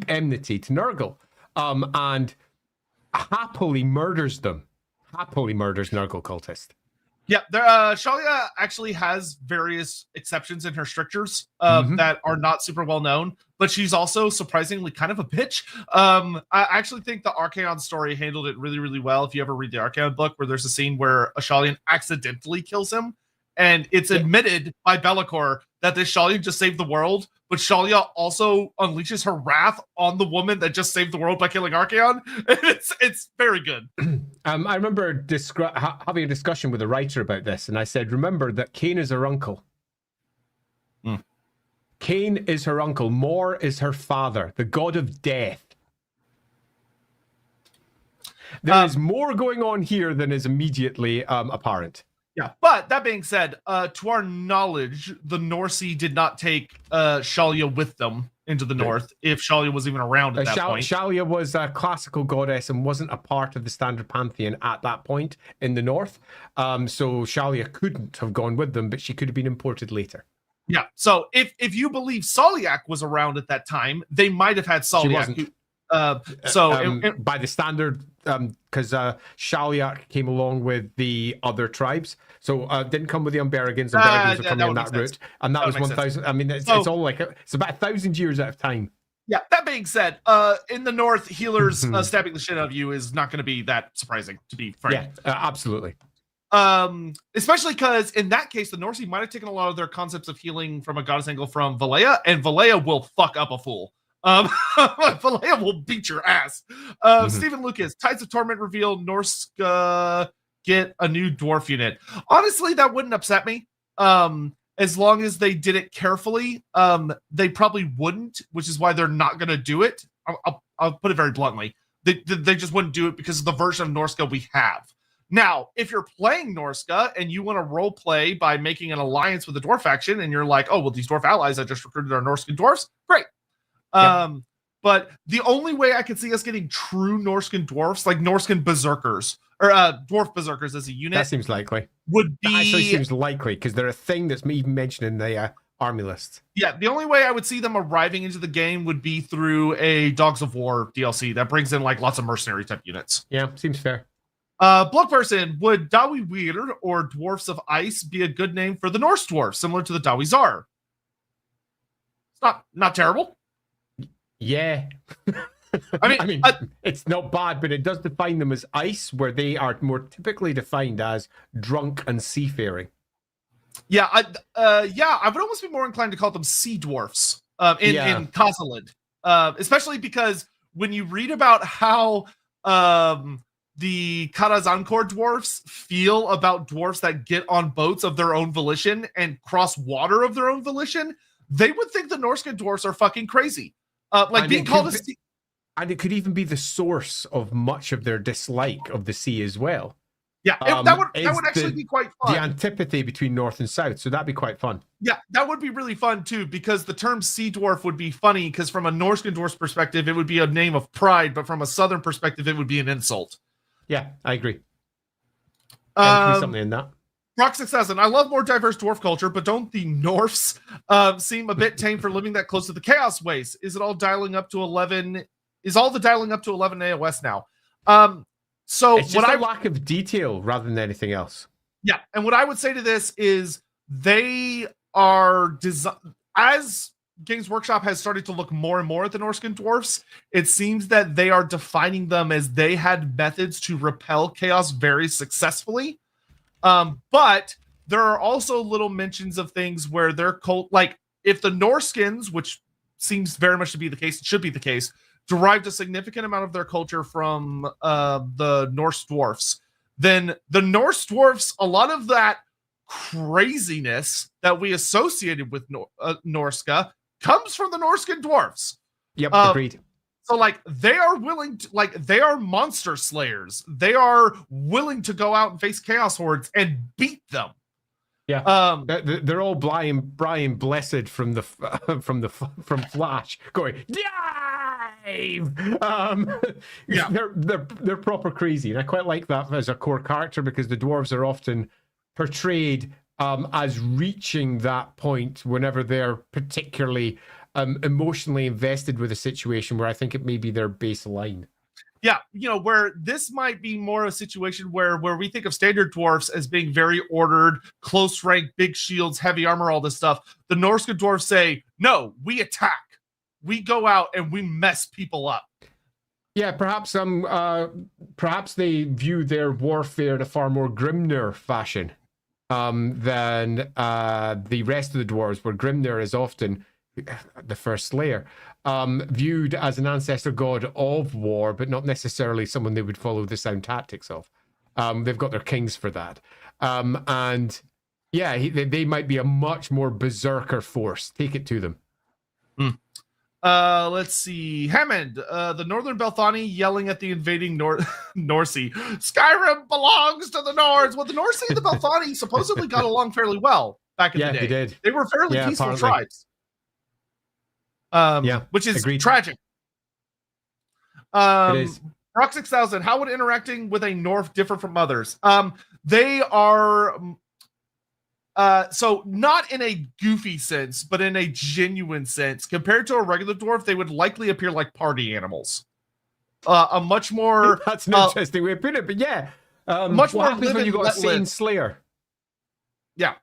enmity to Nurgle, and happily murders them. Happily murders Nurgle cultist. Yeah, Shalia actually has various exceptions in her strictures that are not super well known, but she's also surprisingly kind of a bitch. I actually think the Archaon story handled it really, really well. If you ever read the Archaon book, where there's a scene where a Shalian accidentally kills him, and it's admitted by Be'lakor that this Shalia just saved the world, but Shalia also unleashes her wrath on the woman that just saved the world by killing Archaon. It's very good. I remember having a discussion with a writer about this, and I said, remember that Cain is her uncle. Cain is her uncle. Mor is her father, the god of death. There is more going on here than is immediately apparent. Yeah, but that being said, to our knowledge, the Norse did not take Shalia with them into the north, if Shalia was even around at that point. Shalia was a classical goddess and wasn't a part of the standard pantheon at that point in the north. So Shalia couldn't have gone with them, but she could have been imported later. Yeah, so if you believe Soliak was around at that time, they might have had Soliak. She wasn't. By the standard, because Shaliak came along with the other tribes, so didn't come with the Umberigans. Umberigans were coming on that route, and that was 1,000. I mean, it's all like it's about 1,000 years out of time. Yeah. That being said, in the north, healers stabbing the shit out of you is not going to be that surprising, to be frank. Yeah, absolutely. Especially because in that case, the Norse might have taken a lot of their concepts of healing from a goddess angle from Valea, and Valea will fuck up a fool. Valea will beat your ass. Stephen Lucas, Tides of Torment reveal Norsca get a new dwarf unit. Honestly, that wouldn't upset me. As long as they did it carefully, they probably wouldn't, which is why they're not going to do it. I'll put it very bluntly. They just wouldn't do it because of the version of Norsca we have. Now, if you're playing Norsca and you want to role play by making an alliance with the dwarf faction, and you're like, oh, well, these dwarf allies I just recruited are Norscan dwarfs, great. Yep. But the only way I could see us getting true Norscan dwarfs, like Norscan berserkers, or dwarf berserkers as a unit, that seems likely. Would be that actually seems likely because they're a thing that's even mentioned in the army list. Yeah, the only way I would see them arriving into the game would be through a Dogs of War DLC that brings in like lots of mercenary type units. Yeah, seems fair. Blood person, would Dawi Weird or Dwarfs of Ice be a good name for the Norse dwarf, similar to the Dawi Zar? It's not terrible. Yeah. I mean, it's not bad, but it does define them as ice, where they are more typically defined as drunk and seafaring. Yeah, I would almost be more inclined to call them sea dwarfs in Kazaland, especially because when you read about how the Karazankor dwarfs feel about dwarfs that get on boats of their own volition and cross water of their own volition, they would think the Norsca Dwarfs are fucking crazy. Like And being it called a could sea. And it could even be the source of much of their dislike of the sea as well. Yeah, that would actually be quite fun. The antipathy between North and South, so that'd be quite fun. Yeah, that would be really fun too, because the term Sea Dwarf would be funny, because from a Norse Dwarf's perspective, it would be a name of pride, but from a Southern perspective, it would be an insult. Yeah, I agree. There could be something in that. Rock 6000, I love more diverse dwarf culture, but don't the Norfs seem a bit tame for living that close to the Chaos Ways? Is it all dialing up to 11? Is all the dialing up to 11 AOS now? So it's just a lack of detail rather than anything else. Yeah, and what I would say to this is they are as Games Workshop has started to look more and more at the Norse Dwarfs, it seems that they are defining them as they had methods to repel chaos very successfully. But there are also little mentions of things where their cult, like if the Norskins, which seems very much to be the case, it should be the case, derived a significant amount of their culture from the Norse Dwarfs, then the Norse Dwarfs, a lot of that craziness that we associated with Norsca comes from the Norse Dwarfs. Yep, agreed. So, like, they are willing to, like, they are monster slayers. They are willing to go out and face chaos hordes and beat them. Yeah, they're all Brian Blessed from Flash going dive. Yeah, they're proper crazy, and I quite like that as a core character, because the dwarves are often portrayed as reaching that point whenever they're particularly emotionally invested with a situation where I think it may be their baseline. Yeah, you know, where this might be more a situation where we think of standard dwarfs as being very ordered, close rank, big shields, heavy armor, all this stuff. The Norse dwarfs say, no, we attack. We go out and we mess people up. Yeah, perhaps they view their warfare in a far more Grimnir fashion than the rest of the dwarves, where Grimnir is often the first slayer, viewed as an ancestor god of war, but not necessarily someone they would follow the sound tactics of. They've got their kings for that. And yeah, they might be a much more berserker force. Take it to them. Let's see. Hammond, the Northern Belthani yelling at the invading Norsey. Skyrim belongs to the Nords. Well, the Norsey and the Belthani supposedly got along fairly well back in the day. They did. They were fairly peaceful tribes. Which is tragic. It is. Rock 6000, how would interacting with a Norf differ from others? They are so not in a goofy sense, but in a genuine sense. Compared to a regular dwarf, they would likely appear like party animals. A much more that's an interesting way to put it, but yeah, much more happens when you got a sane slayer. Yeah,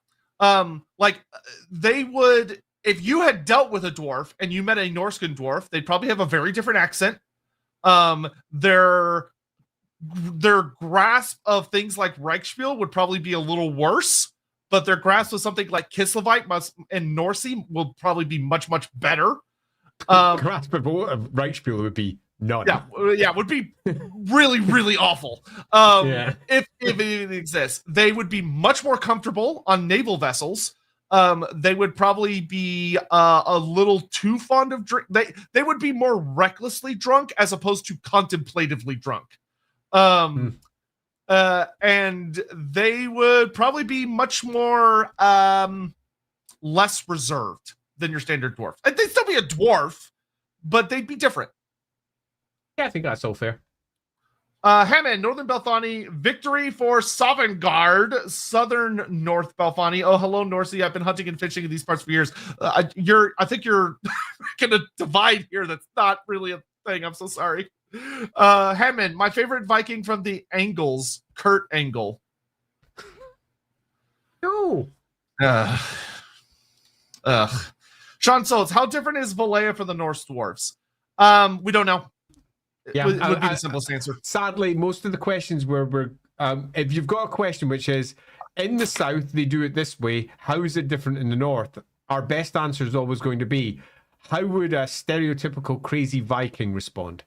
like they would. If you had dealt with a dwarf and you met a Norscan dwarf, they'd probably have a very different accent. Their grasp of things like Reichspiel would probably be a little worse, but their grasp of something like Kislevites and Norsey will probably be much, much better. Grasp of Reichspiel would be none. Yeah, would be really, really awful. If it exists, they would be much more comfortable on naval vessels. They would probably be a little too fond of drink. They would be more recklessly drunk as opposed to contemplatively drunk. And they would probably be much more less reserved than your standard dwarf. And they'd still be a dwarf, but they'd be different. Yeah, I think that's all fair. Hammond, Northern Belthani, victory for Sovngarde, Southern North Belthani. Oh, hello, Norsey. I've been hunting and fishing in these parts for years. I think you're gonna divide here. That's not really a thing. I'm so sorry. Hammond, my favorite Viking from the Angles, Kurt Angle. No. Sean Soltz, how different is Valea for the Norse dwarfs? We don't know. Yeah, would be the simplest answer. Sadly, most of the questions were if you've got a question which is in the south they do it this way, how is it different in the north? Our best answer is always going to be, how would a stereotypical crazy Viking respond?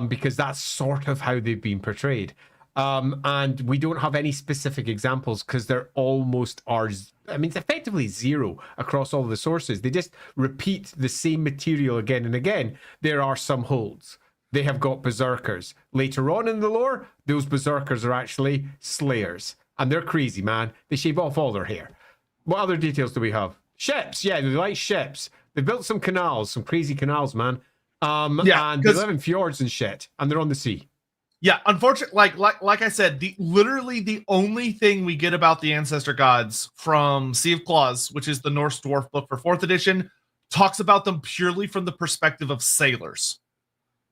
Because that's sort of how they've been portrayed. And we don't have any specific examples because they're almost ours. I mean, it's effectively zero across all the sources. They just repeat the same material again and again. There are some holds. They have got berserkers. Later on in the lore, those berserkers are actually slayers. And they're crazy, man. They shave off all their hair. What other details do we have? Ships. Yeah, they like ships. They built some canals, some crazy canals, man. And they live in fjords and shit. And they're on the sea. Yeah, unfortunately, like I said, literally the only thing we get about the ancestor gods from Sea of Claws, which is the Norse Dwarf book for 4th edition, talks about them purely from the perspective of sailors.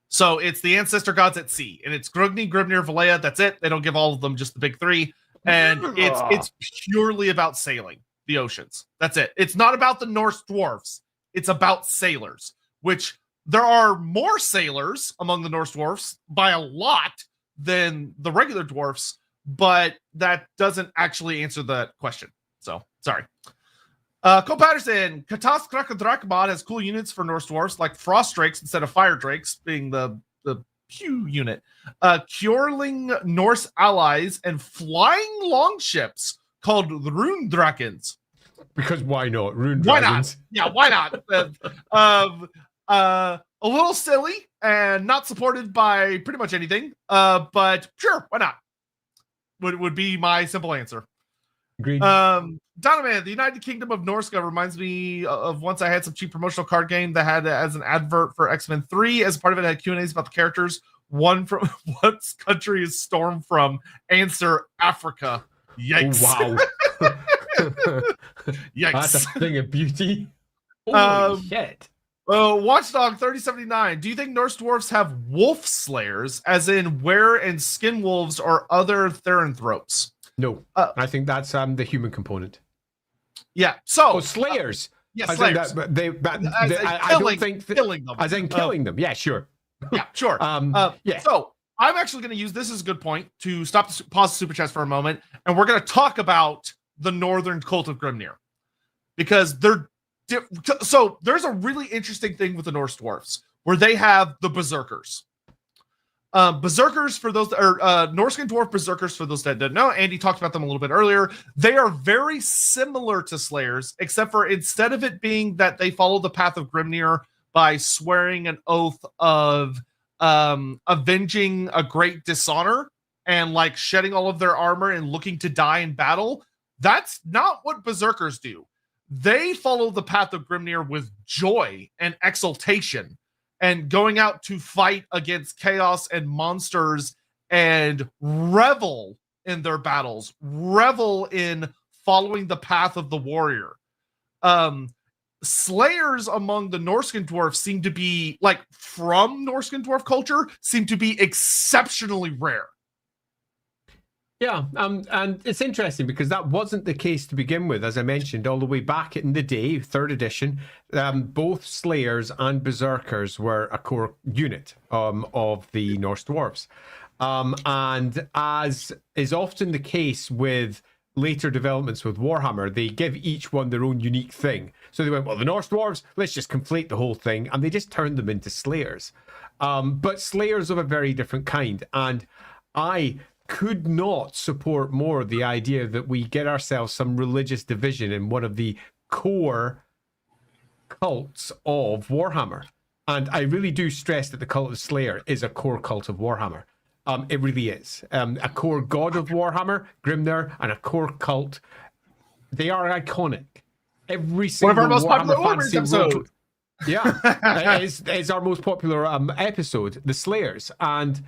So it's the ancestor gods at sea, and it's Grugni, Grimnir, Valea. That's it. They don't give all of them, just the big three, and it's purely about sailing the oceans. That's it. It's not about the Norse dwarfs. It's about sailors, which there are more sailors among the Norse dwarfs by a lot than the regular dwarfs, but that doesn't actually answer the question. So, sorry. Cole Patterson, Katas has cool units for Norse dwarfs, like frost drakes instead of fire drakes, being the Pew unit. Kjorling Norse allies and flying longships called the Rune Drakens. Because why not? Rune dragons. Why not? Yeah, why not? A little silly and not supported by pretty much anything. But sure, why not? Would be my simple answer. Agreed. Donovan, the United Kingdom of Norsca reminds me of once I had some cheap promotional card game that had as an advert for X-Men 3. As part of it, had Q&As about the characters. One from what country is Storm from? Answer: Africa. Yikes! Oh, wow. Yikes! That's a thing of beauty. Holy shit. Watchdog 3079. Do you think Norse dwarfs have wolf slayers, as in were and skin wolves or other theranthropes? No, I think that's the human component. Yeah. So slayers. Yeah, slayers. I don't think killing them. As in killing them. Yeah, sure. Yeah, sure. Yeah. So I'm actually going to use this as a good point to pause the super chats for a moment, and we're going to talk about the northern cult of Grimnir, because so there's a really interesting thing with the Norse dwarfs where they have the berserkers. Berserkers, for those that are Norscan dwarf berserkers, for those that don't know, Andy talked about them a little bit earlier. They are very similar to slayers, except for instead of it being that they follow the path of Grimnir by swearing an oath of avenging a great dishonor and like shedding all of their armor and looking to die in battle, that's not what berserkers do. They follow the path of Grimnir with joy and exultation, and going out to fight against chaos and monsters and revel in their battles, revel in following the path of the warrior. Slayers among the Norscan dwarfs seem to be, like, from Norscan dwarf culture, seem to be exceptionally rare. Yeah, and it's interesting because that wasn't the case to begin with, as I mentioned, all the way back in the day, 3rd edition. Both Slayers and Berserkers were a core unit of the Norse Dwarfs. And as is often the case with later developments with Warhammer, they give each one their own unique thing. So they went, well, the Norse Dwarves, let's just conflate the whole thing, and they just turned them into Slayers. But Slayers of a very different kind. And I could not support more the idea that we get ourselves some religious division in one of the core cults of Warhammer. And I really do stress that the cult of Slayer is a core cult of Warhammer. It really is. A core god of Warhammer, Grimnir, and a core cult. They are iconic. Every single one of our most Warhammer popular fantasy episodes. Yeah, it's our most popular episode, the Slayers, and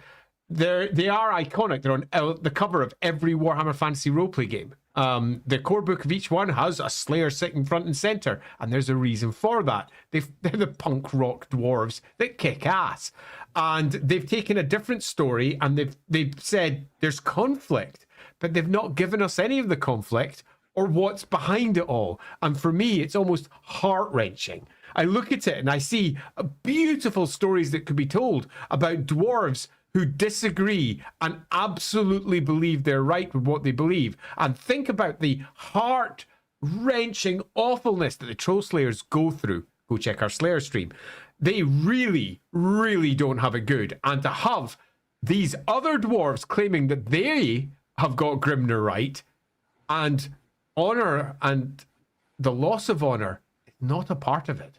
they are iconic. They're on the cover of every Warhammer Fantasy roleplay game. The core book of each one has a Slayer sitting front and center, and there's a reason for that. They're the punk rock dwarves that kick ass, and they've taken a different story and they've said there's conflict, but they've not given us any of the conflict or what's behind it all. And for me, it's almost heart-wrenching. I look at it and I see beautiful stories that could be told about dwarves who disagree and absolutely believe they're right with what they believe. And think about the heart-wrenching awfulness that the Troll Slayers go through. Go check our Slayer stream. They really, really don't have it good. And to have these other dwarves claiming that they have got Grimnir right, and honor and the loss of honor is not a part of it.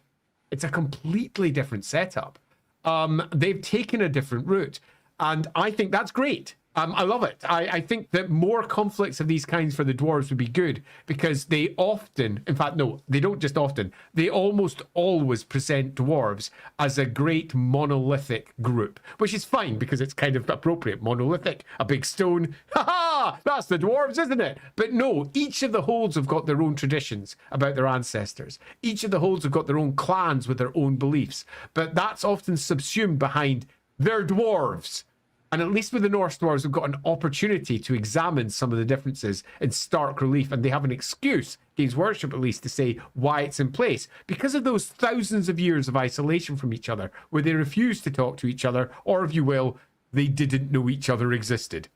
It's a completely different setup. They've taken a different route, and I think that's great. I love it. I think that more conflicts of these kinds for the dwarves would be good, because they often, in fact, no, they don't just often, they almost always present dwarves as a great monolithic group, which is fine because it's kind of appropriate. Monolithic, a big stone. Ha ha! That's the dwarves, isn't it? But no, each of the holds have got their own traditions about their ancestors. Each of the holds have got their own clans with their own beliefs. But that's often subsumed behind their dwarves. And at least with the Norse Dwarves, we've got an opportunity to examine some of the differences in stark relief, and they have an excuse, Games Workshop at least, to say why it's in place. Because of those thousands of years of isolation from each other, where they refused to talk to each other, or if you will, they didn't know each other existed.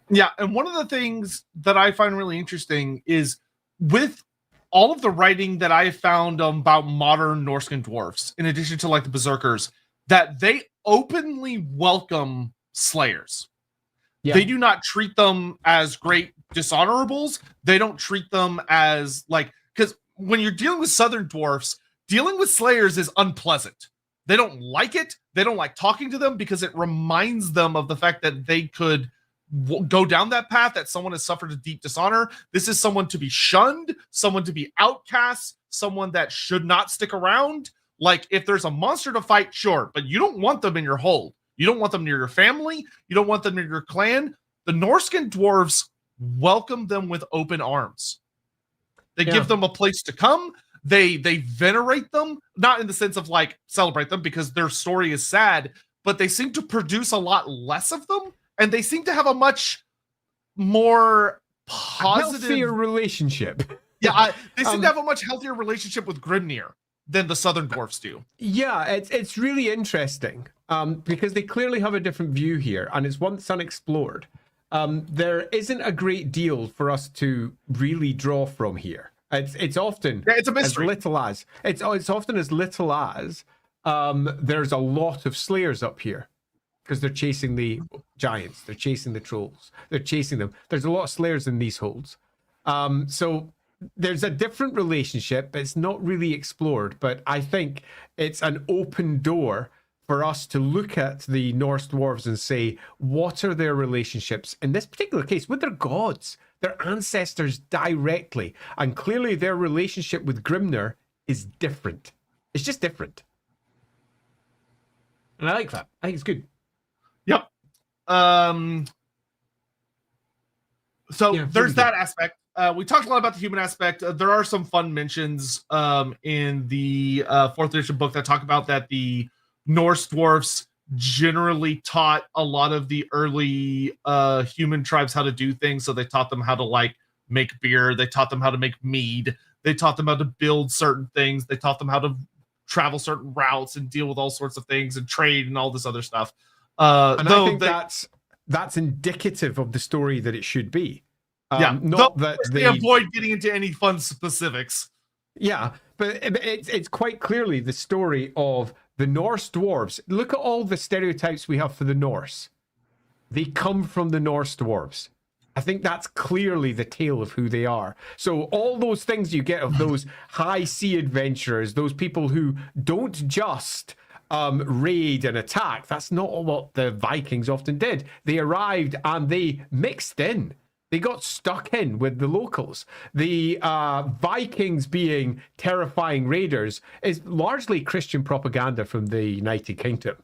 Yeah, and one of the things that I find really interesting is with all of the writing that I found about modern Norse dwarfs, in addition to like the Berserkers, that they openly welcome slayers. Yeah. They do not treat them as great dishonorables. They don't treat them as like, because when you're dealing with Southern dwarfs, dealing with slayers is unpleasant. They don't like it. They don't like talking to them because it reminds them of the fact that they could go down that path, that someone has suffered a deep dishonor. This is someone to be shunned, someone to be outcast, someone that should not stick around. Like, if there's a monster to fight, sure, but you don't want them in your hold. You don't want them near your family. You don't want them near your clan. The Norscan dwarves welcome them with open arms. They give them a place to come. They venerate them, not in the sense of like celebrate them because their story is sad, but they seem to produce a lot less of them, and they seem to have a much more positive, healthier relationship. They seem to have a much healthier relationship with Grimnir than the Southern dwarfs do. Yeah, it's really interesting because they clearly have a different view here, and it's one that's unexplored. There isn't a great deal for us to really draw from here. It's often it's a mystery. As little as it's often as little as there's a lot of slayers up here because they're chasing the giants, they're chasing the trolls, they're chasing them. There's a lot of slayers in these holds, so there's a different relationship. It's not really explored, but I think it's an open door for us to look at the Norse dwarves and say, what are their relationships in this particular case with their gods, their ancestors directly? And clearly their relationship with Grimnir is different. It's just different. And I like that. I think it's good. Yep. So there's that aspect. We talked a lot about the human aspect. There are some fun mentions in the 4th edition book that talk about that the Norse dwarfs generally taught a lot of the early human tribes how to do things. So they taught them how to like make beer. They taught them how to make mead. They taught them how to build certain things. They taught them how to travel certain routes and deal with all sorts of things and trade and all this other stuff. And I think that's indicative of the story that it should be. Not that they avoid getting into any fun specifics. Yeah, but it's quite clearly the story of the Norse dwarves. Look at all the stereotypes we have for the Norse. They come from the Norse dwarves. I think that's clearly the tale of who they are. So all those things you get of those high sea adventurers, those people who don't just raid and attack. That's not what the Vikings often did. They arrived and they mixed in. They got stuck in with the locals. The Vikings being terrifying raiders is largely Christian propaganda from the United Kingdom,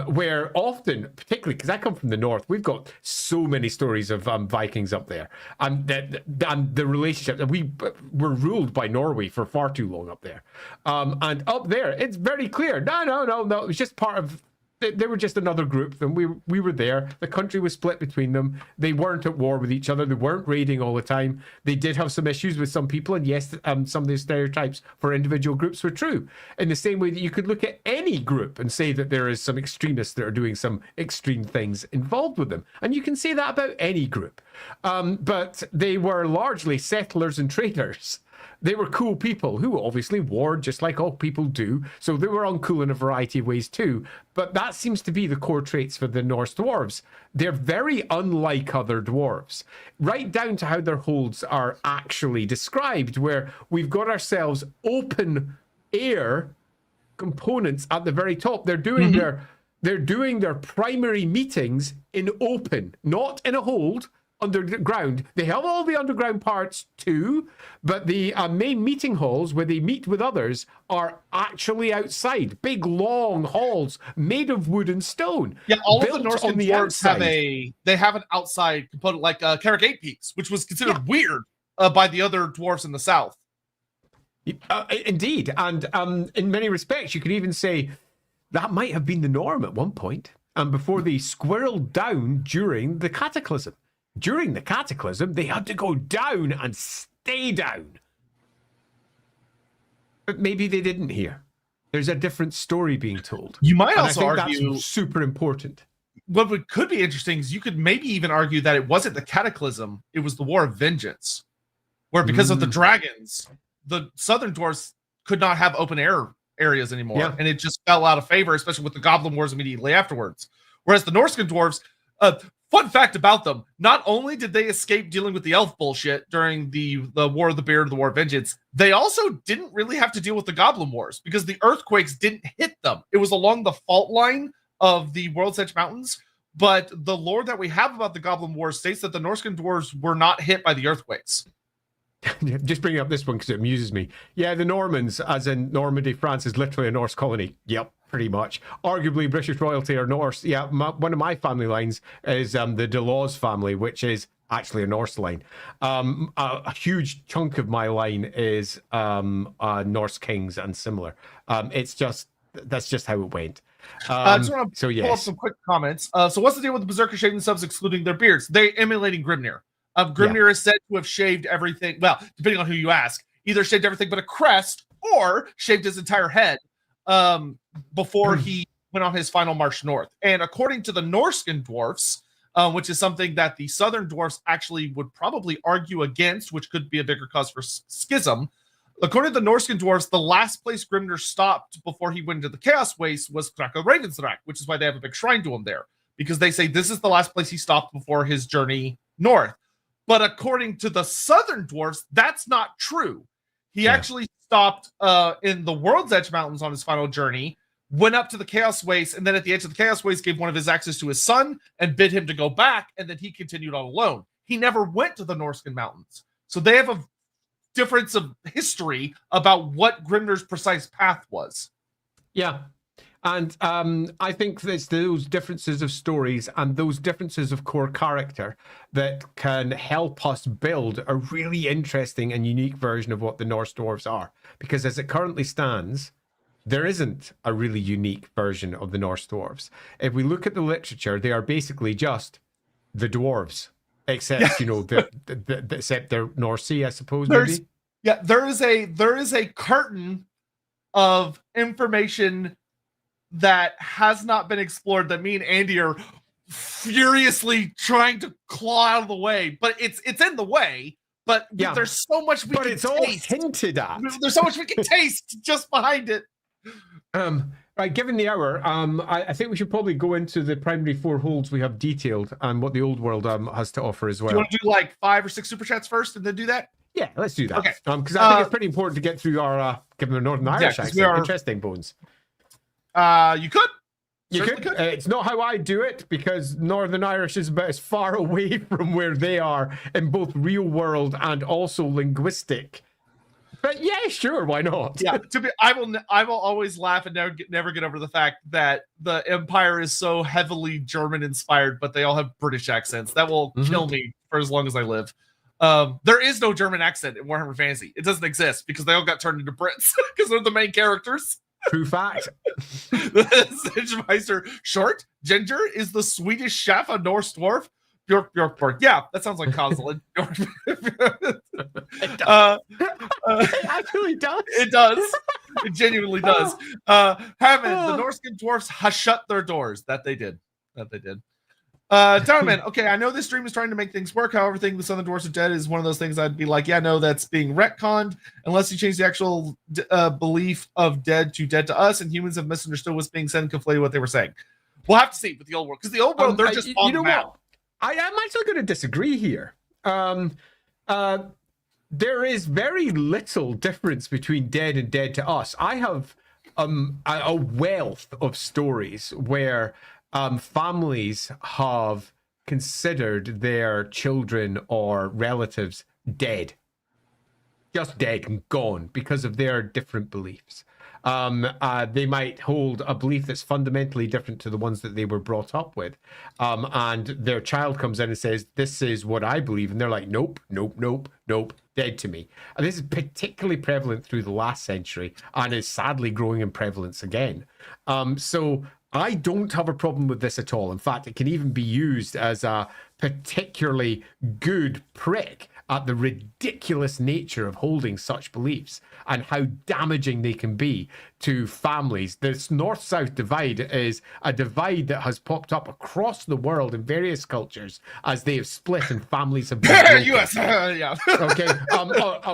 where often, particularly because I come from the north, we've got so many stories of Vikings up there, and the relationship. We were ruled by Norway for far too long up there, and up there it's very clear. No. It was just part of. They were just another group, and we were there. The country was split between them. They weren't at war with each other. They weren't raiding all the time. They did have some issues with some people, and yes, some of the stereotypes for individual groups were true. In the same way that you could look at any group and say that there is some extremists that are doing some extreme things involved with them, and you can say that about any group. But they were largely settlers and traders. They were cool people who obviously warred just like all people do. So they were uncool in a variety of ways too. But that seems to be the core traits for the Norse dwarves. They're very unlike other dwarves, right down to how their holds are actually described, where we've got ourselves open air components at the very top. They're doing their primary meetings in open, not in a hold underground. They have all the underground parts too, but the main meeting halls where they meet with others are actually outside. Big long halls made of wood and stone. Yeah, all of the Norse dwarves have an outside component, like Carragate Peaks, which was considered weird by the other dwarves in the south. Indeed, and in many respects, you could even say that might have been the norm at one point, and before they squirreled down during the cataclysm. During the cataclysm, they had to go down and stay down. But maybe they didn't here. There's a different story being told. You might and also I think argue that's super important. What could be interesting is you could maybe even argue that it wasn't the cataclysm, it was the War of Vengeance, where because of the dragons, the southern dwarves could not have open air areas anymore, and it just fell out of favor, especially with the Goblin Wars immediately afterwards. Whereas the Norscan dwarves, fun fact about them, not only did they escape dealing with the elf bullshit during the War of the Beard, the War of Vengeance, they also didn't really have to deal with the Goblin Wars because the earthquakes didn't hit them. It was along the fault line of the World's Edge Mountains, but the lore that we have about the Goblin Wars states that the Norscan dwarves were not hit by the earthquakes. Just bringing up this one because it amuses me. Yeah, the Normans, as in Normandy, France, is literally a Norse colony. Yep, pretty much. Arguably, British royalty are Norse. Yeah, one of my family lines is the Delaws family, which is actually a Norse line. A huge chunk of my line is Norse kings and similar. It's just, that's just how it went. I just want to pull up some quick comments. So what's the deal with the Berserker shaving themselves, excluding their beards? They're emulating Grimnir. Grimnir is said to have shaved everything. Well, depending on who you ask, either shaved everything but a crest or shaved his entire head before he went on his final march north. And according to the Norscan Dwarfs, which is something that the Southern Dwarfs actually would probably argue against, which could be a bigger cause for schism. According to the Norscan Dwarfs, the last place Grimnir stopped before he went into the Chaos Waste was Krakow Ravensrack, which is why they have a big shrine to him there, because they say this is the last place he stopped before his journey north. But according to the Southern Dwarfs, that's not true. He actually stopped in the World's Edge Mountains on his final journey, went up to the Chaos Waste, and then at the edge of the Chaos Waste gave one of his axes to his son and bid him to go back, and then he continued on alone. He never went to the Norscan Mountains. So they have a difference of history about what Grimnir's precise path was. Yeah. And I think there's those differences of stories and those differences of core character that can help us build a really interesting and unique version of what the Norse dwarves are. Because as it currently stands, there isn't a really unique version of the Norse dwarves. If we look at the literature, they are basically just the dwarves, except, you know, except they're Norse, I suppose, maybe. Yeah, there is a curtain of information that has not been explored that me and Andy are furiously trying to claw out of the way, but it's in the way. But there's so much we can taste. But it's all hinted at. There's so much we can taste just behind it. Right, given the hour, I think we should probably go into the primary 4 holds we have detailed and what the old world has to offer as well. Do you want to do like 5 or 6 super chats first and then do that? Yeah, let's do that. Okay. Because I think it's pretty important to get through our given the Northern Irish accent. Interesting, Bones. You could. You could. It's not how I do it, because Northern Irish is about as far away from where they are in both real world and also linguistic. But yeah, sure, why not? Yeah, I will always laugh and never get over the fact that the Empire is so heavily German inspired, but they all have British accents. That will kill me for as long as I live. There is no German accent in Warhammer Fantasy. It doesn't exist because they all got turned into Brits because they're the main characters. True fact. Meister Short Ginger is the Swedish chef, a Norse dwarf. Bjork. Yeah, that sounds like Kozil. It actually does. It does. It genuinely does. The Norscan dwarfs shut their doors. That they did. Donovan, okay, I know this stream is trying to make things work. However, thinking the Southern Dwarfs are dead is one of those things I'd be like, yeah, no, that's being retconned. Unless you change the actual belief of dead to us, and humans have misunderstood what's being said and conflated what they were saying. We'll have to see with the old world, because the old world, they're just on the map. What? I'm actually going to disagree here. There is very little difference between dead and dead to us. I have a wealth of stories where families have considered their children or relatives dead, just dead and gone because of their different beliefs. They might hold a belief that's fundamentally different to the ones that they were brought up with. And their child comes in and says, this is what I believe. And they're like, nope, nope, nope, nope, dead to me. And this is particularly prevalent through the last century and is sadly growing in prevalence again. So I don't have a problem with this at all. In fact, it can even be used as a particularly good prick at the ridiculous nature of holding such beliefs and how damaging they can be to families. This north-south divide is a divide that has popped up across the world in various cultures as they have split and families have been broken. US, yeah. Okay,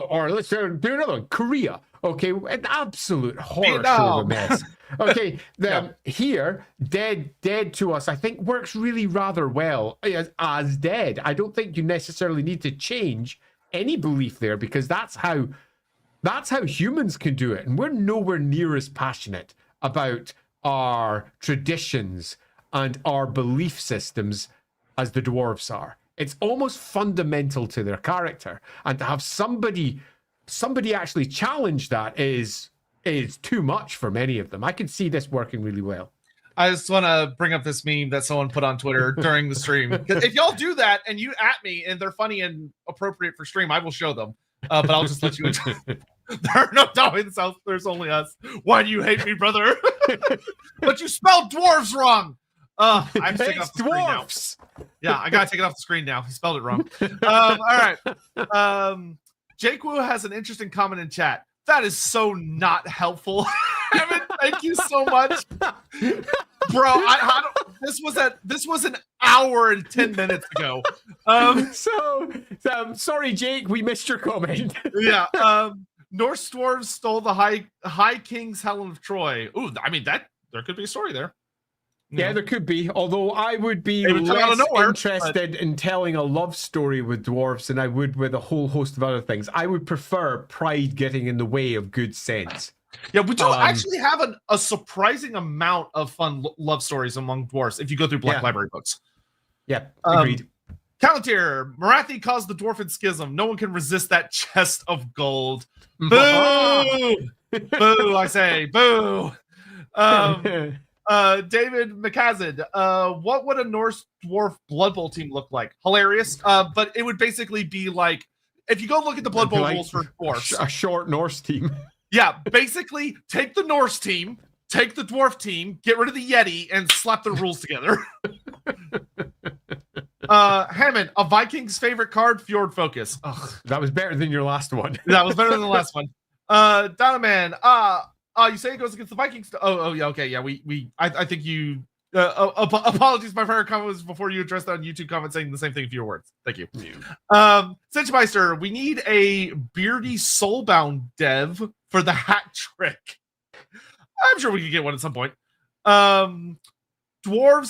or let's do another one. Korea. Okay, an absolute horror show of a mess. Okay, here, dead to us, I think works really rather well as dead. I don't think you necessarily need to change any belief there, because that's how humans can do it, and we're nowhere near as passionate about our traditions and our belief systems as the dwarves are. It's almost fundamental to their character, and to have somebody actually challenge that is too much for many of them. I can see this working really well. I just want to bring up this meme that someone put on Twitter during the stream. If y'all do that and you at me and they're funny and appropriate for stream, I will show them. But I'll just let you. There are no Dalmatians out. There's only us. Why do you hate me, brother? But you spelled dwarves wrong. I'm taking off the dwarfs. Screen now. Yeah, I gotta take it off the screen now. He spelled it wrong. All right. Jake Wu has an interesting comment in chat. That is so not helpful. Evan, thank you so much, bro. This was an hour and 10 minutes ago. Sorry, Jake, we missed your comment. Yeah. Norse Dwarfs stole the High King's Helen of Troy. Ooh, I mean there could be a story there. Yeah, there could be. Although I would be less interested in telling a love story with dwarves than I would with a whole host of other things. I would prefer pride getting in the way of good sense. Yeah, we do actually have a surprising amount of fun love stories among dwarves if you go through Black Library books. Yeah, agreed. Calentier, Marathi caused the dwarven schism. No one can resist that chest of gold. Boo! Boo, I say. Boo! David McCazid, what would a Norse Dwarf Blood Bowl team look like? Hilarious. But it would basically be like, if you go look at the Blood Bowl rules for dwarfs, a short Norse team. Yeah, basically take the Norse team, take the dwarf team, get rid of the Yeti, and slap the rules together. Hammond, a Viking's favorite card, Fjord Focus. Ugh. That was better than your last one. That was better than the last one. Donovan, you say it goes against the Vikings. Oh, yeah, okay, yeah. I think you. Apologies, my prior comment was before you addressed that on YouTube comment saying the same thing with your words. Thank you. Cinchmeister, we need a beardy soulbound dev for the hat trick. I'm sure we could get one at some point. Dwarves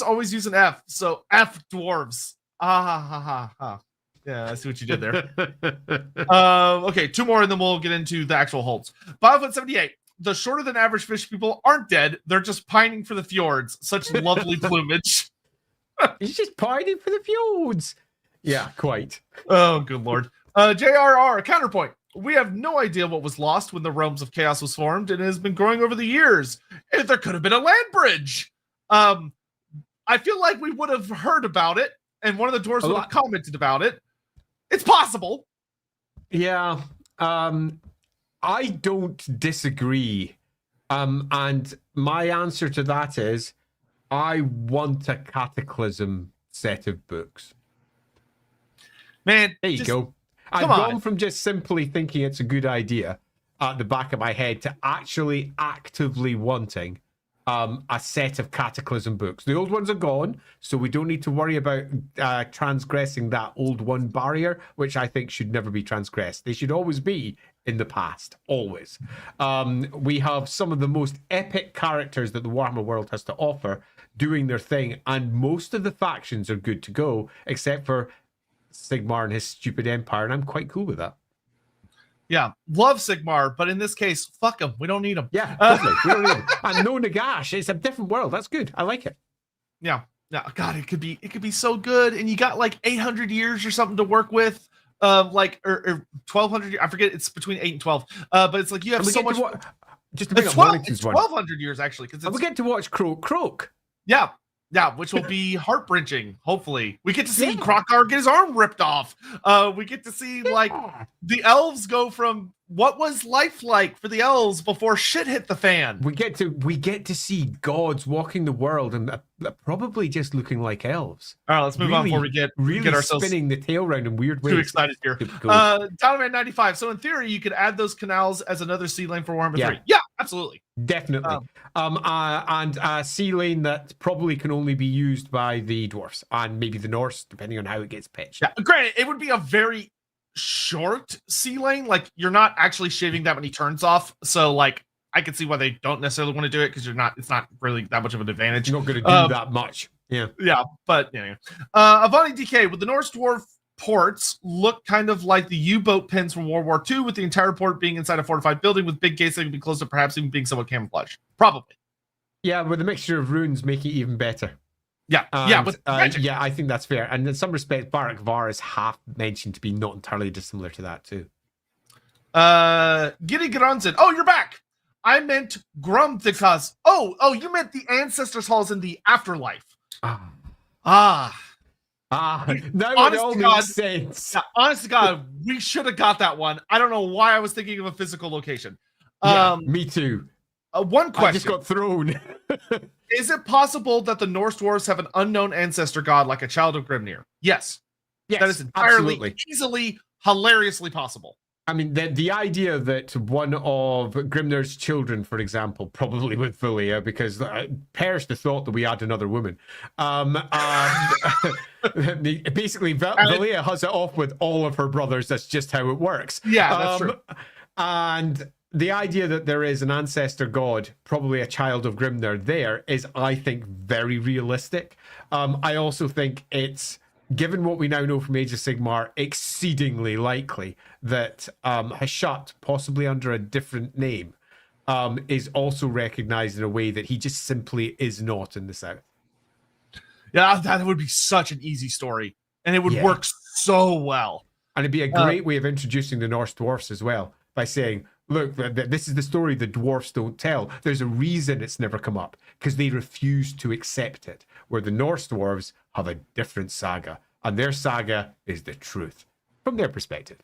always use an F, so F dwarves. Yeah, I see what you did there. Okay, two more and then we'll get into the actual holds. 5'78". The shorter than average fish people aren't dead. They're just pining for the fjords. Such lovely plumage. He's just pining for the fjords. Yeah, quite. Oh, good lord. JRR, counterpoint. We have no idea what was lost when the Realms of Chaos was formed, and it has been growing over the years. If there could have been a land bridge. I feel like we would have heard about it, and one of the dwarves would have commented about it. It's possible. Yeah. I don't disagree. And my answer to that is I want a cataclysm set of books. Man, there you go. I've gone from just simply thinking it's a good idea at the back of my head to actually actively wanting a set of cataclysm books. The old ones are gone, so we don't need to worry about transgressing that old one barrier, which I think should never be transgressed. They should always be in the past, always. We have some of the most epic characters that the Warhammer world has to offer doing their thing, and most of the factions are good to go, except for Sigmar and his stupid empire, and I'm quite cool with that. Yeah, love Sigmar, but in this case, fuck them. We don't need them. Yeah, totally. We don't need them. And no Nagash. It's a different world. That's good. I like it. Yeah. God, it could be so good, and you got like 800 years or something to work with, or 1200. I forget. It's between 8 and 12. But it's like you have so much. Just to bring it's up Wellington's 1200 years actually, because we get to watch Croak. Yeah. Yeah, which will be heart-wrenching, hopefully. We get to see Krokar get his arm ripped off. We get to see, like, the elves go from what was life like for the elves before shit hit the fan. We get to see gods walking the world and probably just looking like elves. All right, let's move on before we get ourselves spinning the tail round in weird ways. Too excited here. Talonman 95. So in theory, you could add those canals as another sea lane for Warhammer 3. Yeah, absolutely. Definitely. And a sea lane that probably can only be used by the dwarfs and maybe the Norse, depending on how it gets pitched. Yeah, granted, it would be a very short sea lane. Like, you're not actually shaving that many turns off. So, like, I can see why they don't necessarily want to do it, because it's not really that much of an advantage. You're not going to do that much. Yeah. Yeah, but anyway. Avani DK, with the Norse Dwarf ports look kind of like the U-boat pins from World War II, with the entire port being inside a fortified building with big gates that can be closed to, perhaps even being somewhat camouflaged. Probably. Yeah, with a mixture of runes make it even better. Yeah, and, yeah, I think that's fair. And in some respects, Barak Var is half mentioned to be not entirely dissimilar to that too. Giddy Gronson. Oh, you're back. I meant Grumthikas. Oh, you meant the ancestors' halls in the afterlife. Now it all makes sense. Yeah, honest to God, we should have got that one. I don't know why I was thinking of a physical location. Me too. One question. I just got thrown. Is it possible that the Norse dwarves have an unknown ancestor god, like a child of Grimnir? Yes. That is entirely, easily, hilariously possible. I mean, the idea that one of Grimnir's children, for example, probably with Valia, because perish the thought that we add another woman. Basically, Valia has it off with all of her brothers. That's just how it works. Yeah, that's true. And the idea that there is an ancestor god, probably a child of Grimnir there, is, I think, very realistic. I also think it's, given what we now know from Age of Sigmar, exceedingly likely that Hashat, possibly under a different name, is also recognized in a way that he just simply is not in the South. Yeah, that would be such an easy story, and it would work so well. And it'd be a great way of introducing the Norse Dwarfs as well, by saying, look, this is the story the dwarfs don't tell. There's a reason it's never come up, because they refuse to accept it, where the Norse dwarves have a different saga, and their saga is the truth from their perspective.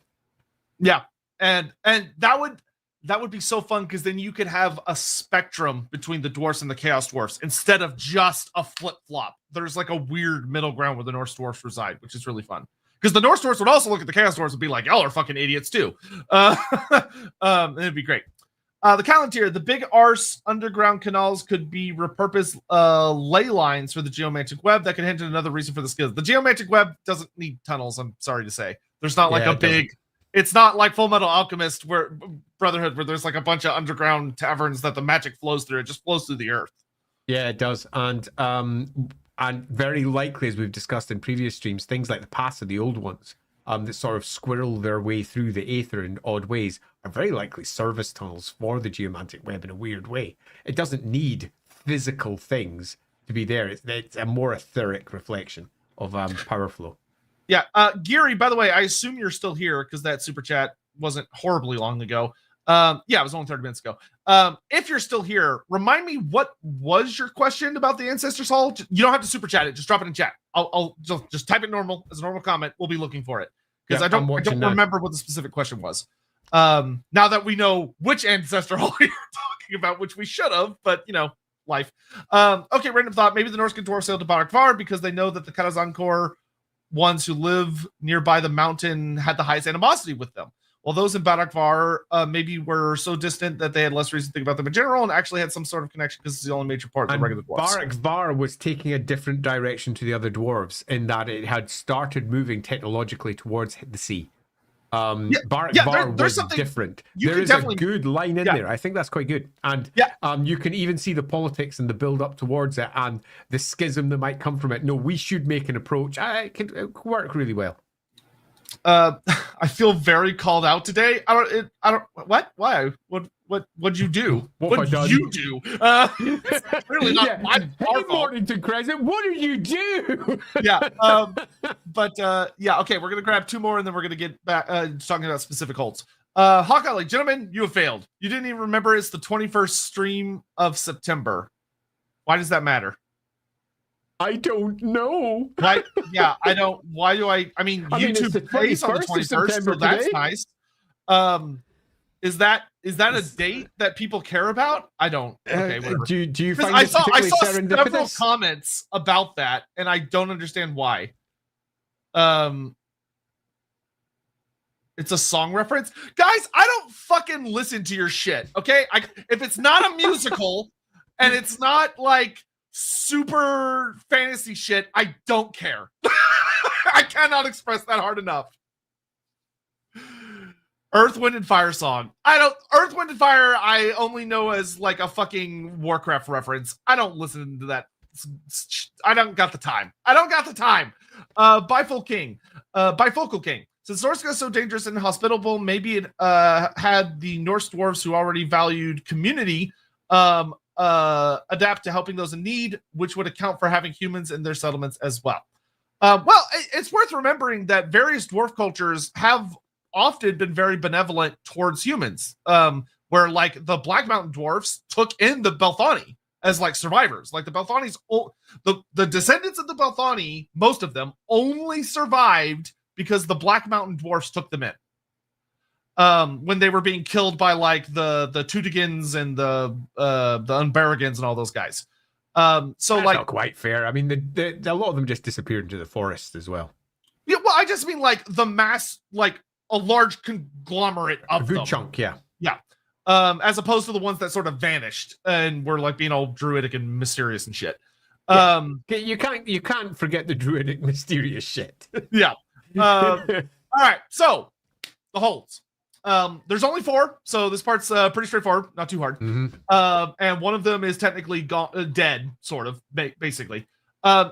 Yeah, and that would be so fun, because then you could have a spectrum between the dwarfs and the chaos dwarfs instead of just a flip-flop. There's like a weird middle ground where the Norse dwarfs reside, which is really fun. Because the Norse dwarfs would also look at the chaos dwarfs and be like, y'all are fucking idiots too. It'd be great. The Calentier, the big arse underground canals could be repurposed ley lines for the geomantic web that could hint at another reason for the skills. The geomantic web doesn't need tunnels, I'm sorry to say. There's not like a big, it's not like Full Metal Alchemist where Brotherhood, where there's like a bunch of underground taverns that the magic flows through. It just flows through the earth. Yeah, it does. And very likely, as we've discussed in previous streams, things like the past of the old ones that sort of squirrel their way through the aether in odd ways are very likely service tunnels for the geomantic web in a weird way. It doesn't need physical things to be there. It's a more etheric reflection of power flow. Yeah. Geary, by the way, I assume you're still here because that super chat wasn't horribly long ago. Yeah, it was only 30 minutes ago. If you're still here, remind me, what was your question about the Ancestors Hall? You don't have to super chat it. Just drop it in chat. I'll just type it normal as a normal comment. We'll be looking for it because I don't remember what the specific question was. Now that we know which Ancestor Hall you're talking about, which we should have, but you know, life. Okay, random thought. Maybe the Norse Dwarf sailed to Barakvar because they know that the Karazankor ones who live nearby the mountain had the highest animosity with them. while those in Barakvar maybe were so distant that they had less reason to think about them in general and actually had some sort of connection because it's the only major part of the regular dwarves. Barakvar was taking a different direction to the other dwarves in that it had started moving technologically towards the sea. Barakvar was different. There is a good line in there. I think that's quite good. And you can even see the politics and the build up towards it and the schism that might come from it. No, we should make an approach. It could work really well. I feel very called out today. I don't. What? Why? What'd you do? What did you do? It's really not my Hey, Mornington Crescent, what did you do? Okay, we're gonna grab 2 more and then we're gonna get back talking about specific holds. Hawkeye, like, gentlemen, you have failed. You didn't even remember it's the 21st stream of September. Why does that matter? I don't know. Why? Yeah, I don't. Why do I? I mean, YouTube plays on the 21st, so that's nice. Is that a date that people care about? I don't. Okay, whatever. Do you find I saw several comments about that, and I don't understand why. It's a song reference, guys. I don't fucking listen to your shit. Okay, if it's not a musical and it's not like super fantasy shit, I don't care. I cannot express that hard enough. Earth, Wind, and Fire song. Earth, Wind, and Fire I only know as like a fucking Warcraft reference. I don't listen to that. I don't got the time. Bifocal King. Since Norsca is so dangerous and hospitable, maybe it had the Norse Dwarfs who already valued community adapt to helping those in need, which would account for having humans in their settlements as well. It's worth remembering that various dwarf cultures have often been very benevolent towards humans, where like the Black Mountain Dwarfs took in the Belthani as like survivors. Like the Belthani's, the descendants of the Belthani, most of them only survived because the Black Mountain Dwarfs took them in. When they were being killed by like the Tutigans and the Unbarragans and all those guys. That's like not quite fair. I mean, a lot of them just disappeared into the forest as well. Yeah, well, I just mean like the mass, like a large conglomerate of them. A good chunk, yeah. As opposed to the ones that sort of vanished and were like being all druidic and mysterious and shit. You can't forget the druidic mysterious shit. Yeah. All right, so the holds. There's only 4, so this part's pretty straightforward, not too hard. And one of them is technically dead, sort of, basically.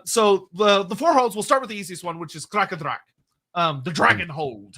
So the 4 holds, we'll start with the easiest one, which is Krakadrak, the dragon hold.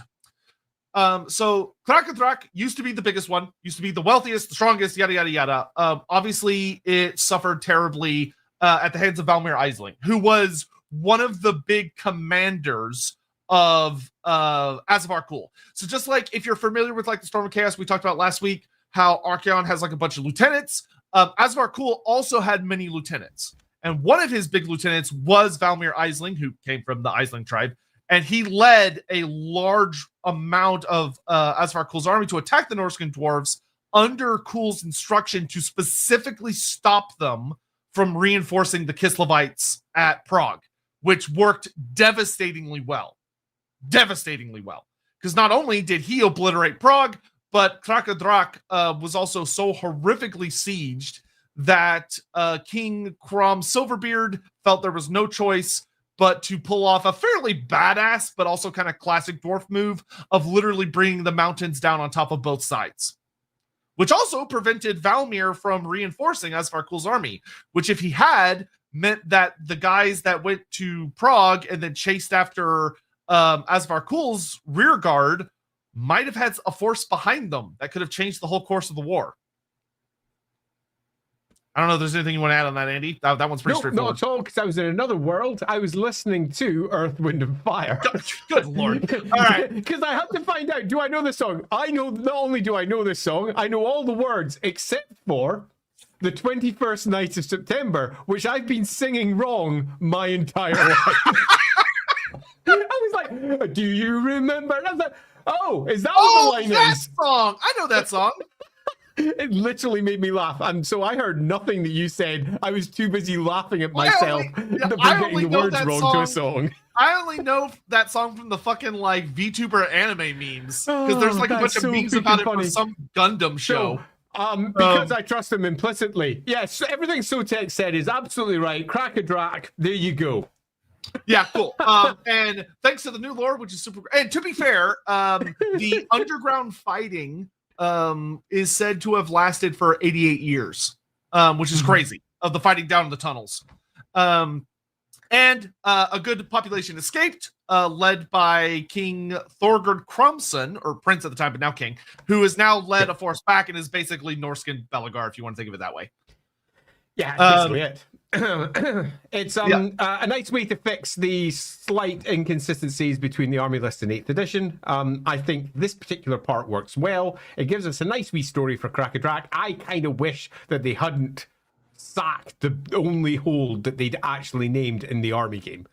So Krakadrak used to be the biggest one, used to be the wealthiest, the strongest, yada yada yada. Obviously, it suffered terribly at the hands of Valmir Aisling, who was one of the big commanders of Azavar Kul. So just like if you're familiar with like the Storm of Chaos we talked about last week, how Archaon has like a bunch of lieutenants, Azavar Kul also had many lieutenants. And one of his big lieutenants was Valmir Aisling, who came from the Aisling tribe. And he led a large amount of Azavar Kul's army to attack the Norscan dwarves under Kul's instruction to specifically stop them from reinforcing the Kislevites at Prague, which worked devastatingly well. Because not only did he obliterate Prague, but Krakadrak was also so horrifically sieged that King Crom Silverbeard felt there was no choice but to pull off a fairly badass, but also kind of classic dwarf move of literally bringing the mountains down on top of both sides. Which also prevented Valmir from reinforcing Azavar Kul's army, which if he had, meant that the guys that went to Prague and then chased after Azavar Kul's rear guard might have had a force behind them that could have changed the whole course of the war. I don't know if there's anything you want to add on that, Andy. That one's pretty straightforward. Not at all, because I was in another world. I was listening to Earth, Wind, and Fire. Good Lord. All right. Because I had to find out, do I know this song? I know, not only do I know this song, I know all the words except for the 21st night of September, which I've been singing wrong my entire life. I was like, do you remember? And I was like, oh, is that what the line that is? Song. I know that song. It literally made me laugh, and so I heard nothing that you said. I was too busy laughing at myself for getting the words wrong to a song. I only know that song from the fucking like VTuber anime memes because there's like a bunch of memes about it for some Gundam show. Because I trust him implicitly. Yes, everything Sotek said is absolutely right. Crack a drac. There you go. Yeah, cool. And thanks to the new lore, which is super. And to be fair, the underground fighting is said to have lasted for 88 years, which is crazy. Of the fighting down in the tunnels, and a good population escaped, led by King Thorgrim Crumson, or Prince at the time, but now King, who has now led a force back and is basically Norscan Belagar, if you want to think of it that way. Yeah, basically it. It's a nice way to fix the slight inconsistencies between the army list and 8th edition. I think this particular part works well. It gives us a nice wee story for Crackadrak. I kind of wish that they hadn't sacked the only hold that they'd actually named in the army game.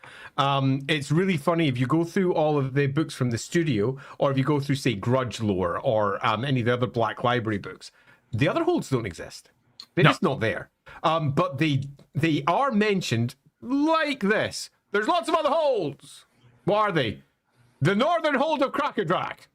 It's really funny if you go through all of the books from the studio, or if you go through, say, Grudge lore, or any of the other Black Library books, the other holds don't exist. They're just not there. But they are mentioned like this. There's lots of other holds. What are they? The Northern Hold of Crackadrak.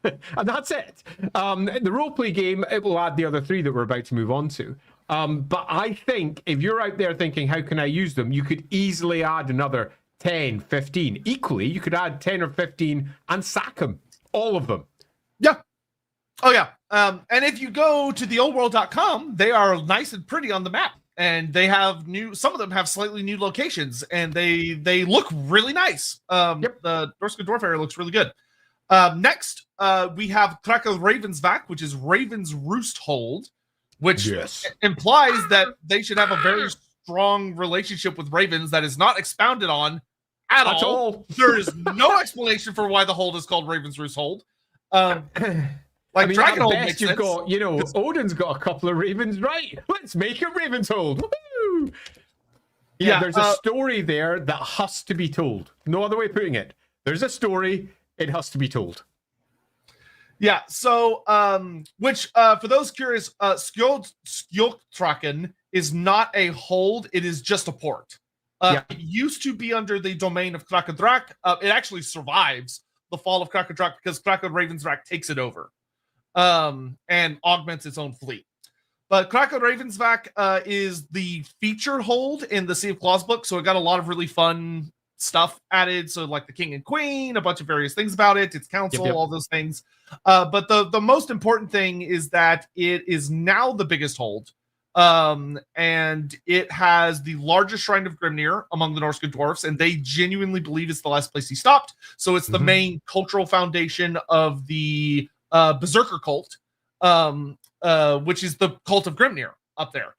And that's it. In the roleplay game, it will add the other 3 that we're about to move on to. But I think if you're out there thinking, how can I use them? You could easily add another 10, 15. Equally, you could add 10 or 15 and sack them. All of them. Yeah. Oh, yeah. And if you go to theoldworld.com, they are nice and pretty on the map. And they have some of them have slightly new locations, and they look really nice. The Norse Dwarf area looks really good. Next, we have Krakow Ravensvac, which is Raven's Roost Hold, which implies that they should have a very strong relationship with ravens that is not expounded on at all. There is no explanation for why the hold is called Raven's Roost Hold. Like Dragonhold makes sense. Odin's got a couple of ravens, right? Let's make a Raven's Hold. Woo-hoo! Yeah, there's a story there that has to be told. No other way of putting it. There's a story, it has to be told. Yeah, so, which, for those curious, Skjoltraken is not a hold, it is just a port. It used to be under the domain of Krakadrak. It actually survives the fall of Krakadrak because Krakow Ravensvac takes it over. And augments its own fleet. But Krakow Ravensvac is the featured hold in the Sea of Claws book, so it got a lot of really fun stuff added. So like the King and Queen, a bunch of various things about it, its council, all those things. But the most important thing is that it is now the biggest hold. And it has the largest shrine of Grimnir among the Norse Dwarfs, and they genuinely believe it's the last place he stopped. So it's the main cultural foundation of the Berserker cult, which is the cult of Grimnir up there.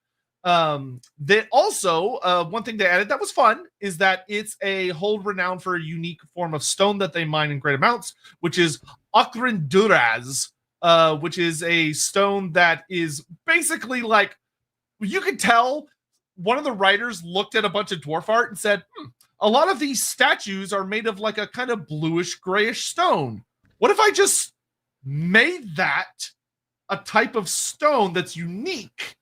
They also, one thing they added that was fun is that it's a hold renowned for a unique form of stone that they mine in great amounts, which is Okrinduraz, which is a stone that is basically like, you could tell one of the writers looked at a bunch of dwarf art and said, a lot of these statues are made of like a kind of bluish grayish stone. What if I just made that a type of stone that's unique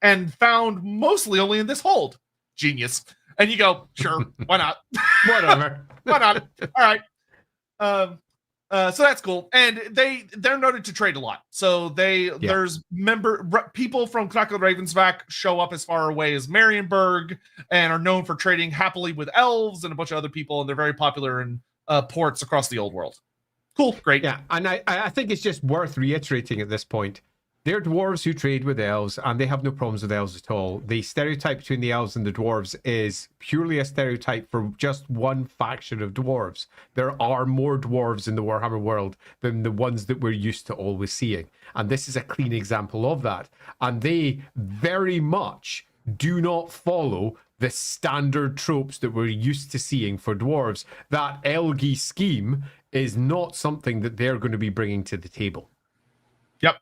and found mostly only in this hold? Genius. And you go, sure, why not? Whatever. Why not? All right. So that's cool. And they're noted to trade a lot. So there's people from Krakow Ravensvac show up as far away as Marienburg and are known for trading happily with elves and a bunch of other people, and they're very popular in ports across the old world. Cool, great. Yeah, and I think it's just worth reiterating at this point. They're dwarves who trade with elves, and they have no problems with elves at all. The stereotype between the elves and the dwarves is purely a stereotype for just one faction of dwarves. There are more dwarves in the Warhammer world than the ones that we're used to always seeing. And this is a clean example of that. And they very much do not follow the standard tropes that we're used to seeing for dwarves. That Elgi scheme is not something that they're going to be bringing to the table. Yep.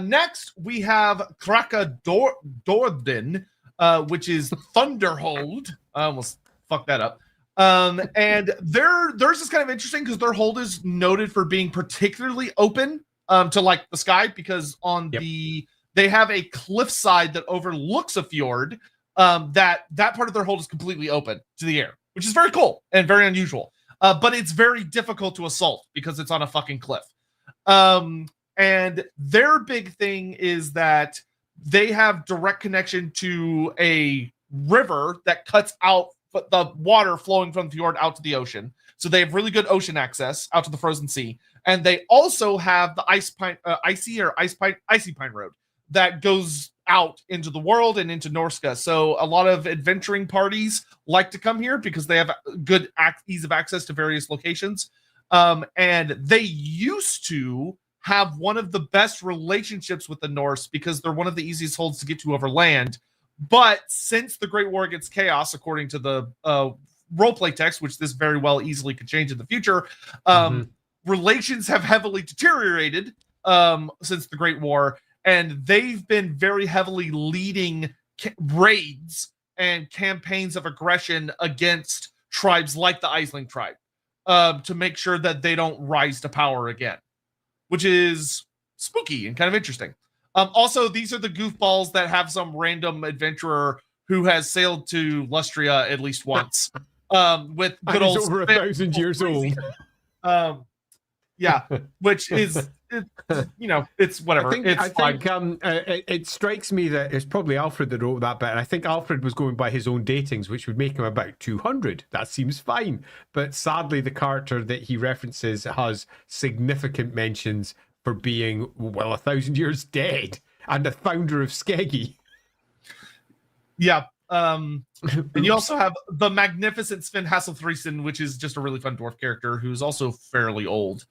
Next, we have Kraka Dordin, which is Thunderhold. I almost fucked that up. And theirs is kind of interesting because their hold is noted for being particularly open to like the sky, because on they have a cliffside that overlooks a fjord. That part of their hold is completely open to the air. which is very cool and very unusual. But it's very difficult to assault because it's on a fucking cliff. And their big thing is that they have direct connection to a river that cuts out the water flowing from the fjord out to the ocean. So they have really good ocean access out to the frozen sea. And they also have the icy pine road that goes out into the world and into Norsca. So a lot of adventuring parties like to come here because they have good ease of access to various locations. And they used to have one of the best relationships with the Norse because they're one of the easiest holds to get to over land. But since the Great War Against Chaos, according to the roleplay text, which this very well easily could change in the future, relations have heavily deteriorated since the Great War, and they've been very heavily leading raids and campaigns of aggression against tribes like the Aisling tribe to make sure that they don't rise to power again, which is spooky and kind of interesting. Also, these are the goofballs that have some random adventurer who has sailed to Lustria at least once with good old over 1,000 years old. Yeah, which is, it's whatever. I think it strikes me that it's probably Alfred that wrote that bit. And I think Alfred was going by his own datings, which would make him about 200. That seems fine. But sadly, the character that he references has significant mentions for being, 1,000 years dead and the founder of Skeggy. Yeah. And you also have the magnificent Sven Hasselfriesen, which is just a really fun dwarf character who's also fairly old.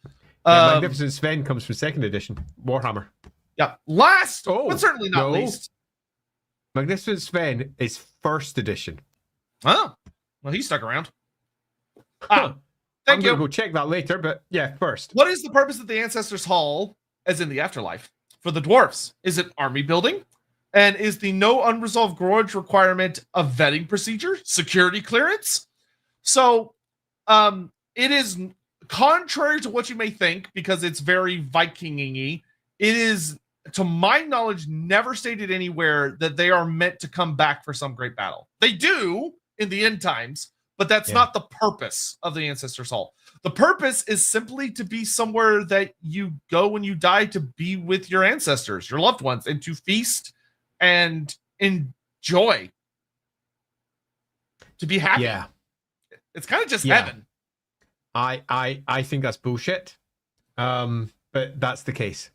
Magnificent Sven comes from 2nd edition, Warhammer. Yeah. Last, but certainly not least. Magnificent Sven is 1st edition. Oh, well, he stuck around. I'm going to go check that later, but yeah, first. What is the purpose of the Ancestors' Hall, as in the afterlife, for the dwarfs? Is it army building? And is the no unresolved grudge requirement a vetting procedure? Security clearance? So, it is contrary to what you may think, because it's very Viking-y. It is, to my knowledge, never stated anywhere that they are meant to come back for some great battle. They do in the end times, but that's not the purpose of the Ancestors' Hall. The purpose is simply to be somewhere that you go when you die to be with your ancestors, your loved ones, and to feast and enjoy. To be happy. Yeah. It's kind of just heaven. I think that's bullshit. But that's the case.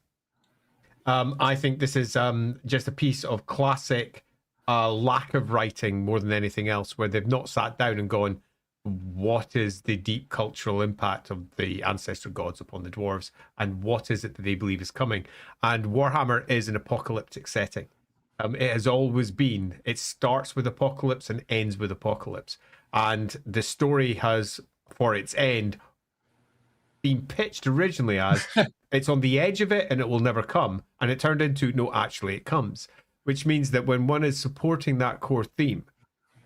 I think this is just a piece of classic lack of writing more than anything else, where they've not sat down and gone, what is the deep cultural impact of the ancestor gods upon the dwarves, and what is it that they believe is coming? And Warhammer is an apocalyptic setting. It has always been. It starts with apocalypse and ends with apocalypse. And the story has, for its end, been pitched originally as it's on the edge of it and it will never come. And it turned into, no, actually it comes. Which means that when one is supporting that core theme,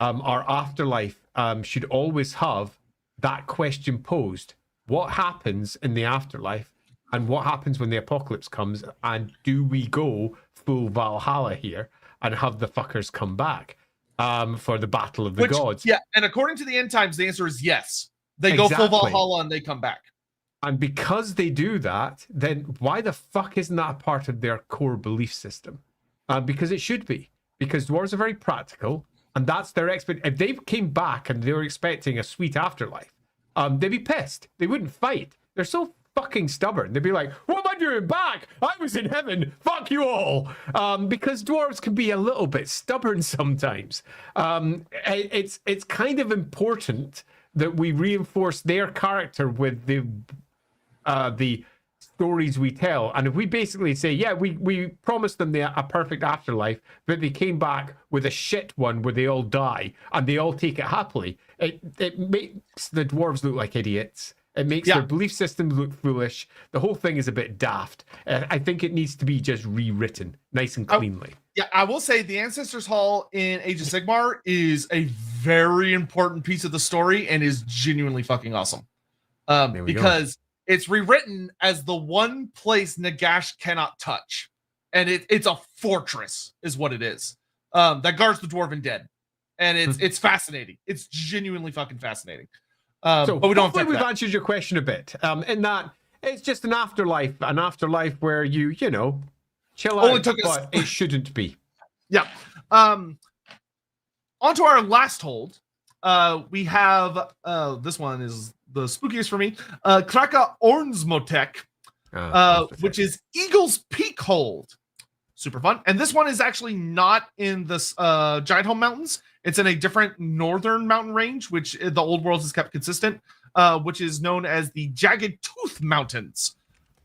our afterlife should always have that question posed. What happens in the afterlife? And what happens when the apocalypse comes? And do we go full Valhalla here and have the fuckers come back for the battle of the gods? Yeah, and according to the end times, the answer is yes. They go full Valhalla and they come back. And because they do that, then why the fuck isn't that a part of their core belief system? Because it should be. Because dwarves are very practical, and that's their if they came back and they were expecting a sweet afterlife, they'd be pissed. They wouldn't fight. They're so fucking stubborn. They'd be like, what am I doing back? I was in heaven. Fuck you all. Because dwarves can be a little bit stubborn sometimes. It's kind of important that we reinforce their character with the stories we tell. And if we basically say, yeah, we promised them a perfect afterlife, but they came back with a shit one where they all die and they all take it happily, it makes the dwarves look like idiots. It makes their belief system look foolish. The whole thing is a bit daft. I think it needs to be just rewritten nice and cleanly. I will say the Ancestors Hall in Age of Sigmar is a very important piece of the story and is genuinely fucking awesome. Because it's rewritten as the one place Nagash cannot touch. And it's a fortress is what it is. That guards the Dwarven Dead. and it's fascinating. It's genuinely fucking fascinating. So but we don't. Hopefully we've answered your question a bit. In that it's just an afterlife where you know chill Only out, took us- but it shouldn't be. Yeah. On to our last hold. We have this one is the spookiest for me. Kraka Ornsmotek, which is Eagle's Peak hold. Super fun. And this one is actually not in the Giant Home Mountains. It's in a different northern mountain range, which the Old World has kept consistent, which is known as the Jagged Tooth Mountains.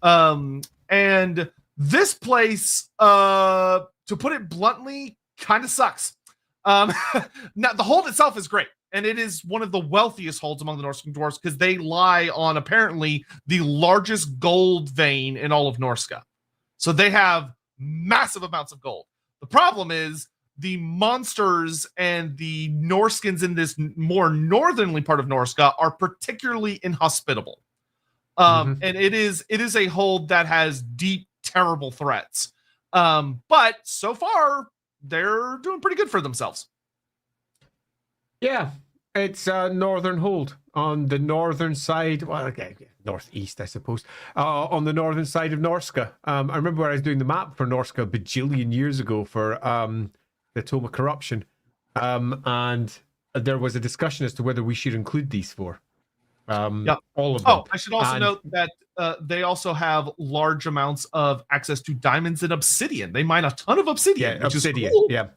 And this place, to put it bluntly, kind of sucks. Now, the hold itself is great. And it is one of the wealthiest holds among the Norse Dwarfs because they lie on apparently the largest gold vein in all of Norsca. So they have massive amounts of gold. The problem is the monsters and the Norskins in this more northernly part of Norsca are particularly inhospitable. And it is a hold that has deep, terrible threats. But so far, they're doing pretty good for themselves. Yeah, it's a northern hold on the northern side. Well, okay, northeast, I suppose. On the northern side of Norsca. I remember when I was doing the map for Norsca a bajillion years ago for the Tome of Corruption, and there was a discussion as to whether we should include these four. All of them. Oh, I should also note that they also have large amounts of access to diamonds and obsidian. They mine a ton of obsidian. Yeah, obsidian. Is cool. Yeah.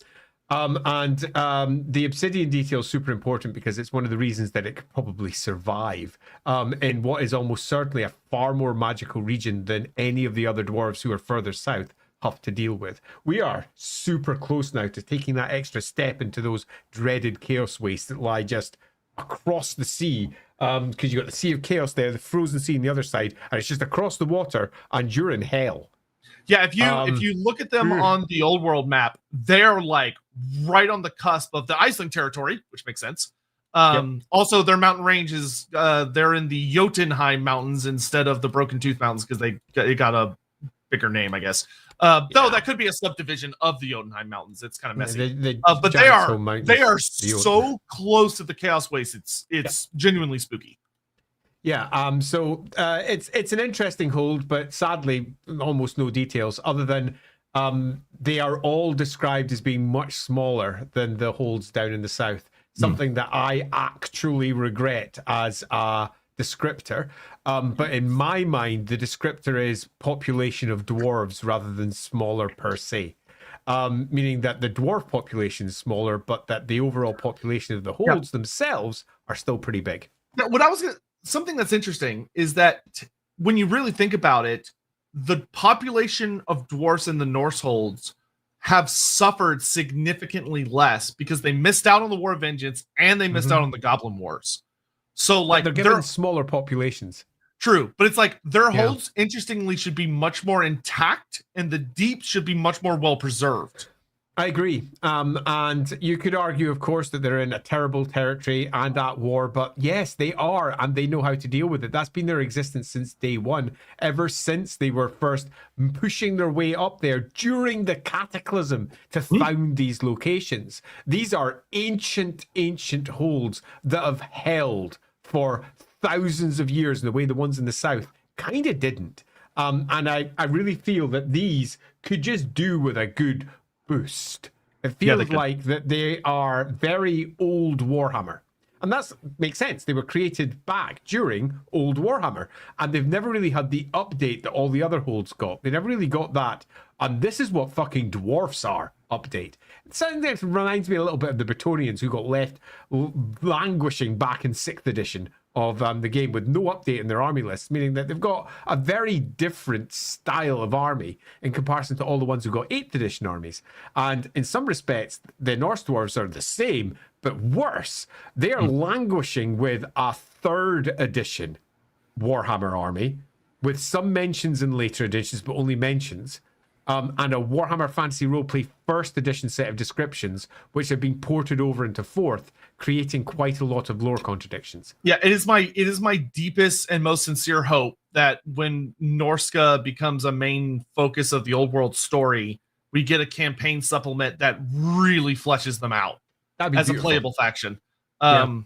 The obsidian detail is super important because it's one of the reasons that it could probably survive in what is almost certainly a far more magical region than any of the other dwarves who are further south have to deal with. We are super close now to taking that extra step into those dreaded chaos wastes that lie just across the sea, because you got the Sea of Chaos there, the frozen sea on the other side, and it's just across the water, and you're in hell. Yeah, if you look at them on the Old World map, they're like right on the cusp of the Iceland territory, which makes sense. Also, their mountain range is they're in the Jotunheim Mountains instead of the Broken Tooth Mountains because they got a bigger name, I guess. Though that could be a subdivision of the Jotunheim Mountains. It's kind of messy. But they are so close to the Chaos Waste. It's genuinely spooky. Yeah, so it's an interesting hold, but sadly, almost no details other than they are all described as being much smaller than the holds down in the south. Something that I actually regret as a descriptor. But in my mind, the descriptor is population of dwarves rather than smaller per se. Meaning that the dwarf population is smaller, but that the overall population of the holds themselves are still pretty big. Now, something that's interesting is that when you really think about it, the population of dwarfs in the Norse holds have suffered significantly less because they missed out on the War of Vengeance and they missed out on the Goblin Wars. So, like, they're given smaller populations. True, but it's like their holds, interestingly, should be much more intact, and the deep should be much more well preserved. I agree. And you could argue, of course, that they're in a terrible territory and at war, but yes, they are, and they know how to deal with it. That's been their existence since day one, ever since they were first pushing their way up there during the cataclysm to found these locations. These are ancient holds that have held for thousands of years in the way the ones in the south kind of didn't. And I really feel that these could just do with a good boost. It feels like that they are very old Warhammer. And that makes sense. They were created back during old Warhammer. And they've never really had the update that all the other holds got. They never really got that. And this is what fucking dwarfs are update. It sounds like it reminds me a little bit of the Bretonnians who got left languishing back in 6th edition of the game with no update in their army list, meaning that they've got a very different style of army in comparison to all the ones who got 8th edition armies. And in some respects, the Norse Dwarfs are the same, but worse. They are languishing with a 3rd edition Warhammer army, with some mentions in later editions, but only mentions. And a Warhammer Fantasy Roleplay 1st edition set of descriptions, which have been ported over into 4th, creating quite a lot of lore contradictions. Yeah, it is my deepest and most sincere hope that when Norsca becomes a main focus of the Old World story, we get a campaign supplement that really fleshes them out. That'd be as beautiful. a playable faction. Yeah.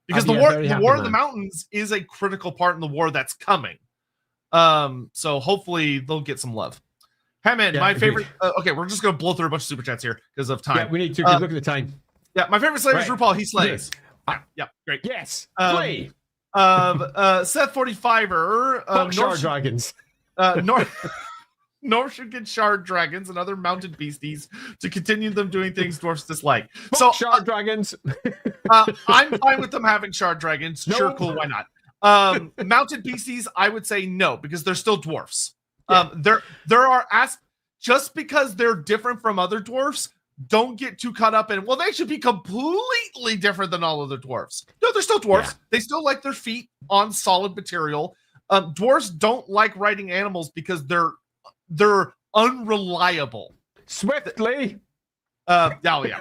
Because I'd be the a war, very the happy War of the man. Mountains is a critical part in the war that's coming. So hopefully they'll get some love. Hammond, Yeah, my agreed. favorite. Okay, we're just gonna blow through a bunch of super chats here because of time. Yeah, we need to. 'Cause look at the time. Yeah, my favorite Slayer is Right. RuPaul. He slays. Yes. Yeah, great. Yes. Um, Play. Seth 45er. Fuck shard dragons. Norse should get shard dragons and other mounted beasties to continue them doing things dwarfs dislike. Fuck So shard dragons. I'm fine with them having shard dragons. No. Sure, cool, why not? Mounted beasties, I would say no because they're still dwarfs. Yeah. There are just because they're different from other dwarfs, don't get too caught up in, well, they should be completely different than all other dwarfs. No, they're still dwarfs. Yeah. They still like their feet on solid material. Dwarfs don't like riding animals because they're unreliable. Swiftly. Yeah.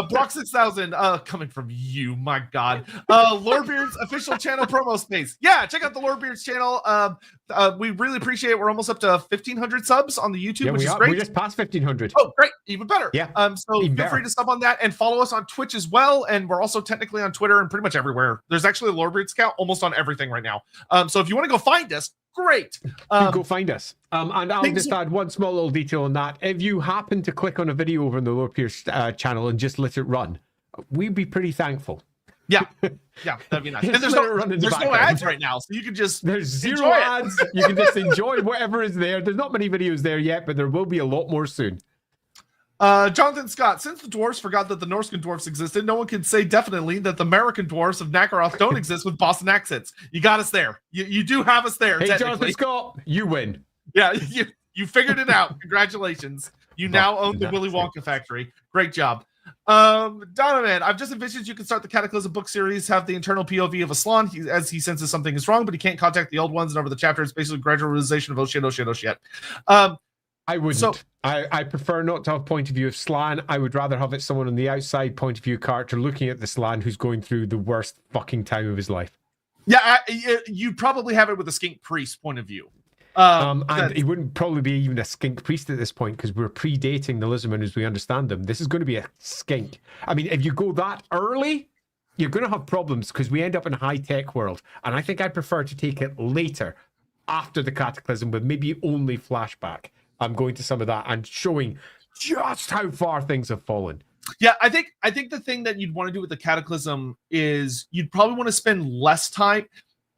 Brock 6000, coming from you, my God. Lorebeards official channel promo space. Yeah, check out the Lorebeards channel. We really appreciate it. We're almost up to 1,500 subs on the YouTube, Yeah, which we is are. great. We just passed 1,500. Oh, great. Even better. Yeah. So even feel better. free to sub on that and follow us on Twitch as well. And we're also technically on Twitter and pretty much everywhere. There's actually a Lorebeards account almost on everything right now. So if you want to go find us, great. You go find us. And I'll just add one small little detail on that. If you happen to click on a video over on the Lorebeards channel and just let it run, we'd be pretty thankful. Yeah, that'd be nice. And Just there's let it run in the no background. ads right now, so you can just There's zero enjoy it. ads. You can just enjoy whatever is there. There's not many videos there yet, but there will be a lot more soon. Jonathan Scott, since the dwarves forgot that the Norscan dwarfs existed, no one can say definitely that the American dwarfs of Nakaroth don't exist with Boston accents. You got us there. You do have us there. Hey, technically. Jonathan Scott, you win. Yeah, you figured it out. Congratulations. You now own the Willy Wonka factory. Great job. Donovan, I've just envisioned you can start the Cataclysm book series, have the internal POV of Aslan as he senses something is wrong, but he can't contact the old ones, and over the chapter, it's basically gradual realization of oh shit. I wouldn't. So- I prefer not to have point of view of Slan. I would rather have it someone on the outside point of view character looking at the Slan who's going through the worst fucking time of his life. Yeah, you'd probably have it with a skink priest point of view. And he wouldn't probably be even a skink priest at this point because we're predating the Lizardmen as we understand them. This is going to be a skink. I mean, if you go that early, you're going to have problems because we end up in a high-tech world. And I think I prefer to take it later, after the Cataclysm, with maybe only flashback. I'm going to some of that and showing just how far things have fallen. Yeah, I think the thing that you'd want to do with the Cataclysm is you'd probably want to spend less time.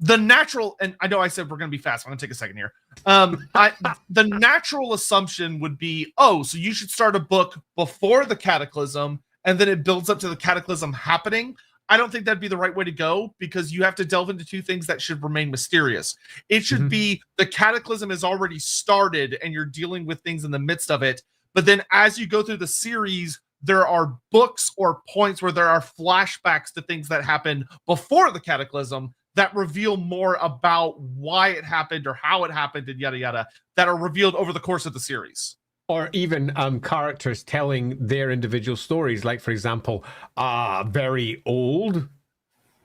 The natural, and I know I said we're going to be fast. I'm going to take a second here. The natural assumption would be, so you should start a book before the Cataclysm, and then it builds up to the Cataclysm happening. I don't think that'd be the right way to go because you have to delve into two things that should remain mysterious. It should be the Cataclysm has already started, and you're dealing with things in the midst of it. But then as you go through the series, there are books or points where there are flashbacks to things that happened before the Cataclysm that reveal more about why it happened or how it happened and yada yada, that are revealed over the course of the series. Or even characters telling their individual stories, like, for example, a very old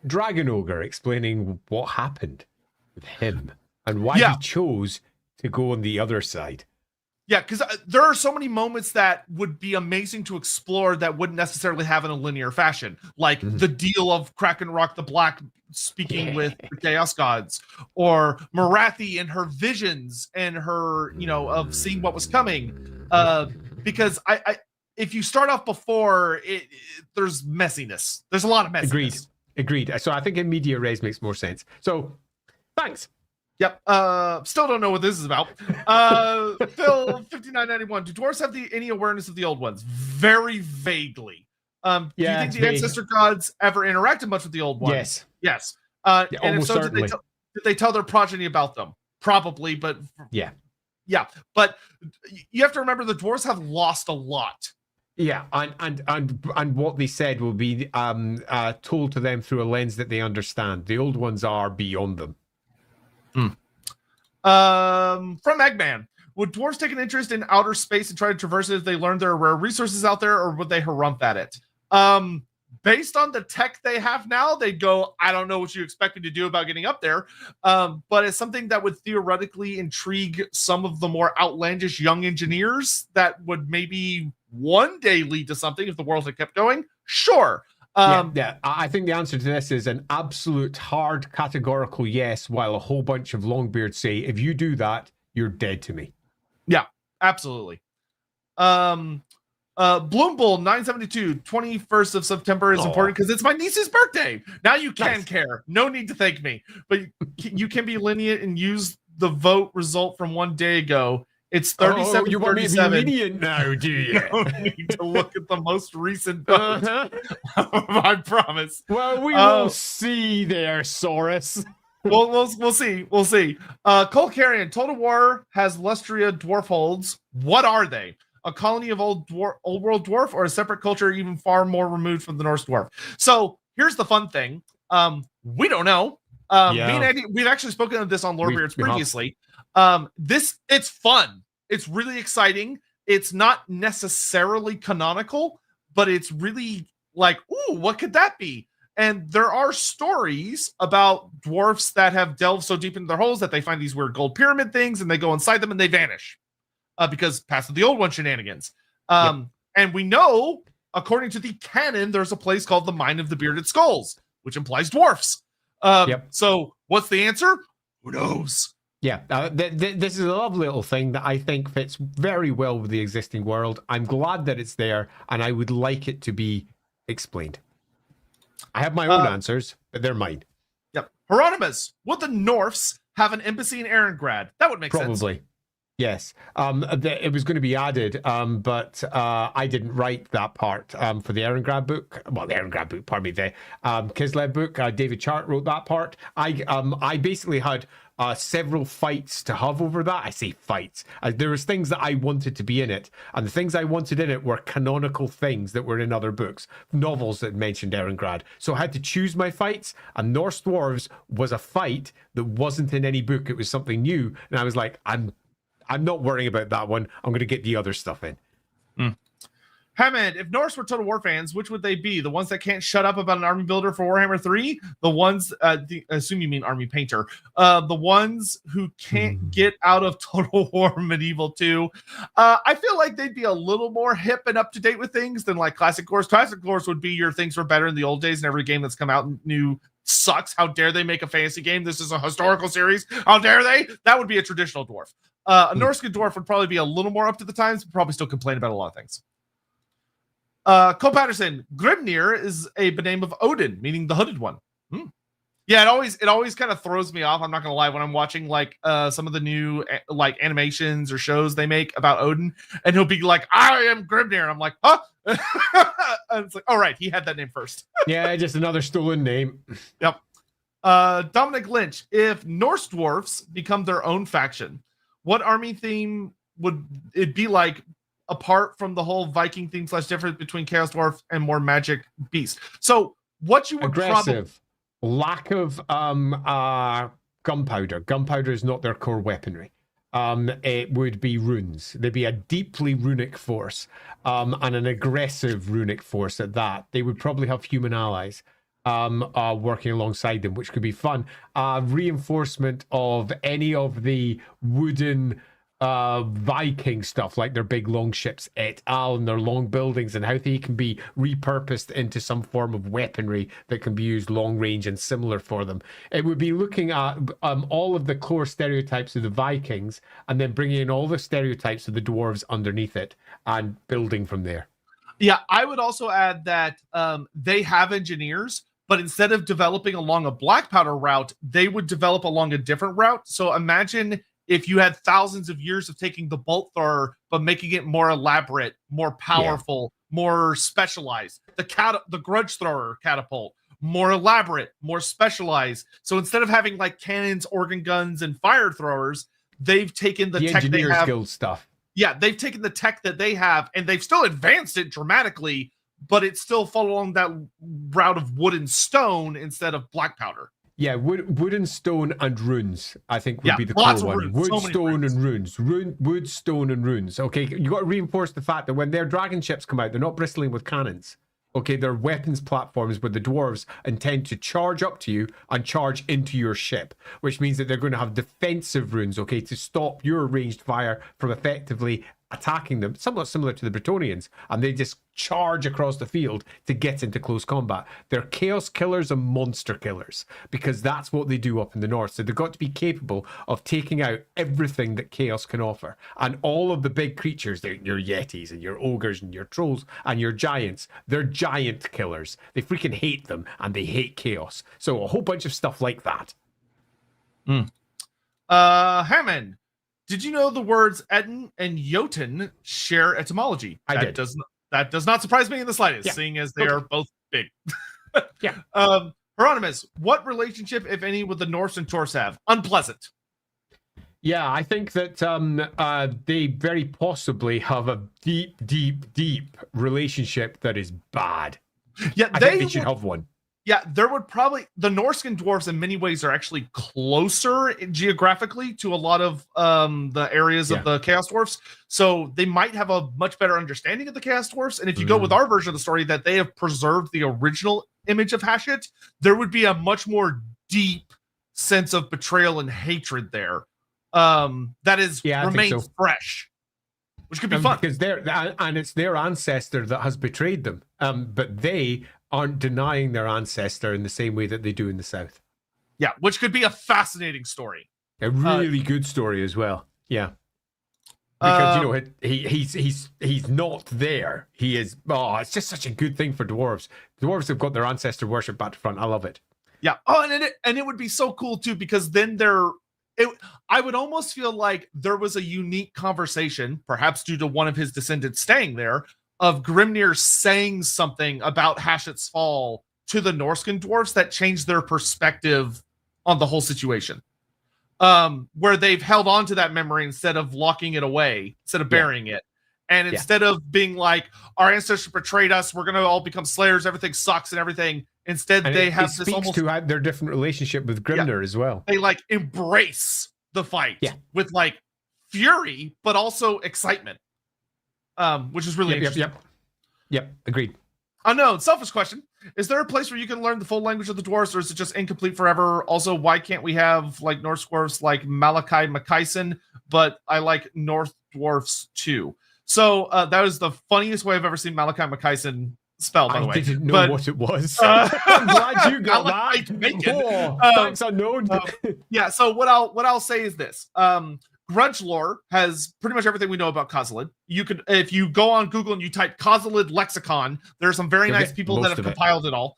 dragon ogre explaining what happened with him and why he chose to go on the other side. Yeah, because there are so many moments that would be amazing to explore that wouldn't necessarily have in a linear fashion, like the deal of Kraken Rock the Black speaking with the Chaos Gods, or Marathi and her visions and her, of seeing what was coming. Because I if you start off before, there's messiness. There's a lot of messiness. Agreed. So I think in media res makes more sense. So, thanks. Yep. Still don't know what this is about. Phil 5991. Do dwarves have any awareness of the old ones? Very vaguely. Do you think the ancestor gods ever interacted much with the old ones? Yes. And if so, did they tell their progeny about them? Probably, but yeah. But you have to remember the dwarves have lost a lot. Yeah, and what they said will be told to them through a lens that they understand. The old ones are beyond them. From Eggman, would dwarves take an interest in outer space and try to traverse it if they learned there are rare resources out there, or would they harump at it? Based on the tech they have now, they'd go, I don't know what you expect me to do about getting up there. But it's something that would theoretically intrigue some of the more outlandish young engineers that would maybe one day lead to something if the world had kept going? Sure. Yeah. I think the answer to this is an absolute hard categorical yes, while a whole bunch of Longbeards say, if you do that, you're dead to me. Yeah, absolutely. Bloom Bull 972, 21st of September is important because it's my niece's birthday. Now you can care. No need to thank me. But you can be lenient and use the vote result from one day ago. It's 37. You want me to be lenient now, do you? You don't need to look at the most recent vote. I promise. Well, we will see there, Saurus. We'll see. We'll see. Cole Carrion, Total War has Lustria dwarf holds. What are they? A colony of old world dwarf, or a separate culture even far more removed from the Norse dwarf? So here's the fun thing. We don't know. Me and Andy, we've actually spoken of this on Lorebeards previously. It's fun. It's really exciting. It's not necessarily canonical, but it's really like, ooh, what could that be? And there are stories about dwarfs that have delved so deep into their holes that they find these weird gold pyramid things, and they go inside them and they vanish because Pass of the Old One shenanigans. And we know, according to the canon, there's a place called the Mine of the Bearded Skulls, which implies dwarfs. So what's the answer? Who knows? Yeah, this is a lovely little thing that I think fits very well with the existing world. I'm glad that it's there, and I would like it to be explained. I have my own answers, but they're mine. Yep. Hieronymus, would the Norse have an embassy in Erengrad? That would make sense. Probably. Yes. It was going to be added, but I didn't write that part for the Erengrad book. Well, the Erengrad book, pardon me, the Kislev book. David Chart wrote that part. I basically had several fights to have over that. I say fights. There was things that I wanted to be in it, and the things I wanted in it were canonical things that were in other books, novels that mentioned Erengrad. So I had to choose my fights, and Norse Dwarves was a fight that wasn't in any book. It was something new, and I was like, I'm not worrying about that one. I'm going to get the other stuff in. Hammond, if Norse were Total War fans, which would they be? The ones that can't shut up about an army builder for Warhammer 3? The ones, assume you mean army painter. The ones who can't get out of Total War Medieval 2. I feel like they'd be a little more hip and up to date with things than like Classic Wars. Classic Wars would be your things were better in the old days, and every game that's come out new sucks. How dare they make a fantasy game? This is a historical series. How dare they? That would be a traditional dwarf. A Norsca dwarf would probably be a little more up to the times, but probably still complain about a lot of things. Cole Patterson, Grimnir is a name of Odin, meaning the hooded one. Yeah, it always kind of throws me off. I'm not gonna lie, when I'm watching like some of the new like animations or shows they make about Odin, and he'll be like, "I am Grimnir," and I'm like, "Huh?" And it's like, "All right, he had that name first." Yeah, just another stolen name. Yep. Dominic Lynch, if Norse dwarfs become their own faction, what army theme would it be like? Apart from the whole Viking theme / difference between Chaos Dwarf and more magic beast. So what you would aggressive, lack of gunpowder. Gunpowder is not their core weaponry. It would be runes. They'd be a deeply runic force, and an aggressive runic force at that. They would probably have human allies working alongside them, which could be fun. Reinforcement of any of the wooden Viking stuff, like their big long ships et al, and their long buildings, and how they can be repurposed into some form of weaponry that can be used long range and similar for them. It would be looking at all of the core stereotypes of the Vikings, and then bringing in all the stereotypes of the dwarves underneath it and building from there. Yeah, I would also add that they have engineers, but instead of developing along a black powder route, they would develop along a different route. So imagine if you had thousands of years of taking the bolt thrower, but making it more elaborate, more powerful, more specialized. The grudge thrower catapult, more elaborate, more specialized. So instead of having like cannons, organ guns, and fire throwers, they've taken the tech they have. Guild stuff. Yeah, they've taken the tech that they have, and they've still advanced it dramatically, but it's still followed along that route of wood and stone instead of black powder. Yeah, wood and stone and runes, I think, would be the core one. Wood, stone, and runes. Wood, stone, and runes. Okay, you got to reinforce the fact that when their dragon ships come out, they're not bristling with cannons. Okay, they're weapons platforms where the dwarves intend to charge up to you and charge into your ship, which means that they're going to have defensive runes, okay, to stop your ranged fire from effectively attacking them, somewhat similar to the Bretonians, and they just charge across the field to get into close combat. They're chaos killers and monster killers, because that's what they do up in the north. So they've got to be capable of taking out everything that chaos can offer. And all of the big creatures, your yetis and your ogres and your trolls and your giants, they're giant killers. They freaking hate them, and they hate chaos. So a whole bunch of stuff like that. Hammond, did you know the words Etten and Jotun share etymology? I did. That does not surprise me in the slightest, seeing as they are both big. Yeah. Hieronymus, what relationship, if any, would the Norse and Dwarfs have? Unpleasant. Yeah, I think that they very possibly have a deep relationship that is bad. Yeah, I think they should have one. Yeah, there would probably, the Norse and Dwarfs in many ways are actually closer geographically to a lot of the areas of the Chaos Dwarfs. So they might have a much better understanding of the Chaos Dwarfs. And if you go with our version of the story that they have preserved the original image of Hashut, there would be a much more deep sense of betrayal and hatred there. That is remains fresh, which could be fun. Because it's their ancestor that has betrayed them. But they aren't denying their ancestor in the same way that they do in the south. Yeah, which could be a fascinating story. A really good story as well. Yeah. Because he's not there. He is. Oh, it's just such a good thing for dwarves. Dwarves have got their ancestor worship back to front. I love it. Yeah. Oh, and it would be so cool too, because then I would almost feel like there was a unique conversation, perhaps due to one of his descendants staying there, of Grimnir saying something about Hashut's fall to the Norscan dwarfs that changed their perspective on the whole situation. Where they've held on to that memory instead of locking it away, instead of burying it. And instead of being like, our ancestors betrayed us, we're going to all become slayers, everything sucks and everything. Instead, they have this almost to their different relationship with Grimnir as well. They like embrace the fight with like fury, but also excitement. Which is really interesting. Yep. Agreed. Unknown, selfish question. Is there a place where you can learn the full language of the dwarves, or is it just incomplete forever? Also, why can't we have like Norse dwarfs like Malachi Makaisen, but I like Norse dwarfs too? So that was the funniest way I've ever seen Malachi Makaisen spelled, by the way. I didn't know what it was. I'm glad you got that. Thanks, unknown. Yeah, so what I'll say is this. Grudge lore has pretty much everything we know about Kozilid. You could, if you go on Google and you type Kozilid lexicon, there are some very nice people that have compiled it all.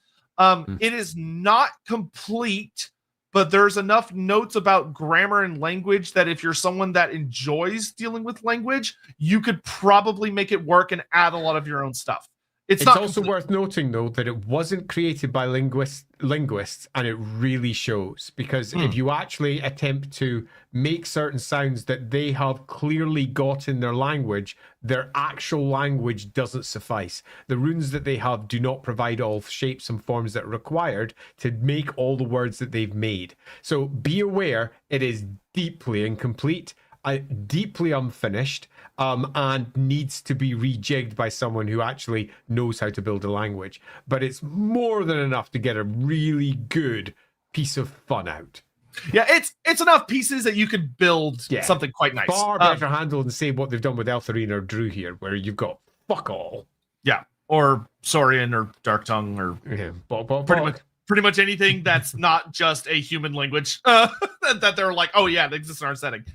It is not complete, but there's enough notes about grammar and language that if you're someone that enjoys dealing with language, you could probably make it work and add a lot of your own stuff. It's not also worth noting, though, that it wasn't created by linguists, and it really shows. Because if you actually attempt to make certain sounds that they have clearly got in their language, their actual language doesn't suffice. The runes that they have do not provide all shapes and forms that are required to make all the words that they've made. So be aware, it is deeply incomplete, deeply unfinished, and needs to be rejigged by someone who actually knows how to build a language. But it's more than enough to get a really good piece of fun out. Yeah, it's enough pieces that you could build something quite nice. Far better handled than say what they've done with Eltharine or Drew here, where you've got fuck all. Yeah, or Saurian or Dark Tongue or pretty much anything that's not just a human language that they're like, oh yeah, it exists in our setting.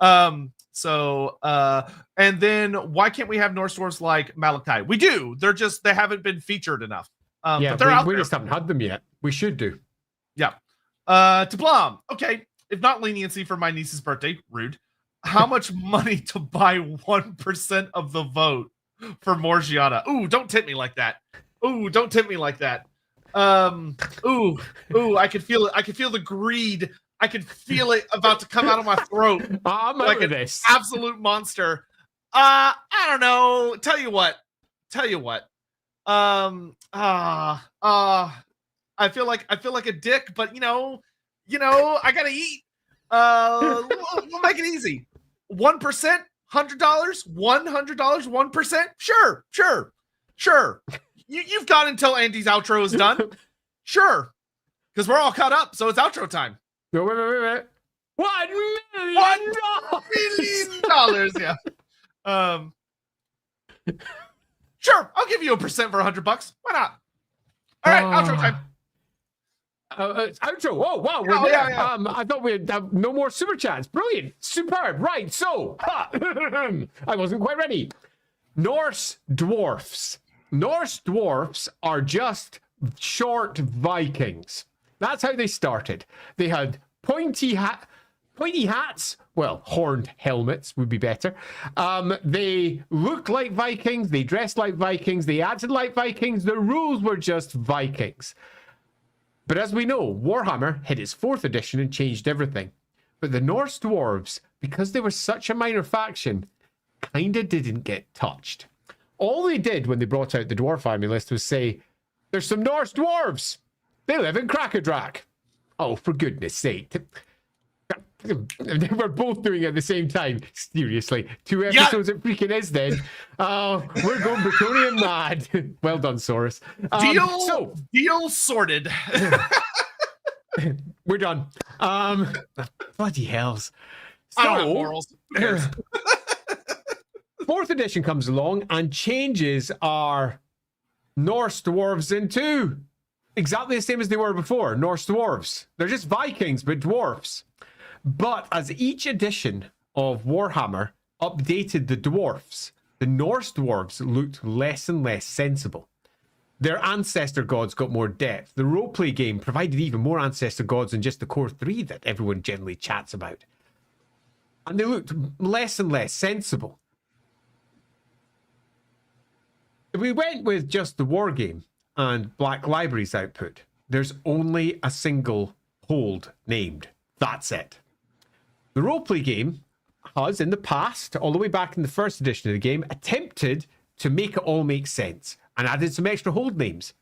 And then why can't we have Norse dwarves like Malachi? We do. They haven't been featured enough. But they're out there. We just haven't had them yet. We should do. Yeah. To Blom. Okay. If not leniency for my niece's birthday, rude. How much money to buy 1% of the vote for Morgiana? Ooh, don't tip me like that. Ooh, don't tip me like that. Ooh, I could feel it. I could feel the greed. I could feel it about to come out of my throat. I'm like over an this. Absolute monster. I don't know. Tell you what. I feel like a dick, but you know, I gotta eat. We'll make it easy. 1%, $100, $100, 1%. Sure. You've got until Andy's outro is done. Sure. Because we're all caught up, so it's outro time. Wait. $1 million. $1 million, yeah. Um, sure, I'll give you 1% for $100. Why not? All right, outro time. Outro. Oh, wow, we're there. Yeah. I thought we'd have no more super chats. Brilliant. Superb. Right, so, I wasn't quite ready. Norse Dwarfs. Norse Dwarfs are just short Vikings. That's how they started. They had pointy hats. Well, horned helmets would be better. They looked like Vikings. They dressed like Vikings. They acted like Vikings. The rules were just Vikings. But as we know, Warhammer hit its 4th edition and changed everything. But the Norse Dwarves, because they were such a minor faction, kinda didn't get touched. All they did when they brought out the Dwarf Army list was say, there's some Norse Dwarves. They live in Krakadrak. Oh, for goodness sake. We're both doing it at the same time. Seriously. 2 episodes it freaking is then. We're going Bretonian mad. Well done, Saurus. Deal sorted. We're done. Bloody hells. I don't have morals. 4th edition comes along and changes our Norse Dwarves into exactly the same as they were before. Norse Dwarves. They're just Vikings, but dwarfs. But as each edition of Warhammer updated the dwarfs, the Norse dwarves looked less and less sensible. Their ancestor gods got more depth. The roleplay game provided even more ancestor gods than just the core 3 that everyone generally chats about. And they looked less and less sensible. If we went with just the war game and Black Library's output, there's only a single hold named. That's it. The roleplay game has, in the past, all the way back in the 1st edition of the game, attempted to make it all make sense and added some extra hold names.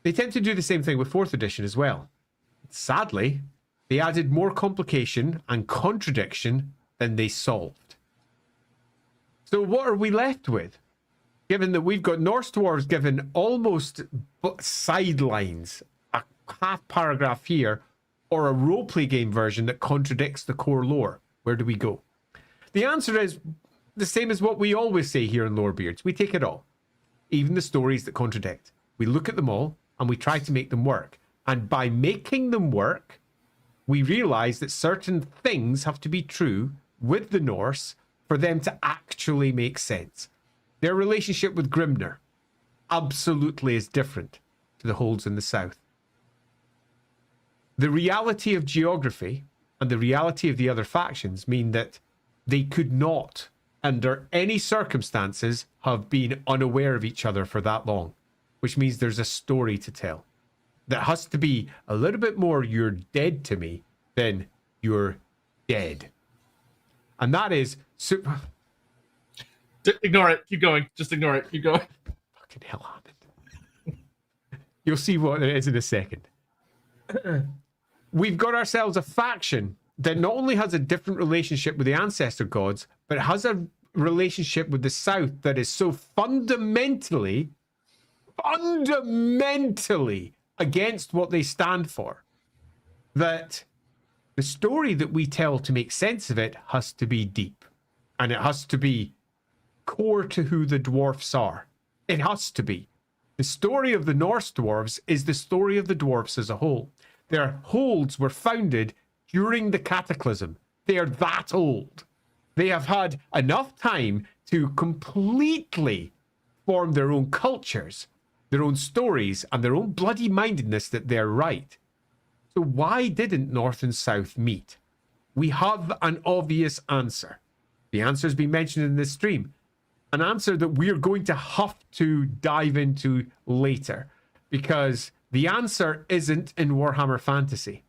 They attempt to do the same thing with 4th edition as well. Sadly, they added more complication and contradiction than they solved. So what are we left with? Given that we've got Norse Dwarves given almost sidelines, a half paragraph here, or a roleplay game version that contradicts the core lore, where do we go? The answer is the same as what we always say here in Lorebeards. We take it all, even the stories that contradict. We look at them all and we try to make them work. And by making them work, we realize that certain things have to be true with the Norse for them to actually make sense. Their relationship with Grimnir absolutely is different to the holds in the south. The reality of geography and the reality of the other factions mean that they could not, under any circumstances, have been unaware of each other for that long, which means there's a story to tell. That has to be a little bit more you're dead to me than you're dead. And that is super... Ignore it. Keep going. Just ignore it. Keep going. Fucking hell, Hammond. You'll see what it is in a second. We've got ourselves a faction that not only has a different relationship with the ancestor gods, but it has a relationship with the South that is so fundamentally against what they stand for, that the story that we tell to make sense of it has to be deep, and it has to be core to who the dwarfs are. It has to be. The story of the Norse dwarves is the story of the dwarfs as a whole. Their holds were founded during the cataclysm. They are that old. They have had enough time to completely form their own cultures, their own stories, and their own bloody mindedness that they're right. So why didn't North and South meet? We have an obvious answer. The answer has been mentioned in this stream. An answer that we're going to have to dive into later, because the answer isn't in Warhammer Fantasy.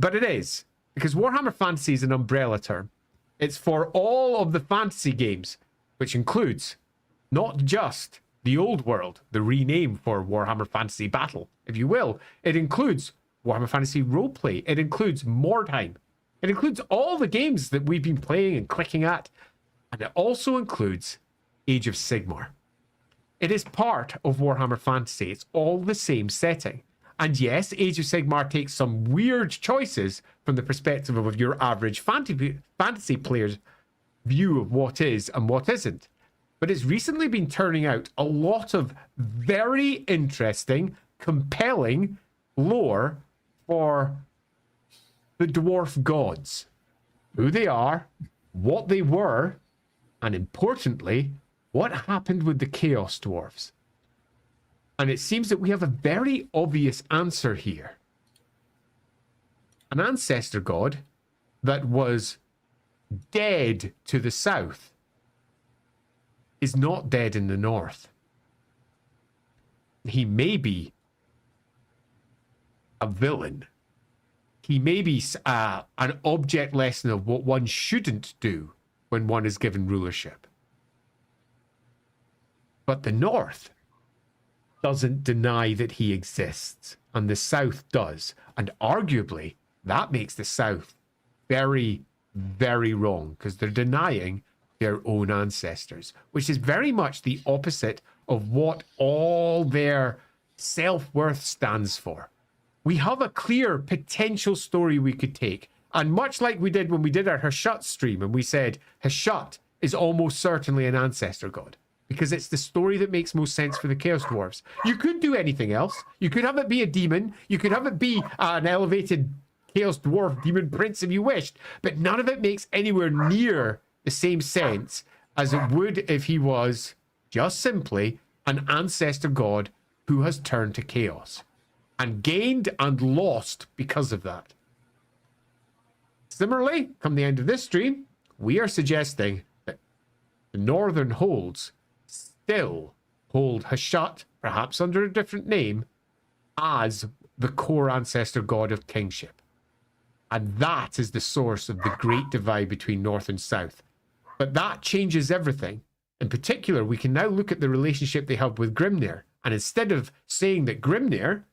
But it is, because Warhammer Fantasy is an umbrella term. It's for all of the fantasy games, which includes not just the old world, the rename for Warhammer Fantasy Battle, if you will. It includes Warhammer Fantasy Roleplay. It includes Mordheim. It includes all the games that we've been playing and clicking at. And it also includes Age of Sigmar. It is part of Warhammer Fantasy. It's all the same setting. And yes, Age of Sigmar takes some weird choices from the perspective of your average fantasy players. view of what is and what isn't. But it's recently been turning out a lot of very interesting, compelling lore for the dwarf gods. Who they are, what they were, and importantly, what happened with the Chaos Dwarfs. And it seems that we have a very obvious answer here. An ancestor god that was dead to the south is not dead in the north. He may be a villain. He may be an object lesson of what one shouldn't do when one is given rulership. But the north doesn't deny that he exists, and the south does. And arguably, that makes the south very, very wrong, because they're denying their own ancestors, which is very much the opposite of what all their self-worth stands for. We have a clear potential story we could take, and much like we did when we did our Hashut stream, and we said Hashut is almost certainly an ancestor god, because it's the story that makes most sense for the Chaos Dwarfs. You could do anything else. You could have it be a demon. You could have it be an elevated Chaos Dwarf demon prince if you wished, but none of it makes anywhere near the same sense as it would if he was just simply an ancestor god who has turned to chaos and gained and lost because of that. Similarly, come the end of this stream, we are suggesting that the northern holds still hold Hashut, perhaps under a different name, as the core ancestor god of kingship. And that is the source of the great divide between north and south. But that changes everything. In particular, we can now look at the relationship they have with Grimnir. And instead of saying that Grimnir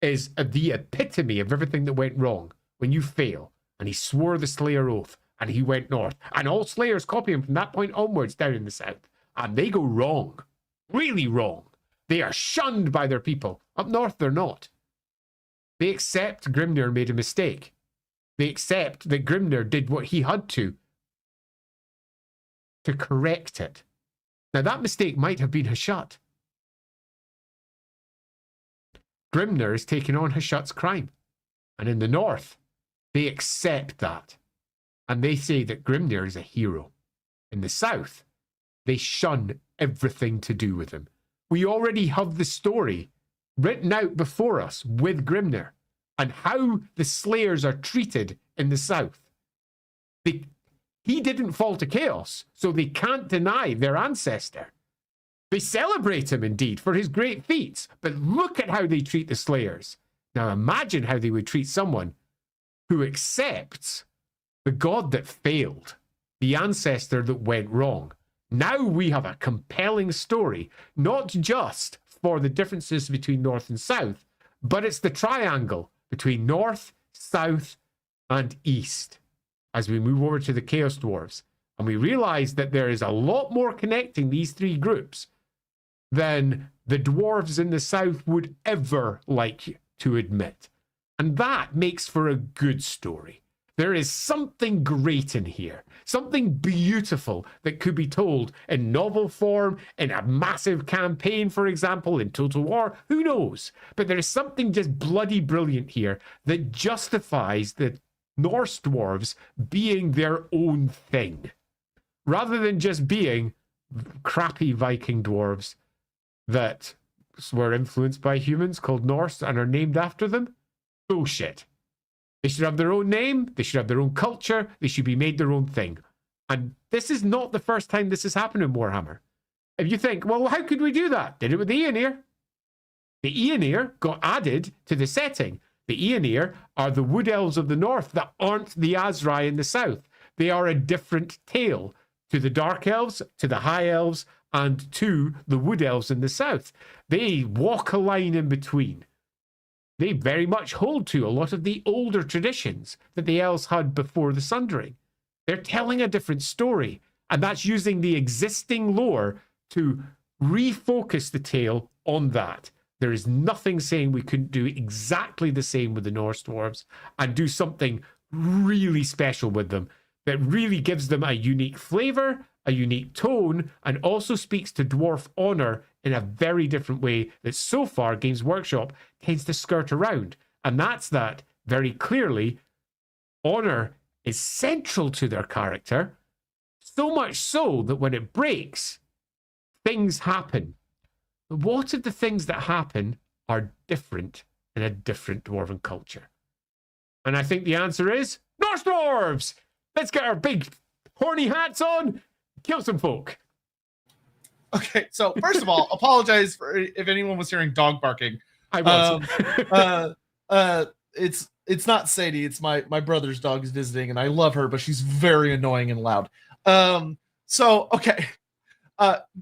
is the epitome of everything that went wrong, when you fail, and he swore the Slayer oath, and he went north, and all Slayers copy him from that point onwards down in the south, and they go wrong, really wrong. They are shunned by their people. Up north, they're not. They accept Grimnir made a mistake. They accept that Grimnir did what he had to correct it. Now, that mistake might have been Hashut. Grimnir is taking on Hashut's crime. And in the north, they accept that. And they say that Grimnir is a hero. In the south, they shun everything to do with him. We already have the story written out before us with Grimnir and how the Slayers are treated in the south. He didn't fall to chaos, so they can't deny their ancestor. They celebrate him, indeed, for his great feats, but look at how they treat the Slayers. Now imagine how they would treat someone who accepts the god that failed, the ancestor that went wrong. Now we have a compelling story, not just for the differences between north and south, but it's the triangle between north, south, and east. As we move over to the Chaos Dwarves, and we realize that there is a lot more connecting these three groups than the dwarves in the south would ever like to admit. And that makes for a good story. There is something great in here, something beautiful that could be told in novel form, in a massive campaign, for example, in Total War, who knows? But there is something just bloody brilliant here that justifies the Norse dwarves being their own thing, rather than just being crappy Viking dwarves that were influenced by humans called Norse and are named after them. Bullshit. They should have their own name, they should have their own culture, they should be made their own thing. And this is not the first time this has happened in Warhammer. If you think, well, how could we do that? Did it with the Aenir. The Aenir got added to the setting. The Aenir are the Wood Elves of the north that aren't the Azrai in the south. They are a different tale to the Dark Elves, to the High Elves, and to the Wood Elves in the south. They walk a line in between. They very much hold to a lot of the older traditions that the elves had before the Sundering. They're telling a different story, and that's using the existing lore to refocus the tale on that. There is nothing saying we couldn't do exactly the same with the Norse Dwarves and do something really special with them that really gives them a unique flavor, a unique tone, and also speaks to dwarf honor in a very different way that so far Games Workshop tends to skirt around. And that's that, very clearly, honor is central to their character, so much so that when it breaks, things happen. But what if the things that happen are different in a different dwarven culture? And I think the answer is Norse Dwarfs! Let's get our big horny hats on, kill some folk. Okay, so first of all, apologize for if anyone was hearing dog barking. I was. It's not Sadie, it's my brother's dog is visiting, and I love her, but she's very annoying and loud. Okay.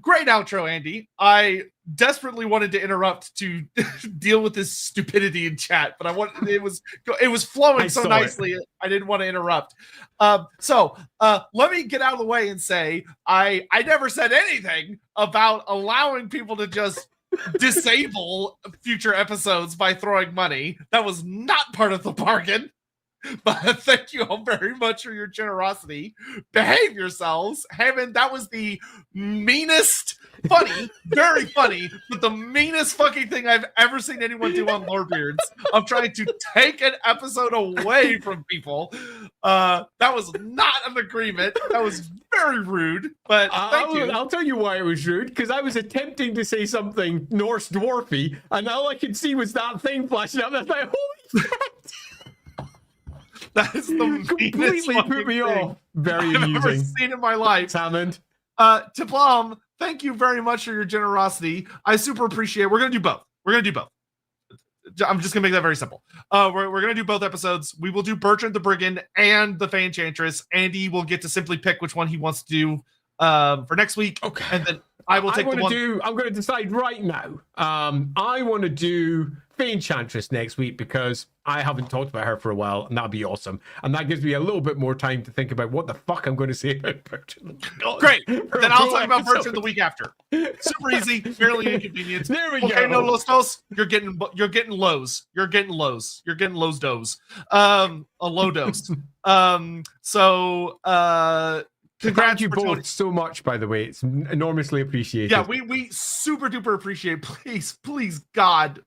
Great outro, Andy. I desperately wanted to interrupt to deal with this stupidity in chat, but it was flowing so nicely. I didn't want to interrupt. Let me get out of the way and say I never said anything about allowing people to just disable future episodes by throwing money. That was not part of the bargain. But thank you all very much for your generosity. Behave yourselves. Hammond, that was the meanest, very funny, but the meanest fucking thing I've ever seen anyone do on Lorebeards of trying to take an episode away from people. That was not an agreement. That was very rude, but thank you. I'll tell you why it was rude, because I was attempting to say something Norse Dwarfy, and all I could see was that thing flashing up. I was like, holy shit! That is the completely put me off. Very I've amusing. ever seen in my life. Hammond. Taplum, thank you very much for your generosity. I super appreciate it. We're gonna do both. I'm just gonna make that very simple. We're gonna do both episodes. We will do Bertrand the Brigand and the Fey Enchantress. Andy will get to simply pick which one he wants to do for next week. Okay. And then I will take the one. I'm going to decide right now. I want to do Fey Enchantress next week because I haven't talked about her for a while, and that'd be awesome. And that gives me a little bit more time to think about what the fuck I'm going to say about Bertrand. Great. Then I'll talk about Bertrand the week after. Super easy, fairly inconvenient. There we go. No los dos. You're getting lows. You're getting lows dose. A low dose. Thank you both so much, by the way. It's enormously appreciated. Yeah, we super duper appreciate. Please, God,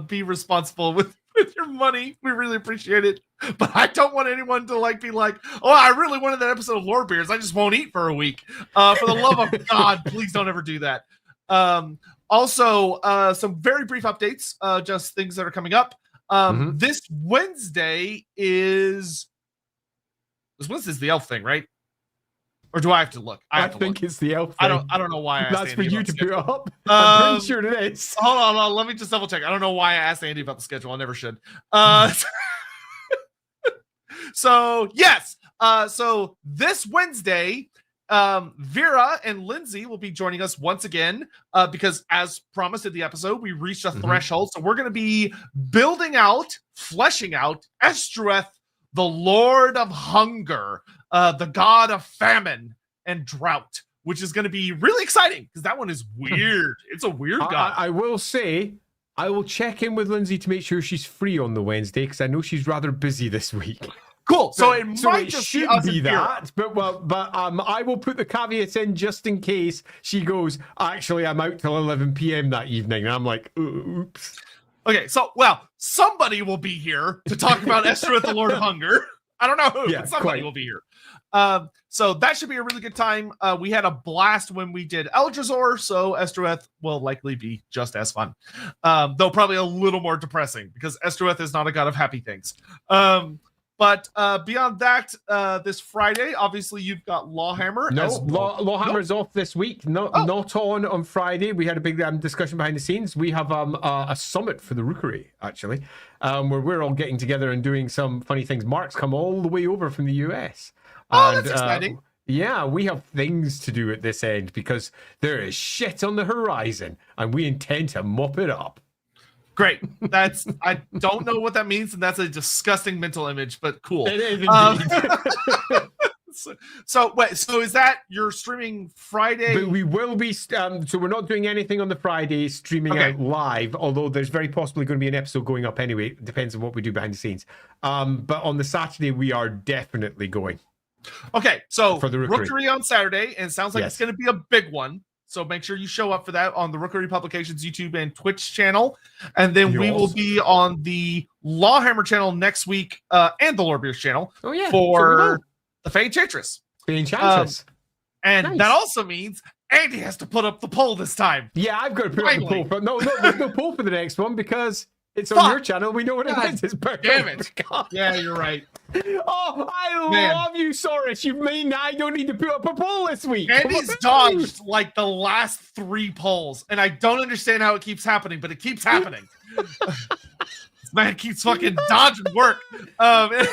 be responsible with your money. We really appreciate it. But I don't want anyone to be like, oh, I really wanted that episode of Lorebeards. I just won't eat for a week. For the love of God, please don't ever do that. Also, some very brief updates, just things that are coming up. This Wednesday is the elf thing, right? Or do I have to look? I think it's the elf thing. I don't know why I asked That's Andy for you to schedule. put up. I'm pretty sure it is. Hold on. Let me just double check. I don't know why I asked Andy about the schedule. I never should. So yes. So this Wednesday, Vera and Lindsay will be joining us once again because, as promised in the episode, we reached a threshold. So we're going to be fleshing out Estrueth, the Lord of Hunger, the God of Famine and Drought, which is going to be really exciting because that one is weird. It's a weird god. I will say, I will check in with Lindsay to make sure she's free on the Wednesday because I know she's rather busy this week. Cool. So it might just should be that, but I will put the caveats in just in case she goes, actually, I'm out till 11 p.m. that evening. And I'm like, oops. Okay, so, somebody will be here to talk about Estrueth, the Lord of Hunger. I don't know who, but somebody will be here. So that should be a really good time. We had a blast when we did Eldrazor, so Estrueth will likely be just as fun. Though probably a little more depressing, because Estrueth is not a god of happy things. But beyond that, this Friday, obviously you've got LAWhammer. LAWhammer's off this week. Not on Friday. We had a big discussion behind the scenes. We have a summit for the Rookery, actually, where we're all getting together and doing some funny things. Mark's come all the way over from the US. That's exciting. Yeah, we have things to do at this end because there is shit on the horizon, and we intend to mop it up. Great. I don't know what that means, and that's a disgusting mental image, but cool. It is indeed. So is that you're streaming Friday? But we will be, so we're not doing anything on the Friday, streaming out live, although there's very possibly going to be an episode going up anyway. It depends on what we do behind the scenes. But on the Saturday, we are definitely going. Okay, so For the Rookery. Rookery on Saturday, and it sounds like Yes. it's going to be a big one. So make sure you show up for that on the Rookery Publications YouTube and Twitch channel. And then we will be on the LAWhammer channel next week and the Lorebeards channel for the Fey Enchantress. Fey Enchantress. And that also means Andy has to put up the poll this time. Yeah, I've got to put up the poll. No, there's no poll for the next one because it's on your channel. We know what it is. It's damn it. Yeah, you're right. Oh, I love you, Soros. You mean I don't need to put up a poll this week? Andy's dodged like the last 3 polls, and I don't understand how it keeps happening, but it keeps happening. This man keeps fucking dodging work. It's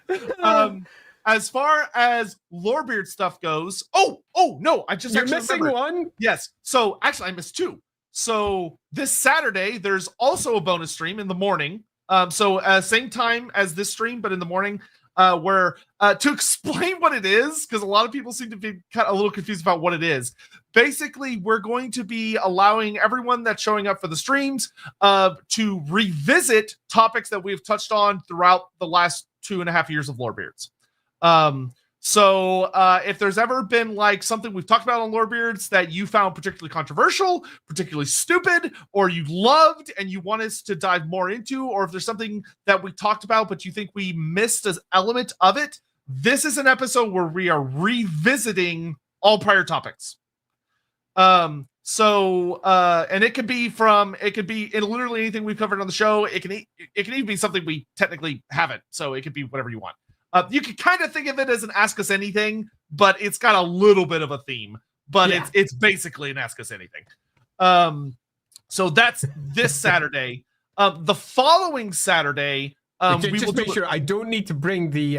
amazing. As far as Lorebeard stuff goes, oh no, I just You're actually missing remembered. one. Yes. So actually, I missed 2. So this Saturday, there's also a bonus stream in the morning. Same time as this stream, but in the morning, where to explain what it is, because a lot of people seem to be kind of a little confused about what it is. Basically, we're going to be allowing everyone that's showing up for the streams to revisit topics that we've touched on throughout the last 2.5 years of Lorebeards. So if there's ever been like something we've talked about on Lorebeards that you found particularly controversial, particularly stupid, or you loved and you want us to dive more into, or if there's something that we talked about but you think we missed an element of it, this is an episode where we are revisiting all prior topics. And it could be in literally anything we've covered on the show. It can even be something we technically haven't. So it could be whatever you want. You can kind of think of it as an Ask Us Anything, but it's got a little bit of a theme. But it's basically an Ask Us Anything. So that's this Saturday. The following Saturday, we will make sure I don't need to bring the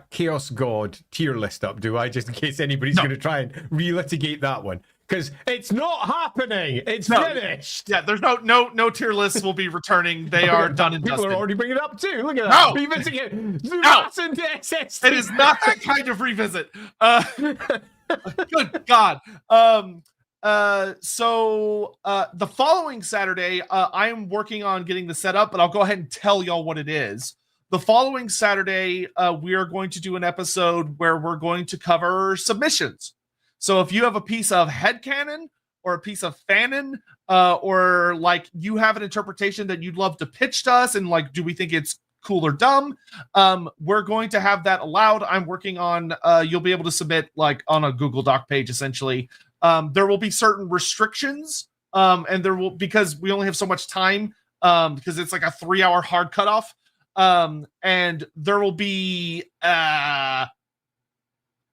Chaos God tier list up, do I? Just in case anybody's going to try and relitigate that one. Because it's not happening. It's finished. Yeah, there's no tier lists will be returning. They are done and dusted. People are already bringing it up too. Look at that. Revisiting it. It is not that kind of revisit. Good God. The following Saturday, I am working on getting the setup, but I'll go ahead and tell y'all what it is. The following Saturday, we are going to do an episode where we're going to cover submissions. So if you have a piece of headcanon or a piece of fanon, or like you have an interpretation that you'd love to pitch to us, and like, do we think it's cool or dumb? We're going to have that allowed. I'm working on, you'll be able to submit like on a Google Doc page, essentially. There will be certain restrictions, and there will, because we only have so much time, because it's like a 3-hour hard cutoff. And there will be,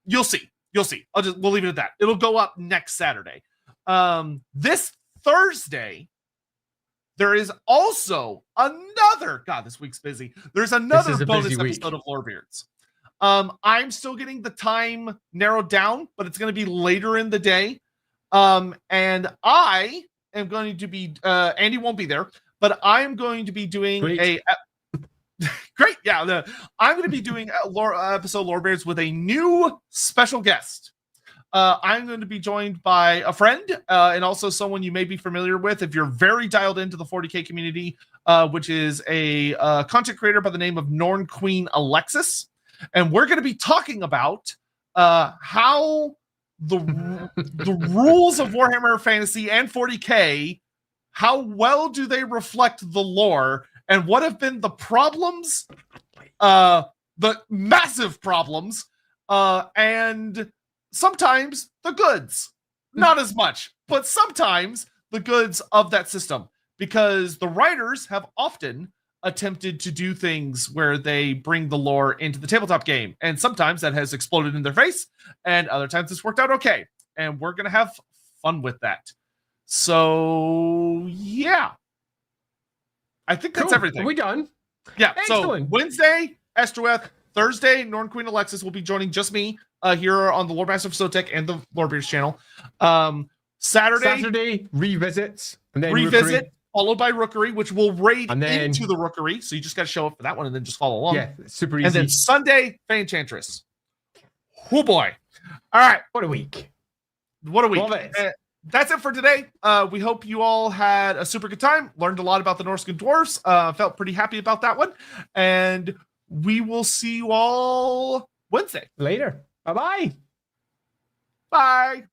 you'll see. We'll leave it at that. It'll go up next Saturday. This Thursday, there is also another. God, this week's busy. There's another bonus episode of Lorebeards. I'm still getting the time narrowed down, but it's going to be later in the day. And I am going to be. Andy won't be there, but I am going to be doing Great, yeah. I'm going to be doing episode Lorebeards with a new special guest. I'm going to be joined by a friend and also someone you may be familiar with if you're very dialed into the 40K community, which is a content creator by the name of Norn Queen Alexis. And we're going to be talking about how the rules of Warhammer Fantasy and 40K, how well do they reflect the lore, and what have been the problems, the massive problems, and sometimes the goods. Not as much, but sometimes the goods of that system. Because the writers have often attempted to do things where they bring the lore into the tabletop game. And sometimes that has exploded in their face, and other times it's worked out okay. And we're going to have fun with that. So, yeah. I think that's everything. Are we done? Yeah. Excellent. So Wednesday, Estroweth. Thursday, Norn Queen Alexis will be joining just me here on the Loremaster of Sotek and the Lorebeards channel. Saturday revisits, and then Rookery, followed by Rookery, which will raid into the Rookery. So you just got to show up for that one and then just follow along. Yeah, super easy. And then Sunday, Fey Enchantress. Oh boy! All right, what a week! What a week! That's it for today. We hope you all had a super good time. Learned a lot about the Norse Dwarfs. Felt pretty happy about that one. And we will see you all Wednesday. Later. Bye-bye. Bye.